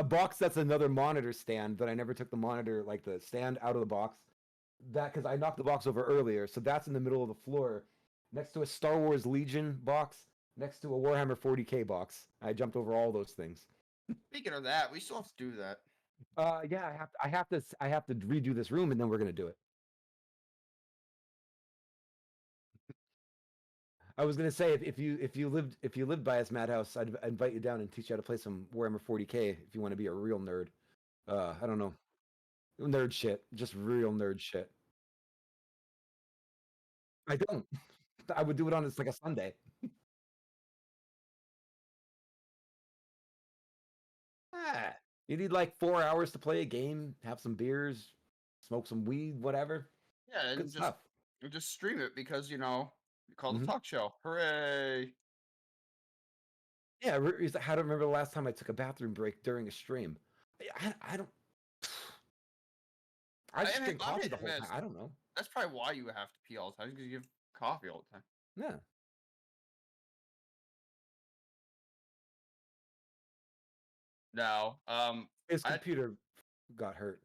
box that's another monitor stand that I never took the monitor, like the stand, out of the box. That because I knocked the box over earlier, so that's in the middle of the floor, next to a Star Wars Legion box, next to a Warhammer 40K box. I jumped over all those things. Speaking of that, we still have to do that. Yeah, I have to redo this room, and then we're gonna do it. I was gonna say if you lived by us, Madhouse, I'd invite you down and teach you how to play some Warhammer 40K if you want to be a real nerd. I don't know, nerd shit, just real nerd shit. I don't. I would do it on it's like a Sunday. You need like 4 hours to play a game, have some beers, smoke some weed, whatever. Yeah, and just stream it because you call the talk show. Hooray! Yeah, I don't remember the last time I took a bathroom break during a stream. I don't. I just drink coffee the whole time. I don't know. That's probably why you have to pee all the time, because you have coffee all the time. Yeah. No. His computer got hurt.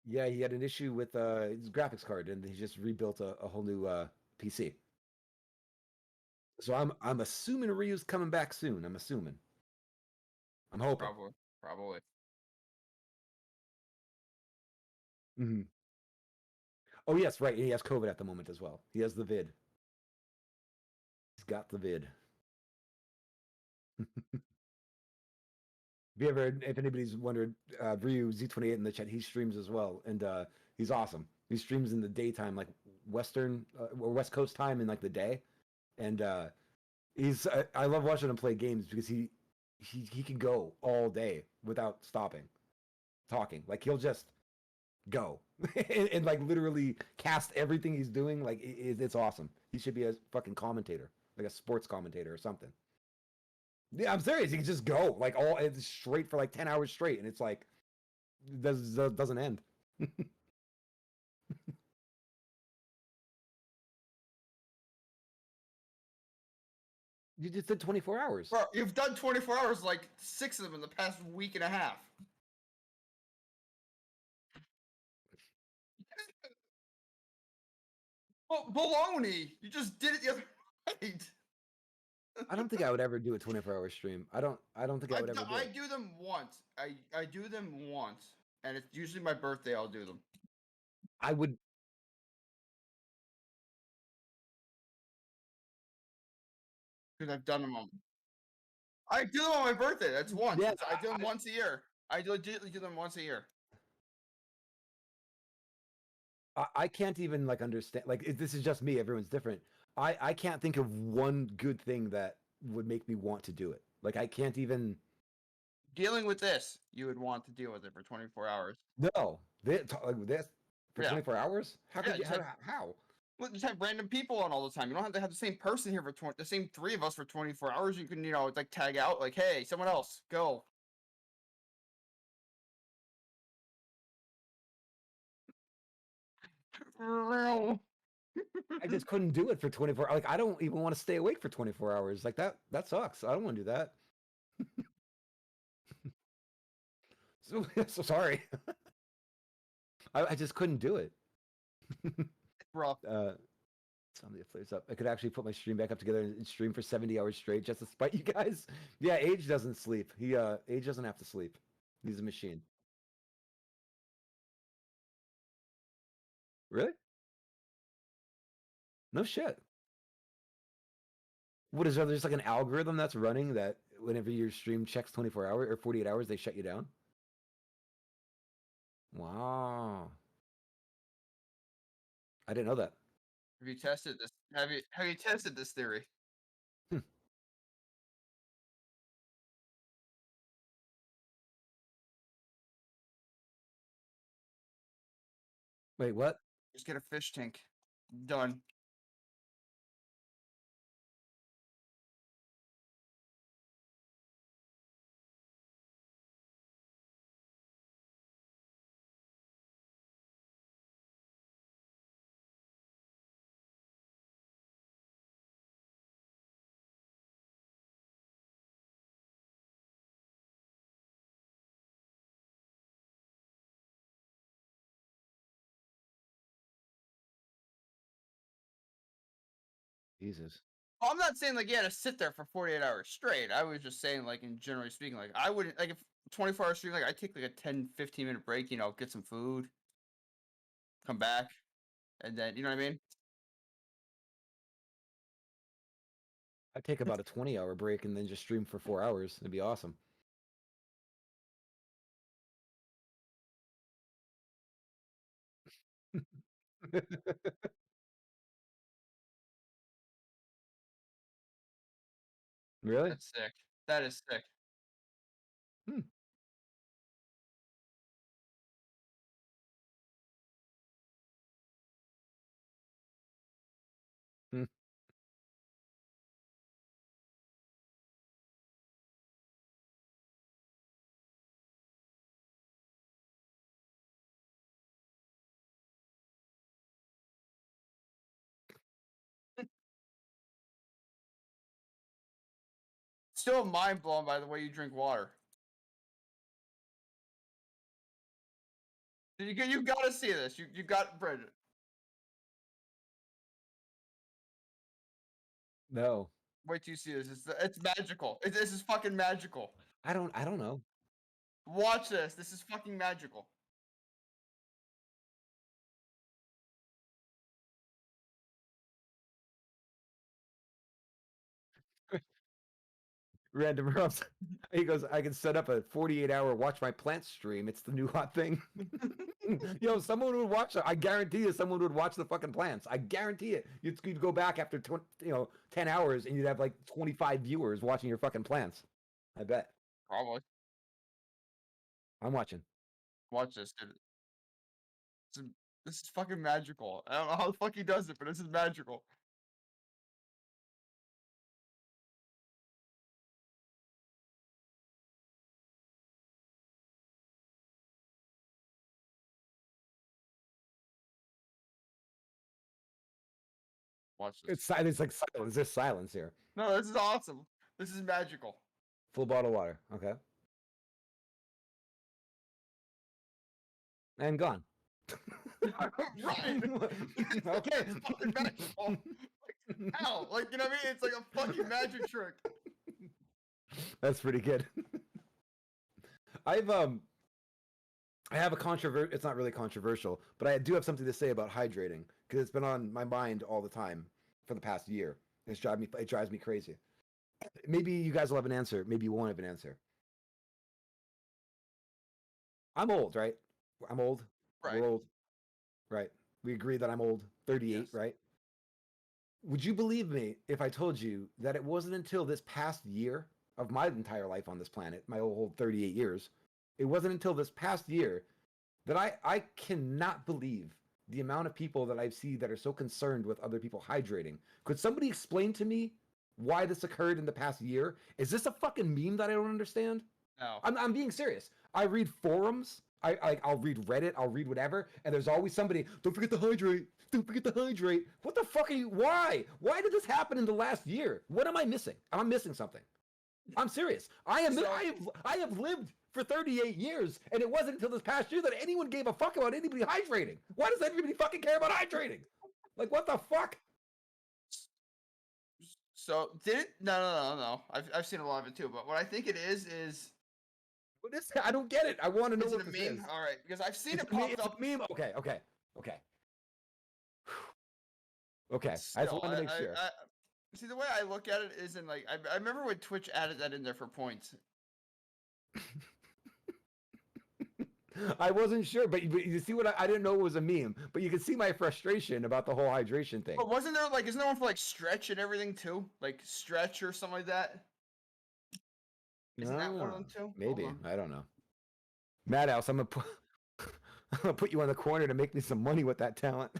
Yeah, he had an issue with his graphics card, and he just rebuilt a whole new PC. So I'm assuming Ryu's coming back soon. I'm assuming. I'm hoping. Probably. Mm-hmm. Oh yes, right. He has COVID at the moment as well. He has the vid. He's got the vid. If anybody's wondered, Ryu Z28 in the chat, he streams as well, and he's awesome. He streams in the daytime, like Western or West Coast time, in like the day, and I love watching him play games because he can go all day without stopping talking. Like he'll just go and like literally cast everything he's doing. Like it's awesome. He should be a fucking commentator, like a sports commentator or something. Yeah, I'm serious. He can just go like it's straight for like 10 hours straight, and it's like doesn't end. You just did 24 hours. Bro, you've done 24 hours, like 6 of them in the past week and a half. Well, baloney! You just did it the other night. I don't think I would ever do a 24-hour stream. I don't think I would ever do it. I do them once. I do them once, and it's usually my birthday. I'll do them. I would. Because I've done them on. I do them on my birthday. That's once. Yeah, I do them once a year. I do them once a year. I can't even like understand. Like this is just me. Everyone's different. I can't think of one good thing that would make me want to do it. Like I can't even. Dealing with this, you would want to deal with it for 24 hours. No, this for 24 hours. How could you? How? Well, just have random people on all the time. You don't have to have the same person here for the same 3 of us for 24 hours. You can, like tag out, like, hey, someone else, go. For real. I just couldn't do it for 24. Like I don't even want to stay awake for 24 hours. Like that sucks. I don't want to do that. so sorry. I just couldn't do it. Rough. Somebody flares up. I could actually put my stream back up together and stream for 70 hours straight just to spite you guys. Yeah, Age doesn't sleep. Age doesn't have to sleep. He's a machine. Really? No shit. What is there? There's like an algorithm that's running that whenever your stream checks 24 hours or 48 hours, they shut you down. Wow. I didn't know that. Have you tested this? Have you tested this theory? Wait, what? Just get a fish tank. Done. Jesus. Well, I'm not saying like you had to sit there for 48 hours straight. I was just saying like in generally speaking, like I wouldn't like if 24 hours stream, like I take like a 10-15 minute break, get some food, come back, and then you know what I mean? I'd take about a 20-hour break and then just stream for 4 hours. It'd be awesome. Really? That's sick. That is sick. Hmm. Hmm. Still mind blown by the way you drink water. You gotta see this. You got Bridget. No. Wait till you see this. It's magical. This is fucking magical. I don't know. Watch this. This is fucking magical. Random Rubs. He goes, I can set up a 48-hour watch my plants stream. It's the new hot thing. Someone would watch it. I guarantee you someone would watch the fucking plants. I guarantee it. You'd go back after 10 hours and you'd have like 25 viewers watching your fucking plants. I bet. Probably. I'm watching. Watch this, dude. This is fucking magical. I don't know how the fuck he does it, but this is magical. Watch this. It's like silence. There's silence here. No, this is awesome. This is magical. Full bottle of water. Okay. And gone. Right. Okay. It's fucking magical. How? Like, you know what I mean? It's like a fucking magic trick. That's pretty good. I have a controversial. It's not really controversial, but I do have something to say about hydrating because it's been on my mind all the time for the past year. It drives me crazy. maybe you guys will have an answer. Maybe you won't have an answer. I'm old, right? I'm old. Right. We're old. Right. We agree that I'm old. 38, Yes. right? Would you believe me if I told you that it wasn't until this past year of my entire life on this planet, my whole 38 years, it wasn't until this past year that I cannot believe the amount of people that I see that are so concerned with other people hydrating. Could somebody explain to me why this occurred in the past year? Is this a fucking meme that I don't understand? No. I'm being serious. I read forums. I'll read Reddit. I'll read whatever, and there's always somebody. Don't forget to hydrate. Don't forget to hydrate. What the fuck are you? Why? Why did this happen in the last year? What am I missing? I'm missing something. I'm serious. I have lived for 38 years, and it wasn't until this past year that anyone gave a fuck about anybody hydrating. Why does anybody fucking care about hydrating? Like, what the fuck? So did it? No. I've seen a lot of it too. But what I think it is What is that? I don't get it. I want to know is what it a this meme? is. All right, because I've seen It's it a meme. pop It's up. a meme. Okay. Okay. I just Still, wanted to make sure. See, the way I look at it isn't like I remember when Twitch added that in there for points. I wasn't sure, but you see what I didn't know it was a meme, but you can see my frustration about the whole hydration thing. But wasn't there like, isn't there one for like stretch and everything too? Like stretch or something like that? Isn't that one of them too? Maybe. I don't know. Madhouse, I'm gonna put you on the corner to make me some money with that talent.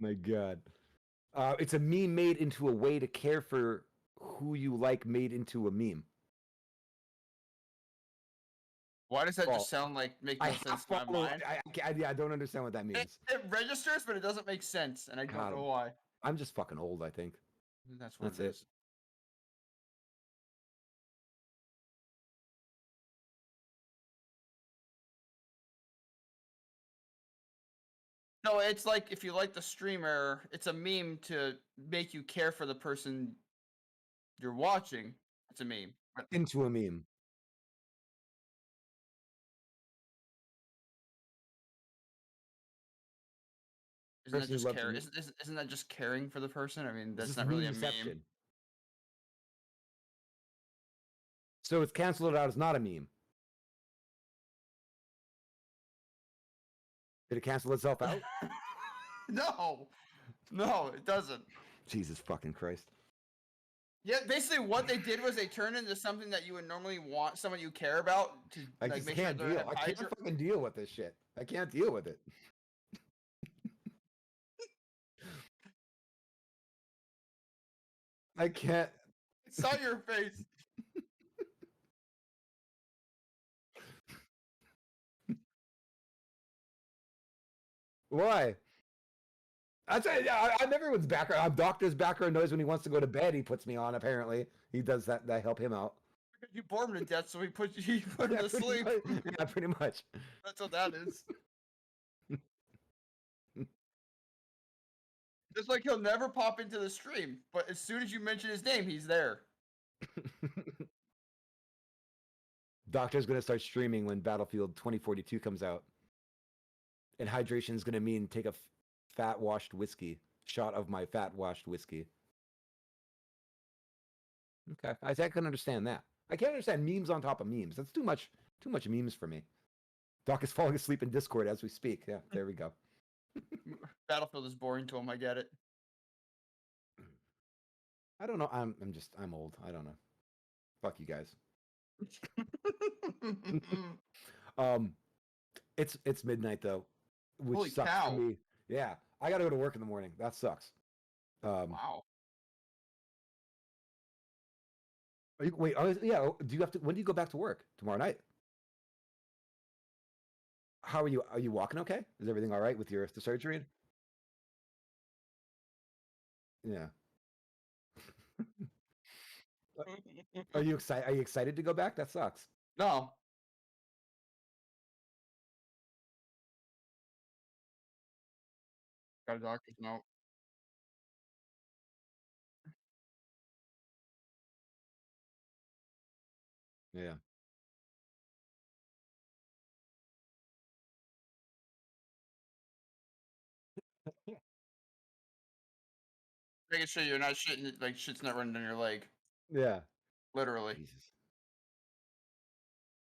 My God. It's a meme made into a way to care for who you like made into a meme. Why does that just sound like make no sense in my mind? I don't understand what that means. It registers, but it doesn't make sense, and I don't know why. I'm just fucking old, I think. That's it. No, it's like if you like the streamer, it's a meme to make you care for the person you're watching. It's a meme. Into a meme. Isn't that just care? Isn't that just caring for the person? I mean, that's not really a meme. So it's canceled out as not a meme. Did it cancel itself out? No, it doesn't. Jesus fucking Christ. Yeah, basically what they did was they turned into something that you would normally want someone you care about to I like just make can't sure deal. I can't fucking deal with this shit. I can't deal with it. I can't. I saw your face. Why? I'm everyone's background. I'm Doctor's background noise when he wants to go to bed. He puts me on. Apparently, he does that. That help him out. You bore him to death, so he put him to sleep. Yeah, pretty much. That's what that is. Just like he'll never pop into the stream, but as soon as you mention his name, he's there. Doctor's gonna start streaming when Battlefield 2042 comes out, and hydration is gonna mean take a fat washed whiskey shot of my fat washed whiskey. Okay, I can understand that. I can't understand memes on top of memes. That's too much memes for me. Doc is falling asleep in Discord as we speak. Yeah, there we go. Battlefield is boring to him. I get it. I don't know. I'm old. I don't know. Fuck you guys. It's midnight though, which Holy sucks cow. for me. Yeah, I gotta go to work in the morning. That sucks. Wow. Wait, yeah. Do you have to? When do you go back to work? Tomorrow night. how are you? Are you walking okay? Is everything all right with the surgery? Yeah. Are you excited? Are you excited to go back? That sucks. No. Got a doctor's note. Yeah. Making sure you're not shitting, like shit's not running down your leg. Yeah. Literally. Jesus.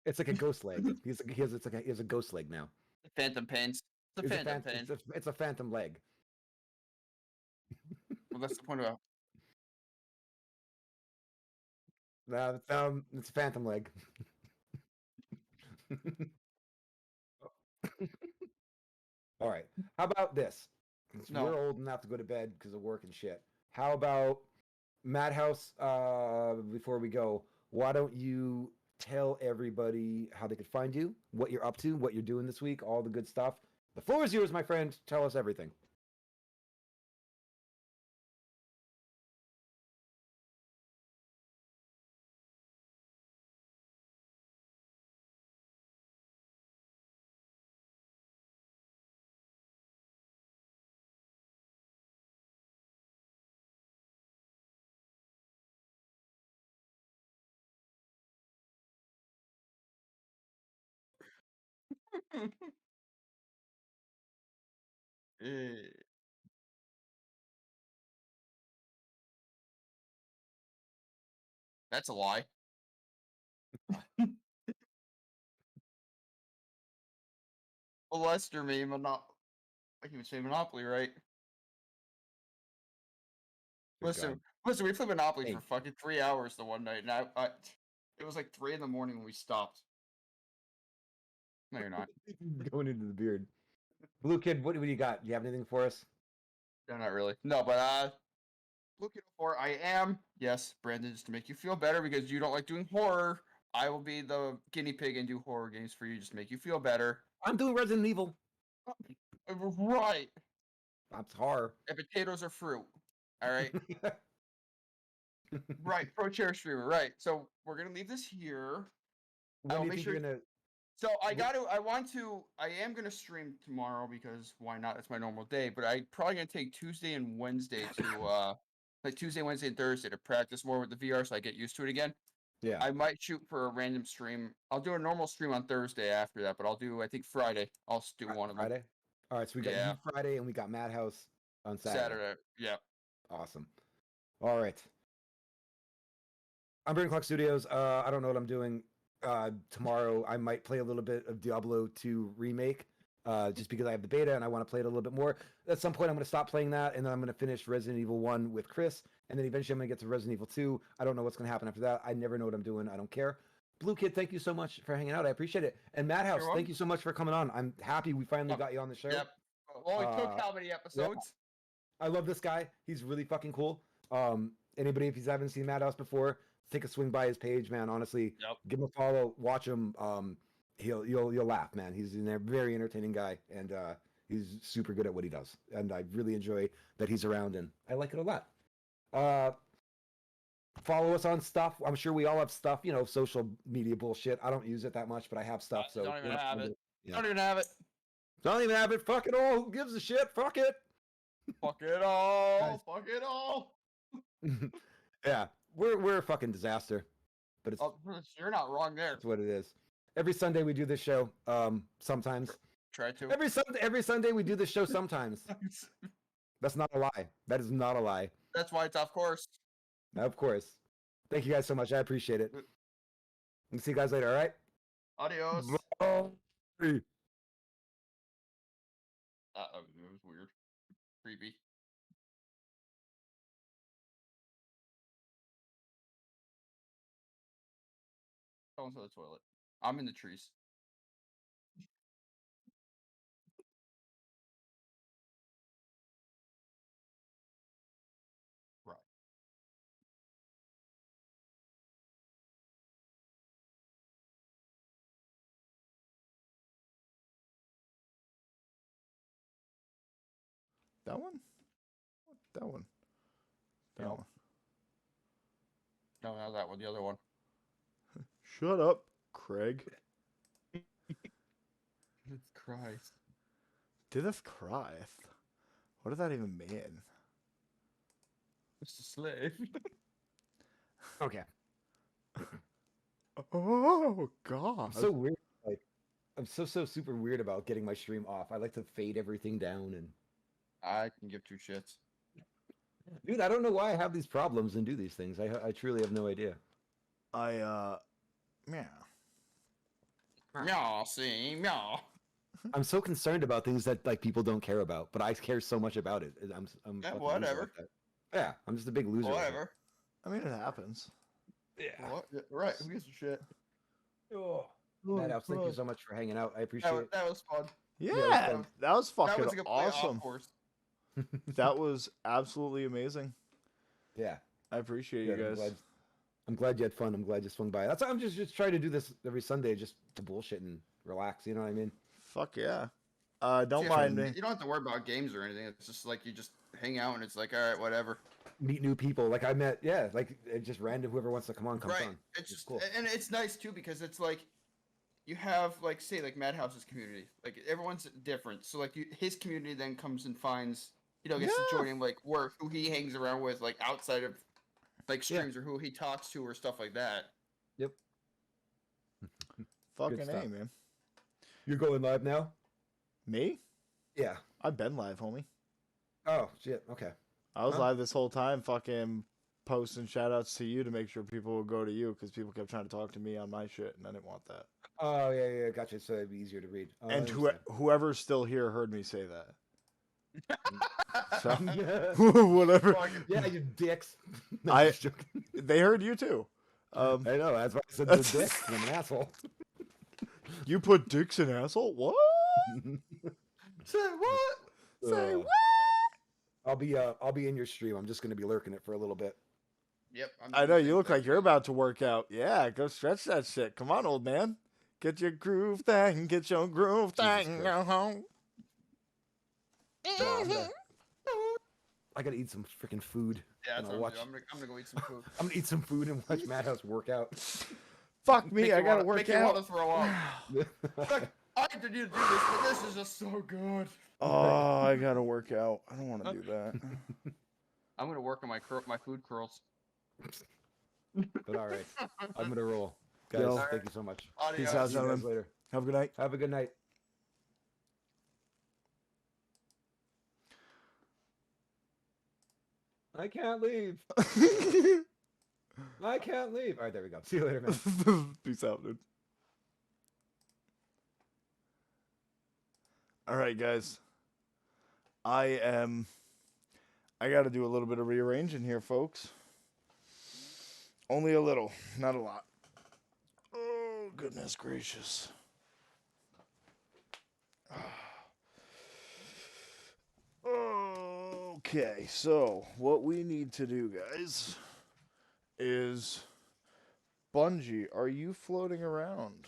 It's like a ghost leg. He has a ghost leg now. Phantom pains. It's a phantom pain. It's a phantom leg. Well, that's the point about. It's a phantom leg. All right. How about this? Since No. we're old enough to go to bed because of work and shit. How about Madhouse? Before we go, why don't you tell everybody how they could find you, what you're up to, what you're doing this week, all the good stuff. The floor is yours, my friend. Tell us everything. That's a lie. Well, Lester me, I can say Monopoly, right? Good Listen, God. listen, we played Monopoly Hey. for fucking 3 hours the one night, and it was like 3 in the morning when we stopped. No, you're not. Going into the beard. Blue Kid, what do you got? Do you have anything for us? No, not really. No, but Blue Kid 4, I am. Yes, Brandon, just to make you feel better because you don't like doing horror. I will be the guinea pig and do horror games for you just to make you feel better. I'm doing Resident Evil. Right. That's horror. And potatoes are fruit. All right. Right. Pro chair streamer. Right. So we're gonna leave this here. When do you think you're gonna? So I am gonna stream tomorrow because why not? It's my normal day. But I probably gonna take Tuesday and Wednesday to like Tuesday, Wednesday, and Thursday to practice more with the VR so I get used to it again. Yeah. I might shoot for a random stream. I'll do a normal stream on Thursday after that, but I'll do I think Friday. I'll do one of them. Friday. All right, so we got you Friday and we got Madhouse on Saturday. Yeah. Awesome. All right. I'm Brain Clock Studios. I don't know what I'm doing. Tomorrow I might play a little bit of Diablo 2 Remake, just because I have the beta and I want to play it a little bit more. At some point I'm going to stop playing that, and then I'm going to finish Resident Evil 1 with Chris, and then eventually I'm going to get to Resident Evil 2. I don't know what's going to happen after that. I never know what I'm doing. I don't care. Blue Kid, thank you so much for hanging out. I appreciate it. And Madhouse, thank you so much for coming on. I'm happy we finally got you on the show. Yep. Well, it took how many episodes? Yeah. I love this guy. He's really fucking cool. Anybody, if you haven't seen Madhouse before, take a swing by his page, man. Honestly, give him a follow, watch him. You'll laugh, man. He's a very entertaining guy, and he's super good at what he does. And I really enjoy that he's around, and I like it a lot. Follow us on stuff. I'm sure we all have stuff, social media bullshit. I don't use it that much, but I have stuff. So don't even have it. Yeah. Don't even have it. Don't even have it. Fuck it all. Who gives a shit? Fuck it. Fuck it all. Fuck it all. Yeah, we're a fucking disaster. But it's you're not wrong there. That's what it is. Every Sunday we do this show. Sometimes. Try to. Every Sunday we do this show sometimes. That's not a lie. That is not a lie. That's why it's off course. Of course. Thank you guys so much. I appreciate it. We'll see you guys later, all right? Adios. Bye. It was weird. Creepy. Someone's on the toilet. I'm in the trees. That one? That one. That No. one. No, not that one. The other one. Shut up, Craig. Jesus Christ. Jesus Christ. What does that even mean? Just a slave. Okay. Oh God. I'm so weird. Like, I'm so super weird about getting my stream off. I like to fade everything down and. I can give two shits. Dude, I don't know why I have these problems and do these things. I truly have no idea. Yeah. Meow, see, meow. I'm so concerned about things that like people don't care about, but I care so much about it. I'm Yeah, fucking whatever. loser like that. Yeah, I'm just a big loser. like that. Whatever. I mean, it happens. Yeah. What? Yeah, right. Who gives a shit? Oh, Madhouse, thank you so much for hanging out. I appreciate it. That was fun. Yeah, that that was That fucking was a good play off awesome. course. That was absolutely amazing. Yeah. I appreciate Good, you I'm guys. glad you had fun. I'm glad you swung by. That's why I'm just trying to do this every Sunday, just to bullshit and relax. You know what I mean? Fuck yeah. Don't Yeah, mind me. You don't have to worry about games or anything. It's just like you just hang out and it's like, all right, whatever. Meet new people. Like I met, yeah, like just random whoever wants to come on, comes Right. on. It's just cool. and it's nice too because it's like you have like say like Madhouse's community. Like everyone's different. So like his community then comes and finds gets to join him like work who he hangs around with like outside of like streams or who he talks to or stuff like that. Yep. Fucking stuff. A, man. You're going live now? Me? Yeah. I've been live, homie. Oh shit. Okay. I was live this whole time, fucking posting shout outs to you to make sure people would go to you because people kept trying to talk to me on my shit, and I didn't want that. Oh yeah, gotcha. So it'd be easier to read. Oh, And I understand. whoever's still here heard me say that. So Yeah. whatever. Yeah, you dicks. I- Just joking. They heard you too. I know. That's why I said the dicks. I'm an asshole. You put dicks in asshole? What? Say what? Say what? I'll be in your stream. I'm just gonna be lurking it for a little bit. Yep. I know you look like you're about to work out. Yeah, go stretch that shit. Come on, old man. Get your groove thing. Get your groove thing. I gotta eat some freaking food. Yeah, and that's I'll what watch. I'm gonna go eat some food. I'm gonna eat some food and watch Madhouse work out. Fuck me, I gotta work make you want out. to throw up. Look, I did you to do this, but this is just so good. Oh, I gotta work out. I don't want to do that. I'm gonna work on my food curls. But all right, I'm gonna roll, guys. Yo. Thank you so much. Peace Adios. out, See you guys gentlemen. later. Have a good night. Have a good night. I can't leave. I can't leave. All right, there we go. See you later, man. Peace out, dude. All right, guys. I got to do a little bit of rearranging here, folks. Only a little, not a lot. Oh, goodness gracious. Okay, so what we need to do, guys, is Bungie, are you floating around?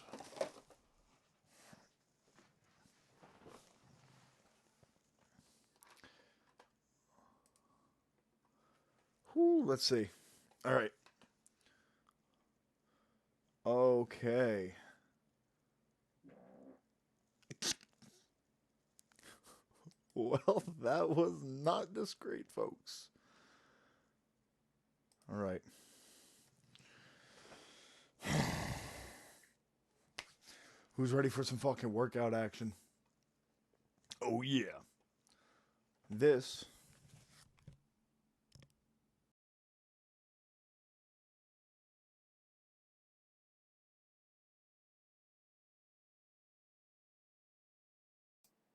Whew, let's see. All right. Okay. Well, that was not discreet, folks. All right. Who's ready for some fucking workout action? Oh, yeah. This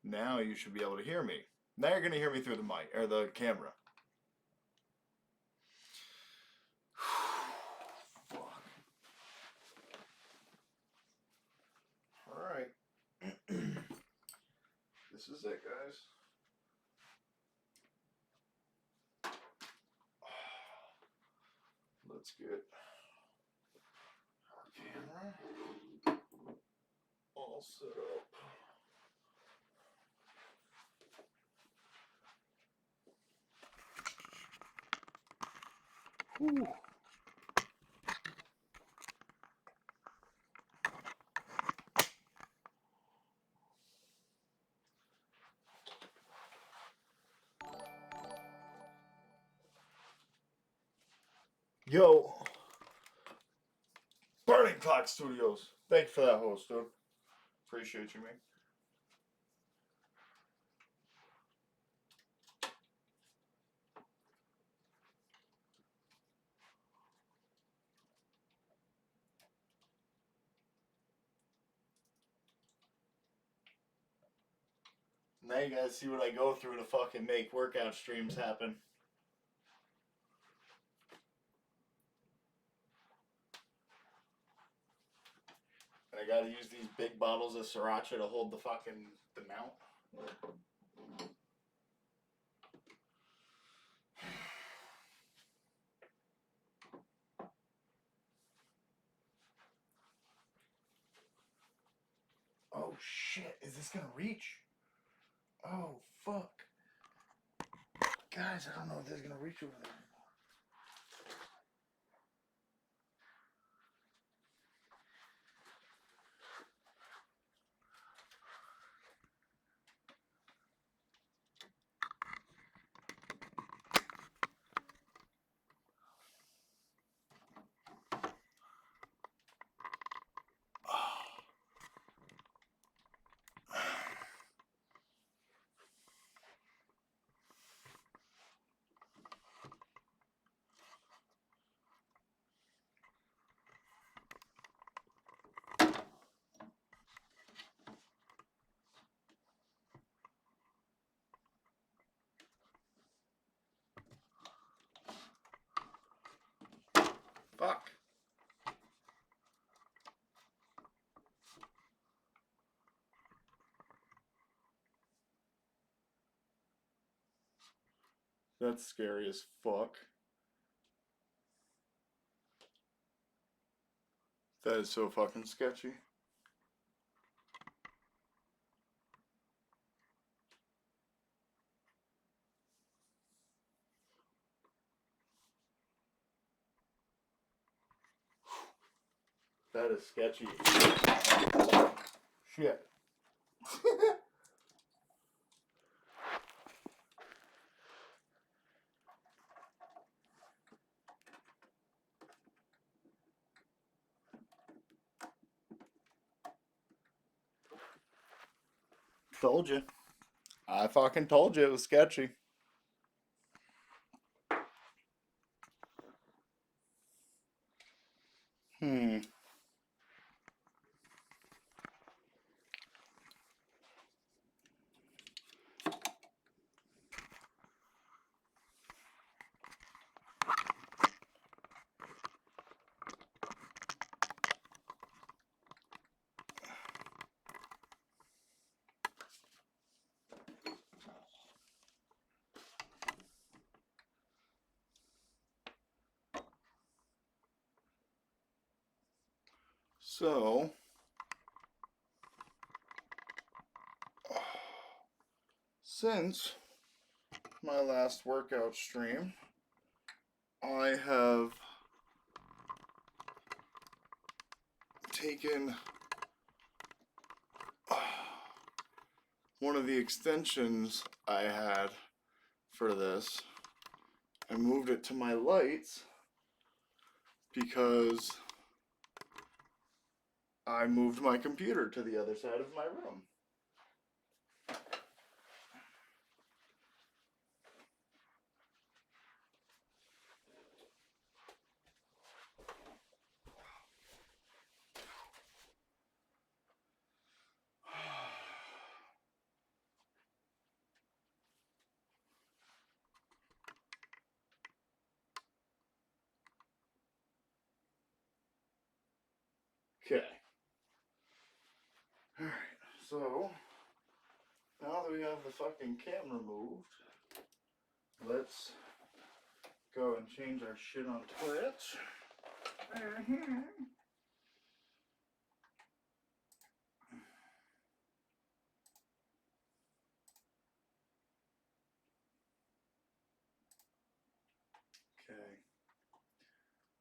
now you should be able to hear me. Now you're going to hear me through the mic or the camera. Fuck. All right. This is it, guys. Let's get our camera all set up. Whew. Yo, Burning Clock Studios. Thanks for that host, dude. Appreciate you, man. Now you guys see what I go through to fucking make workout streams happen. And I gotta use these big bottles of sriracha to hold the mount. Oh shit, is this gonna reach? Oh fuck. Guys, I don't know if this is gonna reach over there. Fuck. That's scary as fuck. That is so fucking sketchy. That is sketchy. Shit. Told you. I fucking told you it was sketchy. So, since my last workout stream, I have taken one of the extensions I had for this and moved it to my lights because I moved my computer to the other side of my room. Okay. Alright, so now that we have the fucking camera moved, let's go and change our shit on Twitch. Okay.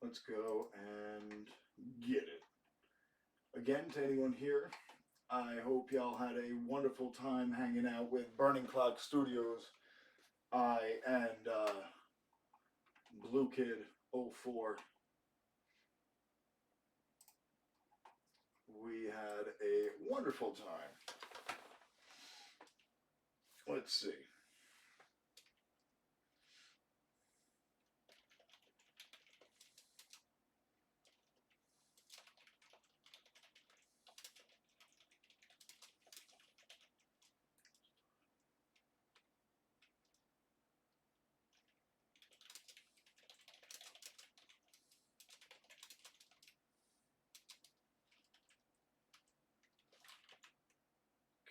Let's go and get it. Again, to anyone here, I hope y'all had a wonderful time hanging out with Burning Cloud Studios. I and Blue Kid 04. We had a wonderful time. Let's see.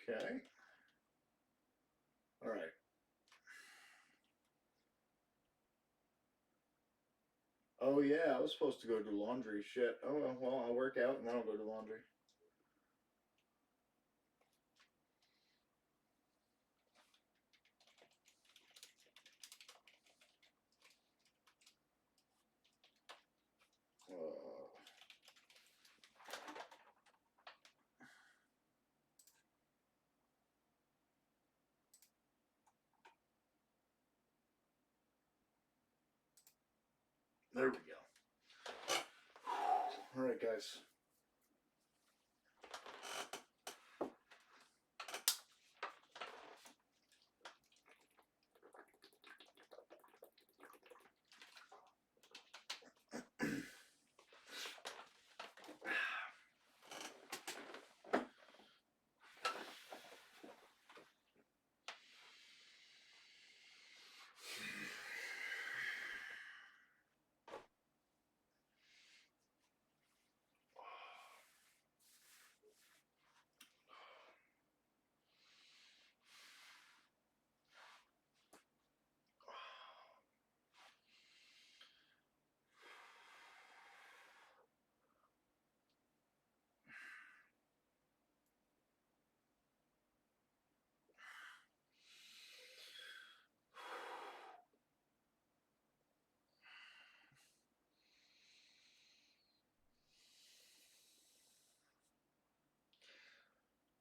Okay. All right. Oh yeah, I was supposed to go do laundry. Shit. Oh well, I'll work out and then I'll go do laundry. There we go. All right, guys.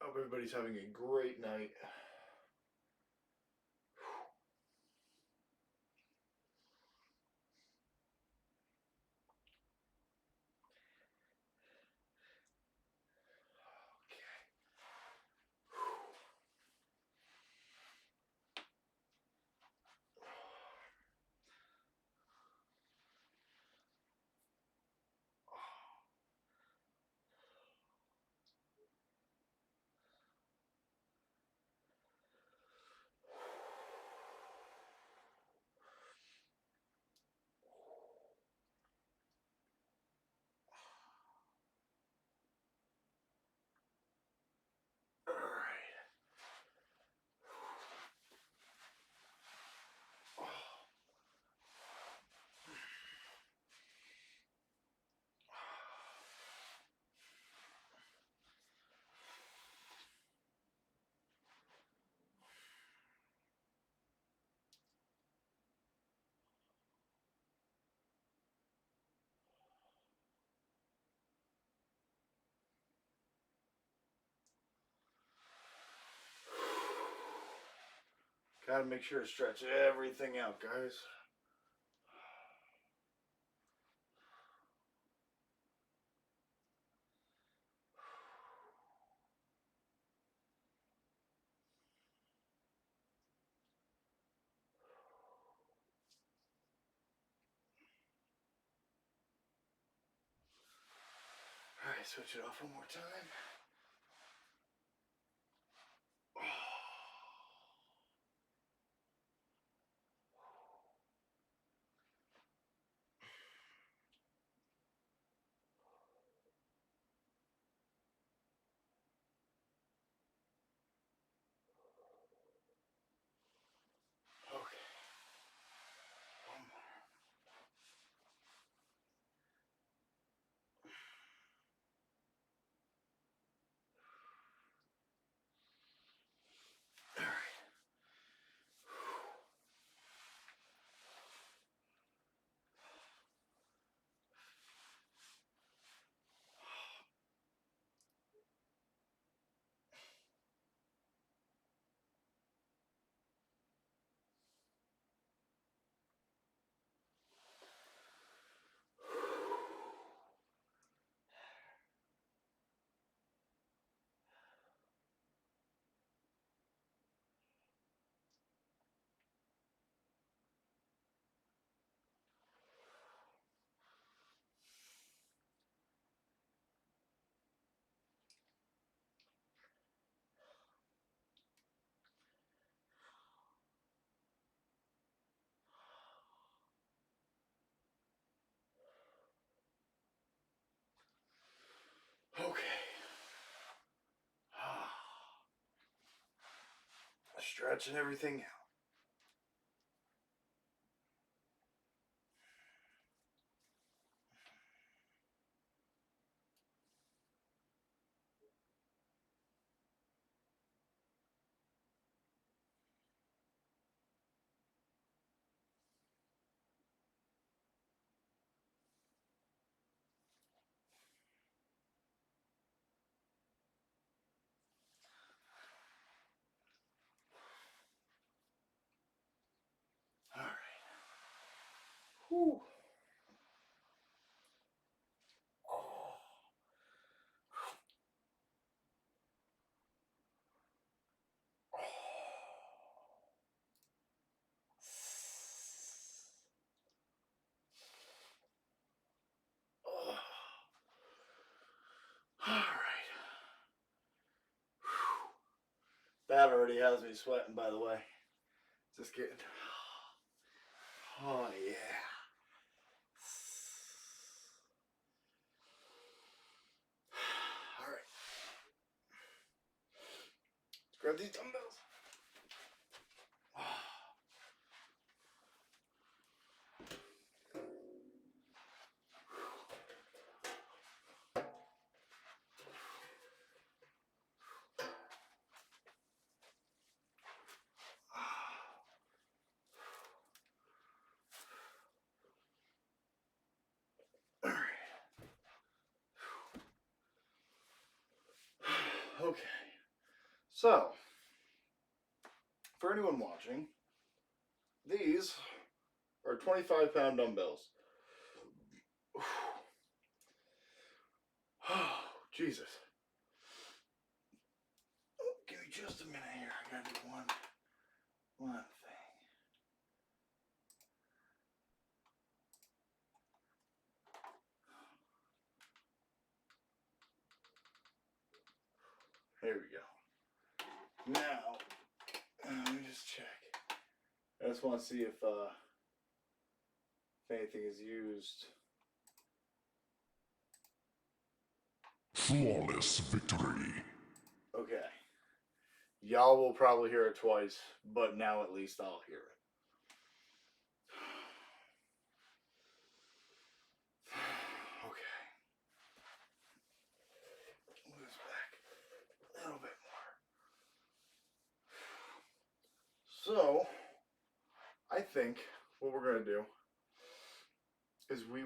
Hope everybody's having a great night. All right. Gotta make sure to stretch everything out, guys. All right, switch it off one more time. Okay. One more. stretching everything out. All right. Whew. Oh. Oh. All right. Whew. That already has me sweating, by the way. Just kidding. Oh, yeah. All right. Let's grab these dumbbells. All right. Okay. So, for anyone watching, these are 25-pound dumbbells. Oh, Jesus. Oh, give me just a minute here. I gotta do one thing. There we go. Now, let me just check. I just want to see if anything is used. Flawless victory. Okay. Y'all will probably hear it twice, but now at least I'll hear it. Okay. Move this back a little bit more. So, I think what we're going to do is we're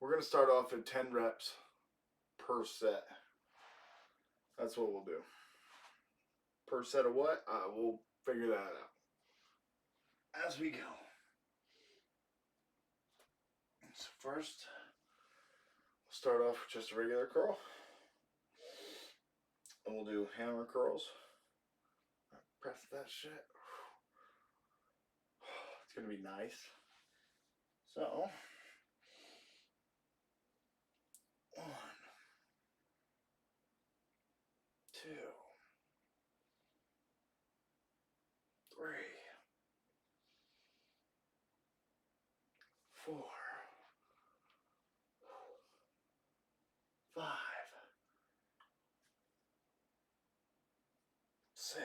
going to start off at 10 reps per set. That's what we'll do. Per set of what? We'll figure that out as we go. So first, we'll start off with just a regular curl. And we'll do hammer curls. Press that shit. It's going to be nice. So, 1, 2, 3, 4, 5, 6,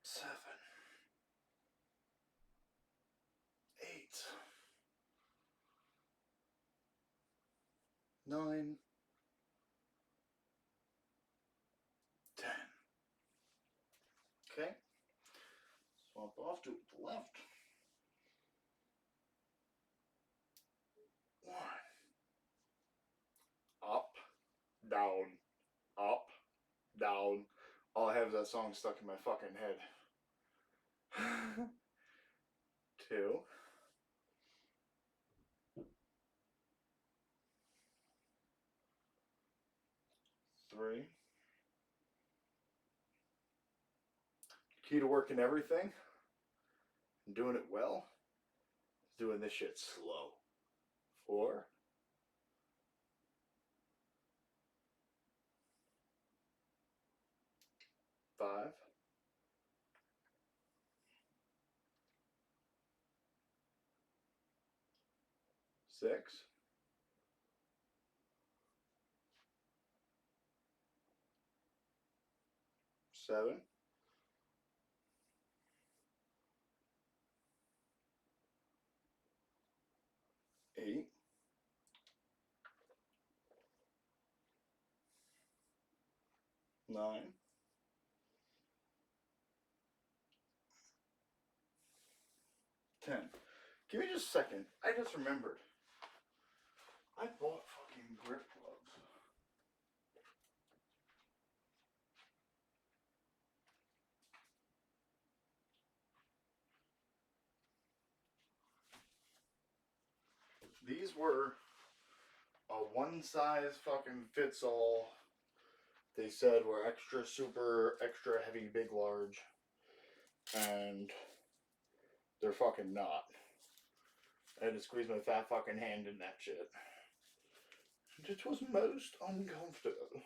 7, 8, 9, 10. Okay. Swap off to the left. 1. Up, down, up, down. All I have is that song stuck in my fucking head. 2. 3. Key to working everything and doing it well is doing this shit slow. 4. 5. 6. 7, 8, 9, 10. Give me just a second. I just remembered. I bought fucking grip gloves. These were a one size fucking fits all. They said were extra super, extra heavy, big, large. And they're fucking not. I had to squeeze my fat fucking hand in that shit. It was most uncomfortable.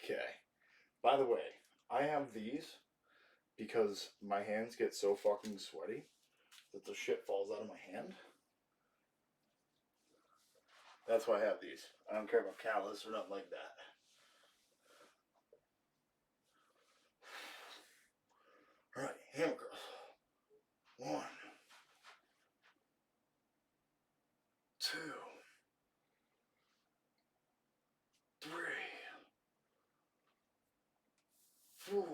Okay. By the way, I have these because my hands get so fucking sweaty that the shit falls out of my hand. That's why I have these. I don't care about callus or nothing like that. Alright, hammer curls. 1, 2, 3, 4,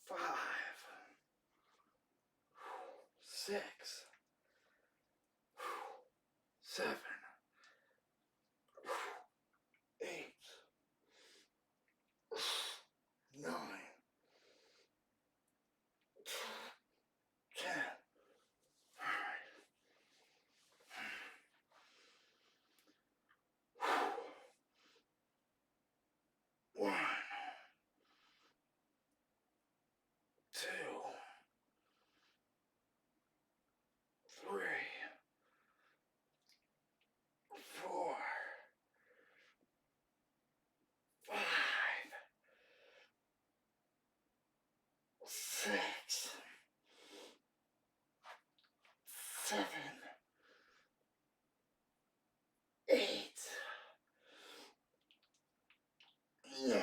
5, 6, 7, 8, 9, 10. One, 2, 3, 4, 5, 6, 7, 8, 9,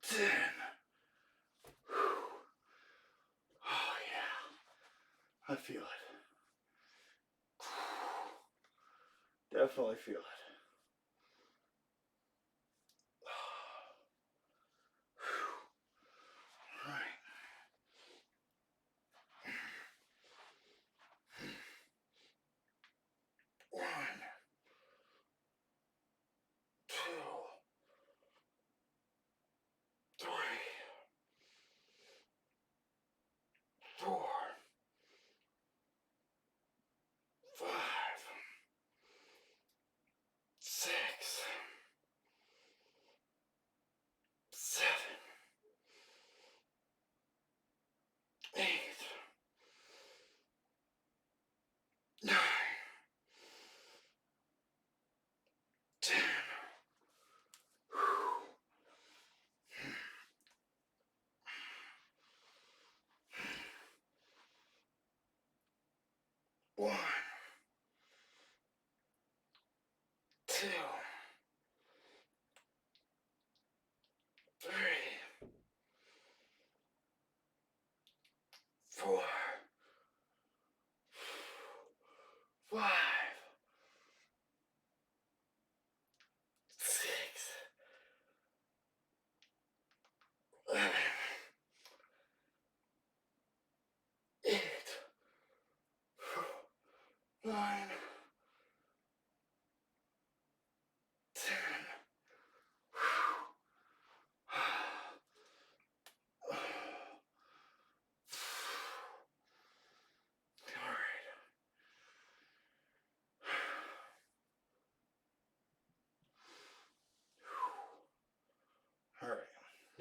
10. Oh yeah, I feel it. Definitely feel it. All right. One, 2, 3, 4, 5, 6, 7, 8, 9, 10. 1, 2, 3,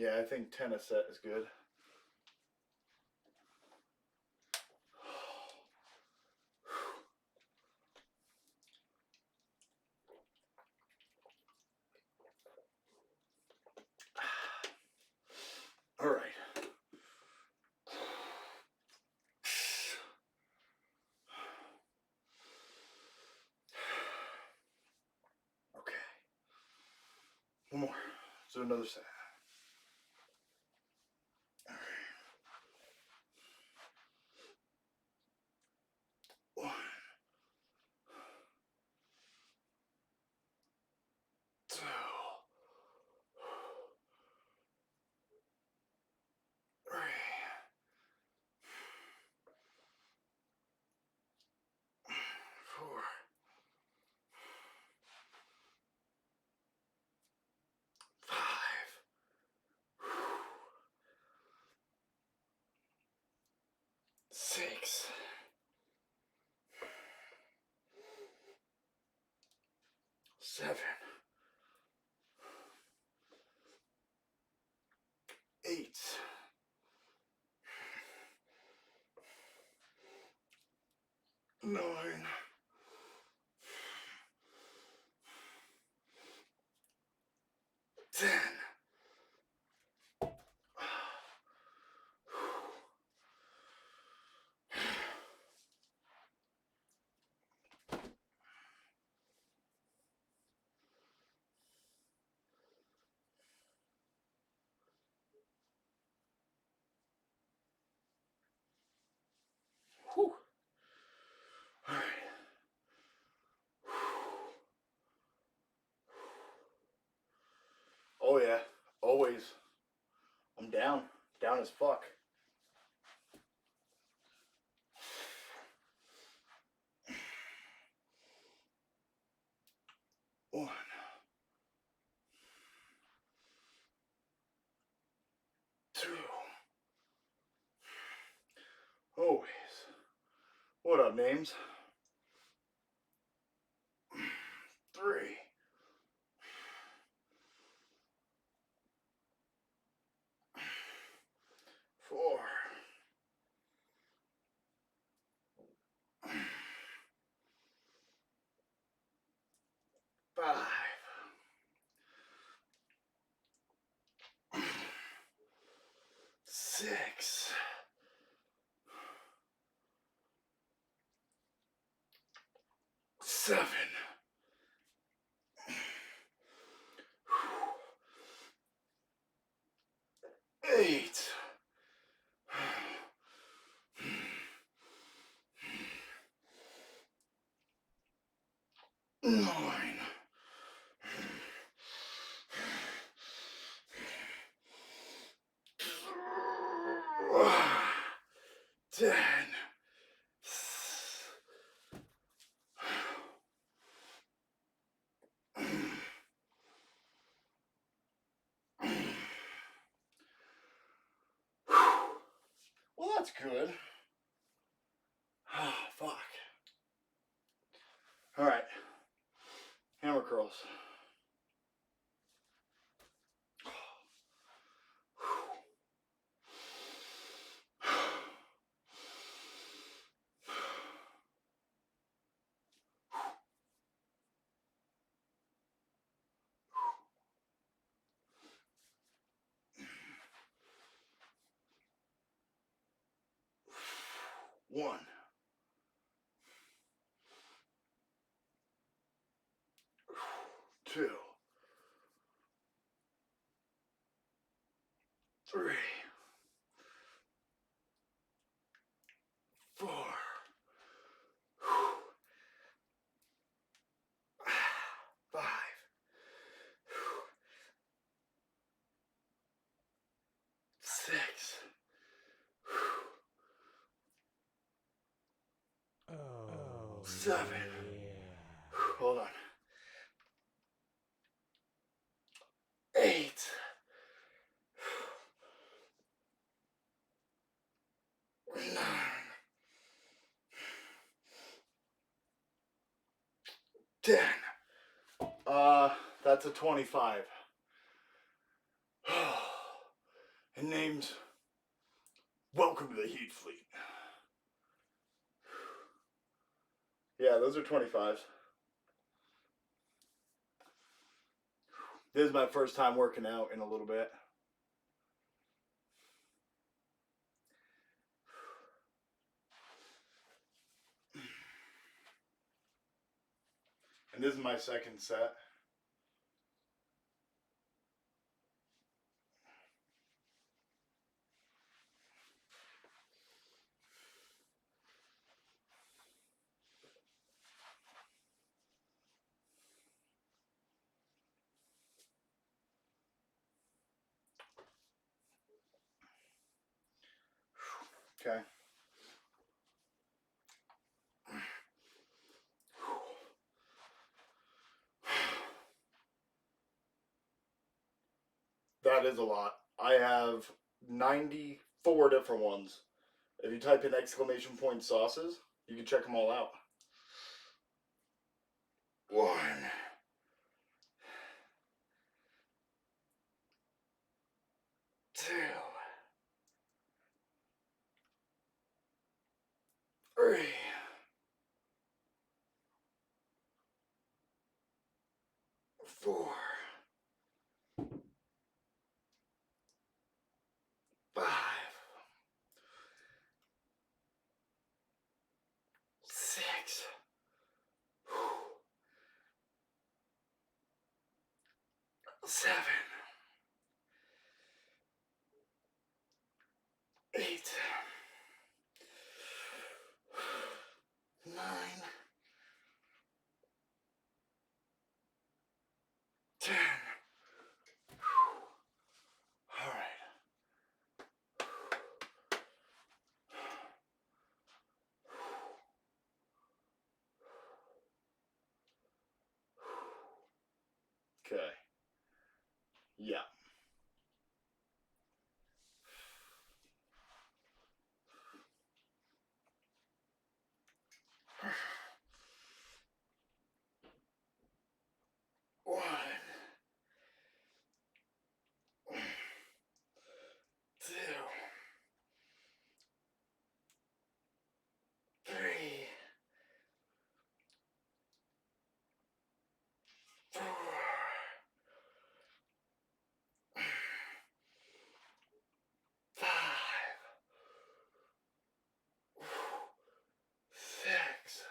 Yeah, I think 10 a set is good. All right. Okay. One more. Let's do another set. All right. 1, 2, 3, 4, 5, 6, 7, 8, 9, 10. Whew. All right. Oh yeah, always. I'm down as fuck. One, 2. Always. What up, names? 3, 4, 5, 6, 7, 8, 9, 10. Well, that's good. Fuck. All right. Hammer curls. 1, 2, 3, 4, 5, 6, 7. Hold on. 8. 9. 10. That's a 25. and named Welcome to the Heat Fleet. Yeah, those are 25s. This is my first time working out in a little bit. And this is my second set. Okay. That is a lot. I have 94 different ones. If you type in exclamation point sauces, you can check them all out. 1, 2, 3, 4, 5, 6, 7, 8, 9, 10. All right. Okay. Yeah. One, 2, 3, 4, 5, 6,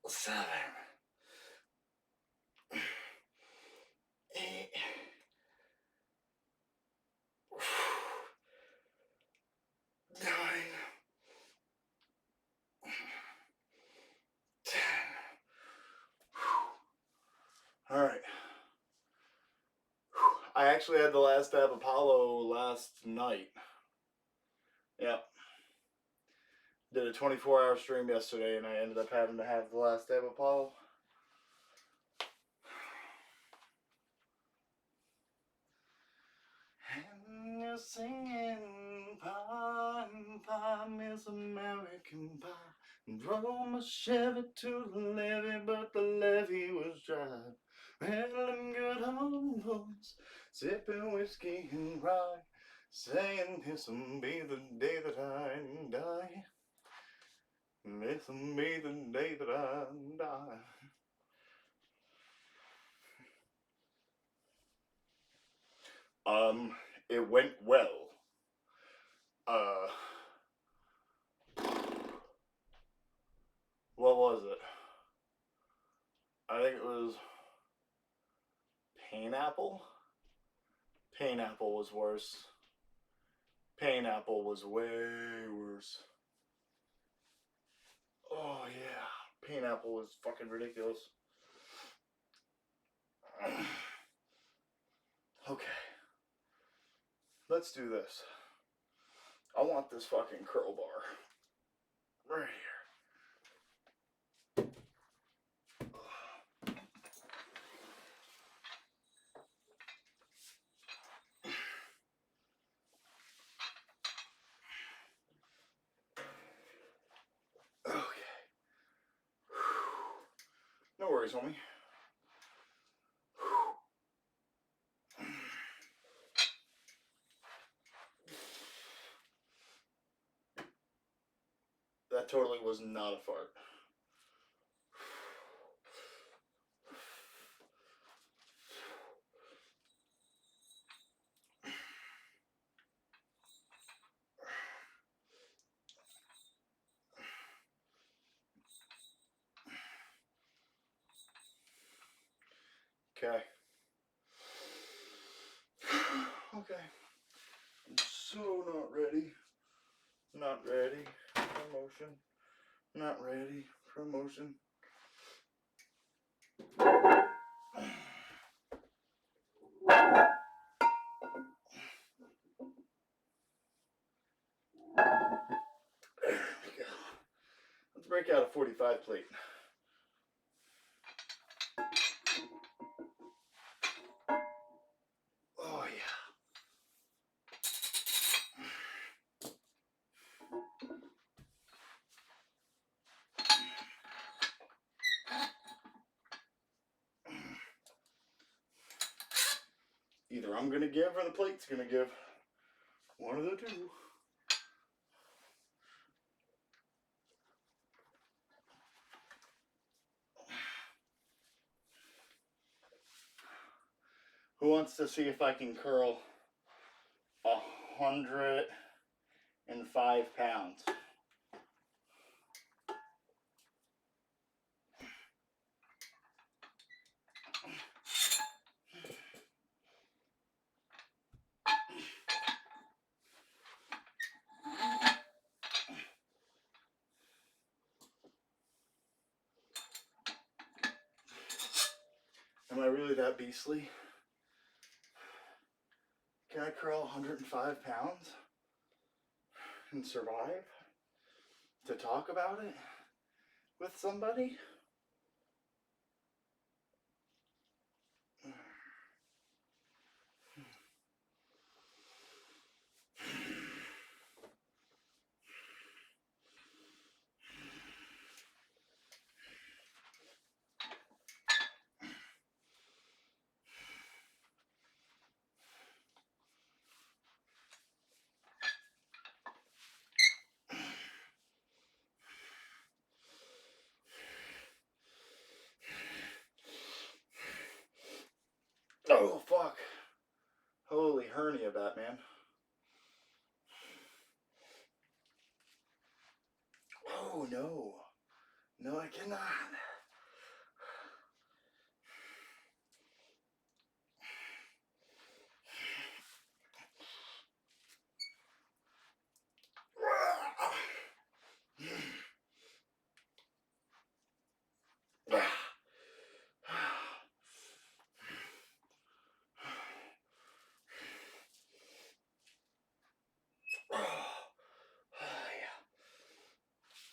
7, 8, 9, 10. All right. I actually had the last dab Apollo last night. Yep. Did a 24-hour stream yesterday, and I ended up having to have the last dab Apollo. And you're singing, pie, Miss American Pie. Drove my Chevy to the levee, but the levee was dry. Handling good old boys, sipping whiskey and rye, saying this'll be the day that I die. This'll be the day that I die. It went well. What was it? I think it was Painapple? Painapple was worse. Painapple was way worse. Oh yeah, Painapple was fucking ridiculous. Okay. Let's do this. I want this fucking curl bar. Right here. Okay. No worries, homie. That totally was not a fart. Okay. Okay. I'm so not ready. Not ready. Promotion. Not ready. Promotion. Let's break out a 45 plate. Oh, yeah. Either I'm going to give or the plate's going to give. One of the two. Who wants to see if I can curl 105 pounds? Am I really that beastly? Can I curl 105 pounds and survive to talk about it with somebody? Oh, fuck. Holy hernia, Batman. Oh, no. No, I cannot.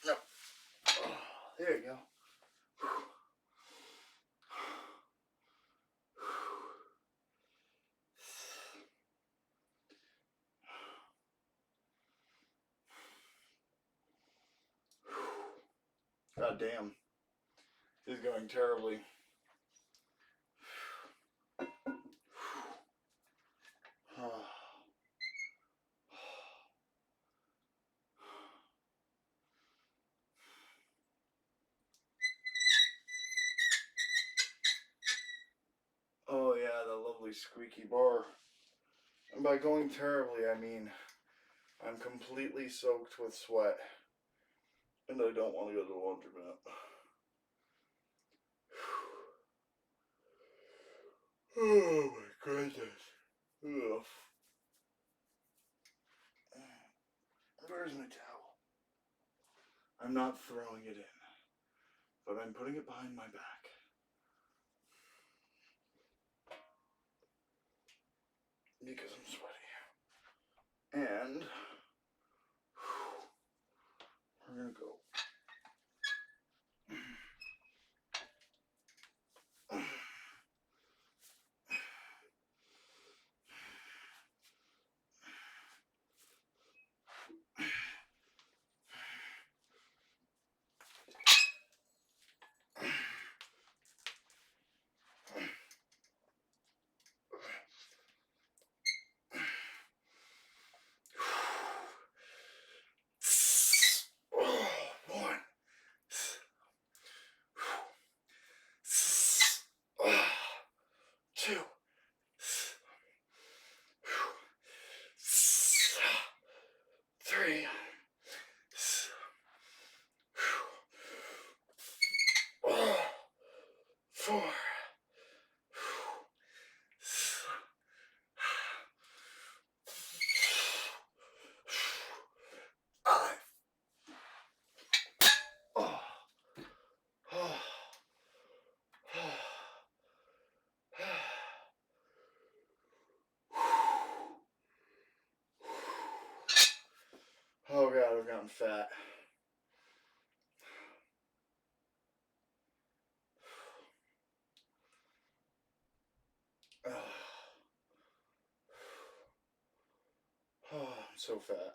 No. There you go. God damn. This is going terribly. Oh yeah, the lovely squeaky bar. And by going terribly, I mean I'm completely soaked with sweat. And I don't want to go to the laundromat. Oh my goodness. Ugh. Where's my towel? I'm not throwing it in, but I'm putting it behind my back. Because I'm sweaty. And we're gonna go. 2, 3, 4, 5. Oh God, I've gotten fat. Oh, I'm so fat.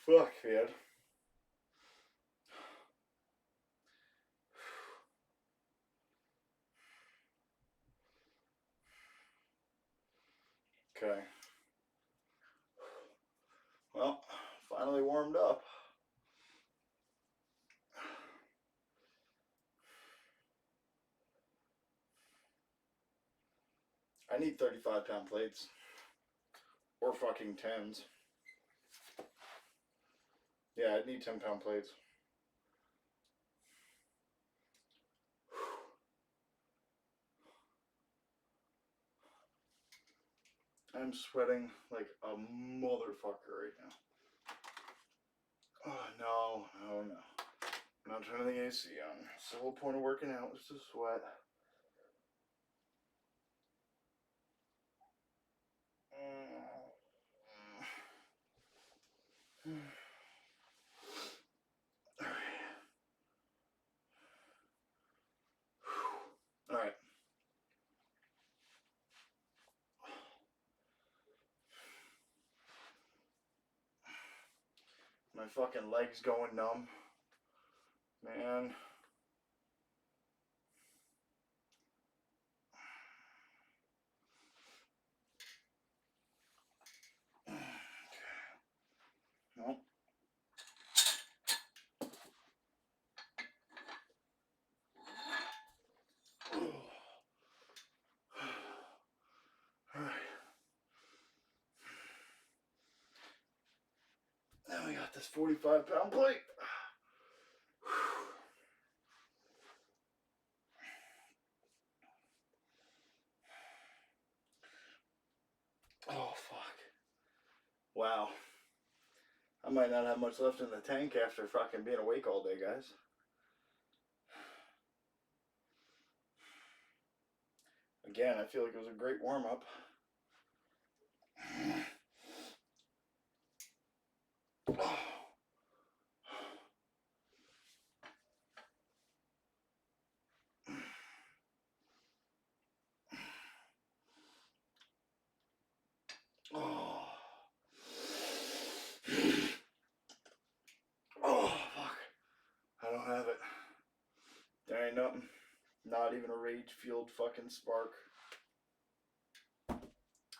Fuck, man. Okay. Well, finally warmed up. I need 35-pound plates. Or fucking 10s. Yeah, I'd need 10-pound plates. I'm sweating like a motherfucker right now. Oh, no. I'm not turning the AC on. It's the whole point of working out is to sweat. Alright. My fucking legs going numb. Man. Nope. Alright. Now we got this 45-pound plate. Oh, fuck. Wow. I might not have much left in the tank after fucking being awake all day, guys. Again, I feel like it was a great warm-up. Oh. Oh, fuck. I don't have it. There ain't nothing. Not even a rage-fueled fucking spark.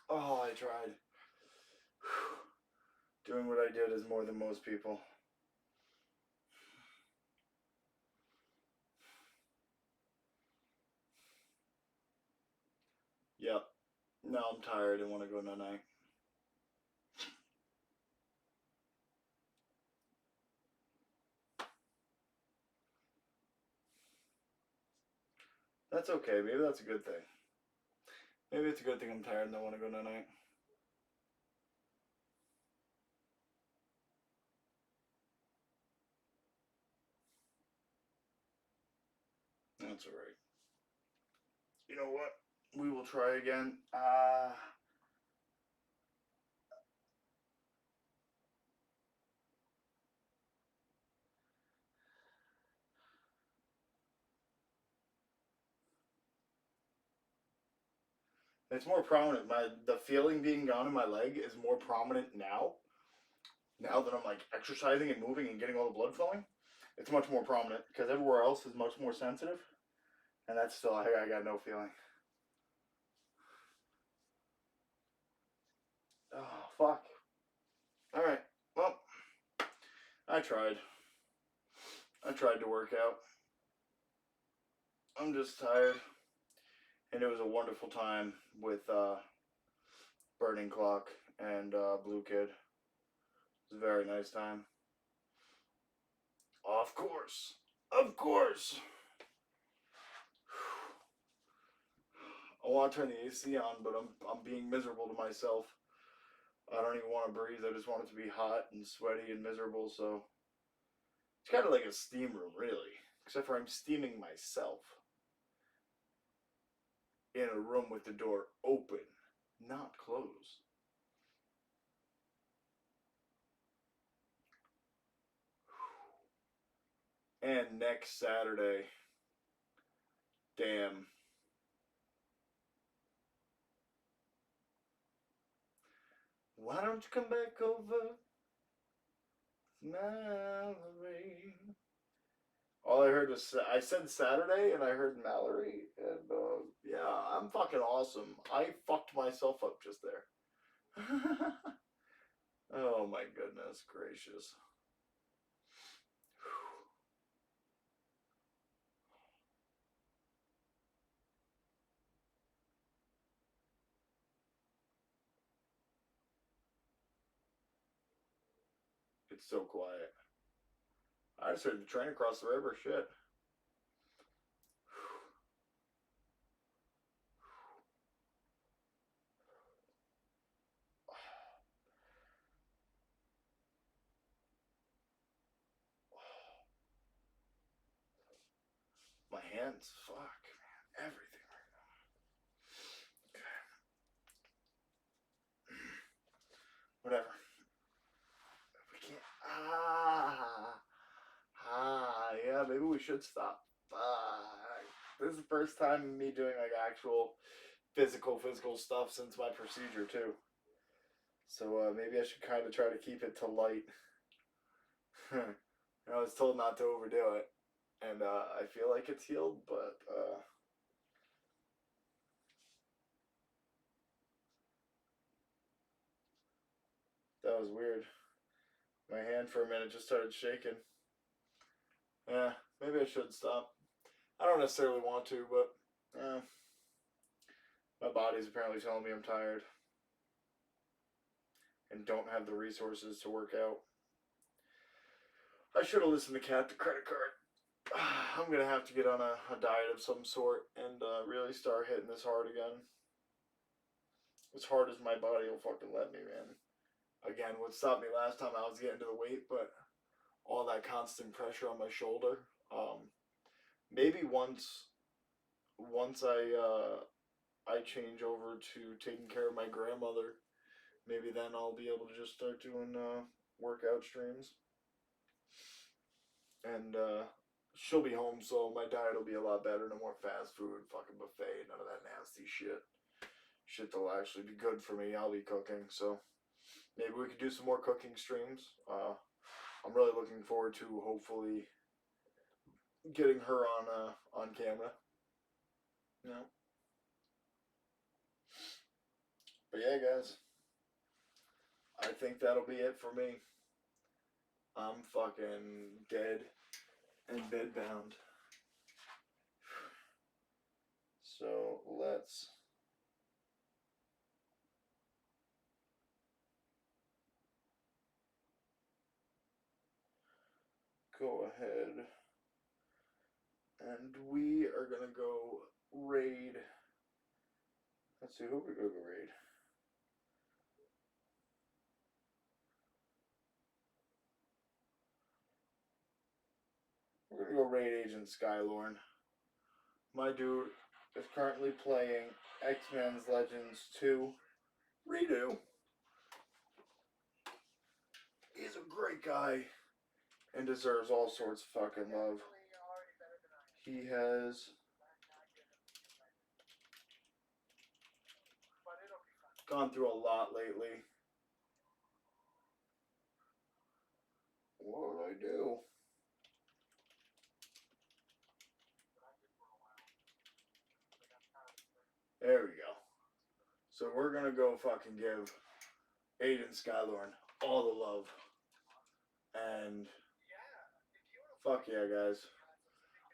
Oh, I tried. Doing what I did is more than most people. Yep. Now I'm tired and want to go night-night. That's okay. Maybe that's a good thing. Maybe it's a good thing I'm tired and I want to go night-night. That's alright. You know what? We will try again. It's more prominent. The feeling being gone in my leg is more prominent now. Now that I'm like exercising and moving and getting all the blood flowing, it's much more prominent because everywhere else is much more sensitive, and that's still I got no feeling. Oh fuck. All right. Well, I tried to work out. I'm just tired. And it was a wonderful time with Burning Clock and Blue Kid. It was a very nice time. Of course. I want to turn the AC on, but I'm being miserable to myself. I don't even want to breathe. I just want it to be hot and sweaty and miserable, so it's kind of like a steam room, really. Except for I'm steaming myself in a room with the door open, not closed. And next Saturday, damn. Why don't you come back over, Mallory? All I heard was, I said Saturday, and I heard Mallory, and yeah, I'm fucking awesome. I fucked myself up just there. Oh my goodness gracious. It's so quiet. I just heard the train across the river. Shit. My hands, fuck, man, everything right now. Okay. Whatever. We can't. Yeah, maybe we should stop. This is the first time of me doing like actual physical stuff since my procedure too. So maybe I should kind of try to keep it to light. I was told not to overdo it, and I feel like it's healed, but that was weird. My hand for a minute just started shaking. Yeah, maybe I should stop. I don't necessarily want to, but my body's apparently telling me I'm tired and don't have the resources to work out. I should have listened to Cat the Credit Card. I'm gonna have to get on a diet of some sort and really start hitting this hard again. As hard as my body will fucking let me, man. Again, what stopped me last time I was getting to the weight, but all that constant pressure on my shoulder. Maybe once I change over to taking care of my grandmother, maybe then I'll be able to just start doing workout streams. And she'll be home, so my diet will be a lot better. No more fast food, fucking buffet, none of that nasty shit. Shit that'll actually be good for me. I'll be cooking, so maybe we could do some more cooking streams. I'm really looking forward to hopefully getting her on camera. You know. But yeah, guys, I think that'll be it for me. I'm fucking dead and bedbound. So let's go ahead and we are gonna go raid. Let's see, who we're gonna go raid. We're gonna go raid Agent Skylorn. My dude is currently playing X-Men's Legends 2 Redo. He's a great guy and deserves all sorts of fucking love. He has Gone through a lot lately. What would I do? There we go. So we're gonna go fucking give Aiden Skylorn all the love. And fuck yeah, guys.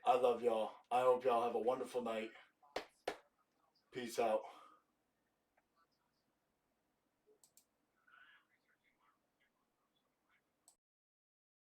I love y'all. I hope y'all have a wonderful night. Peace out.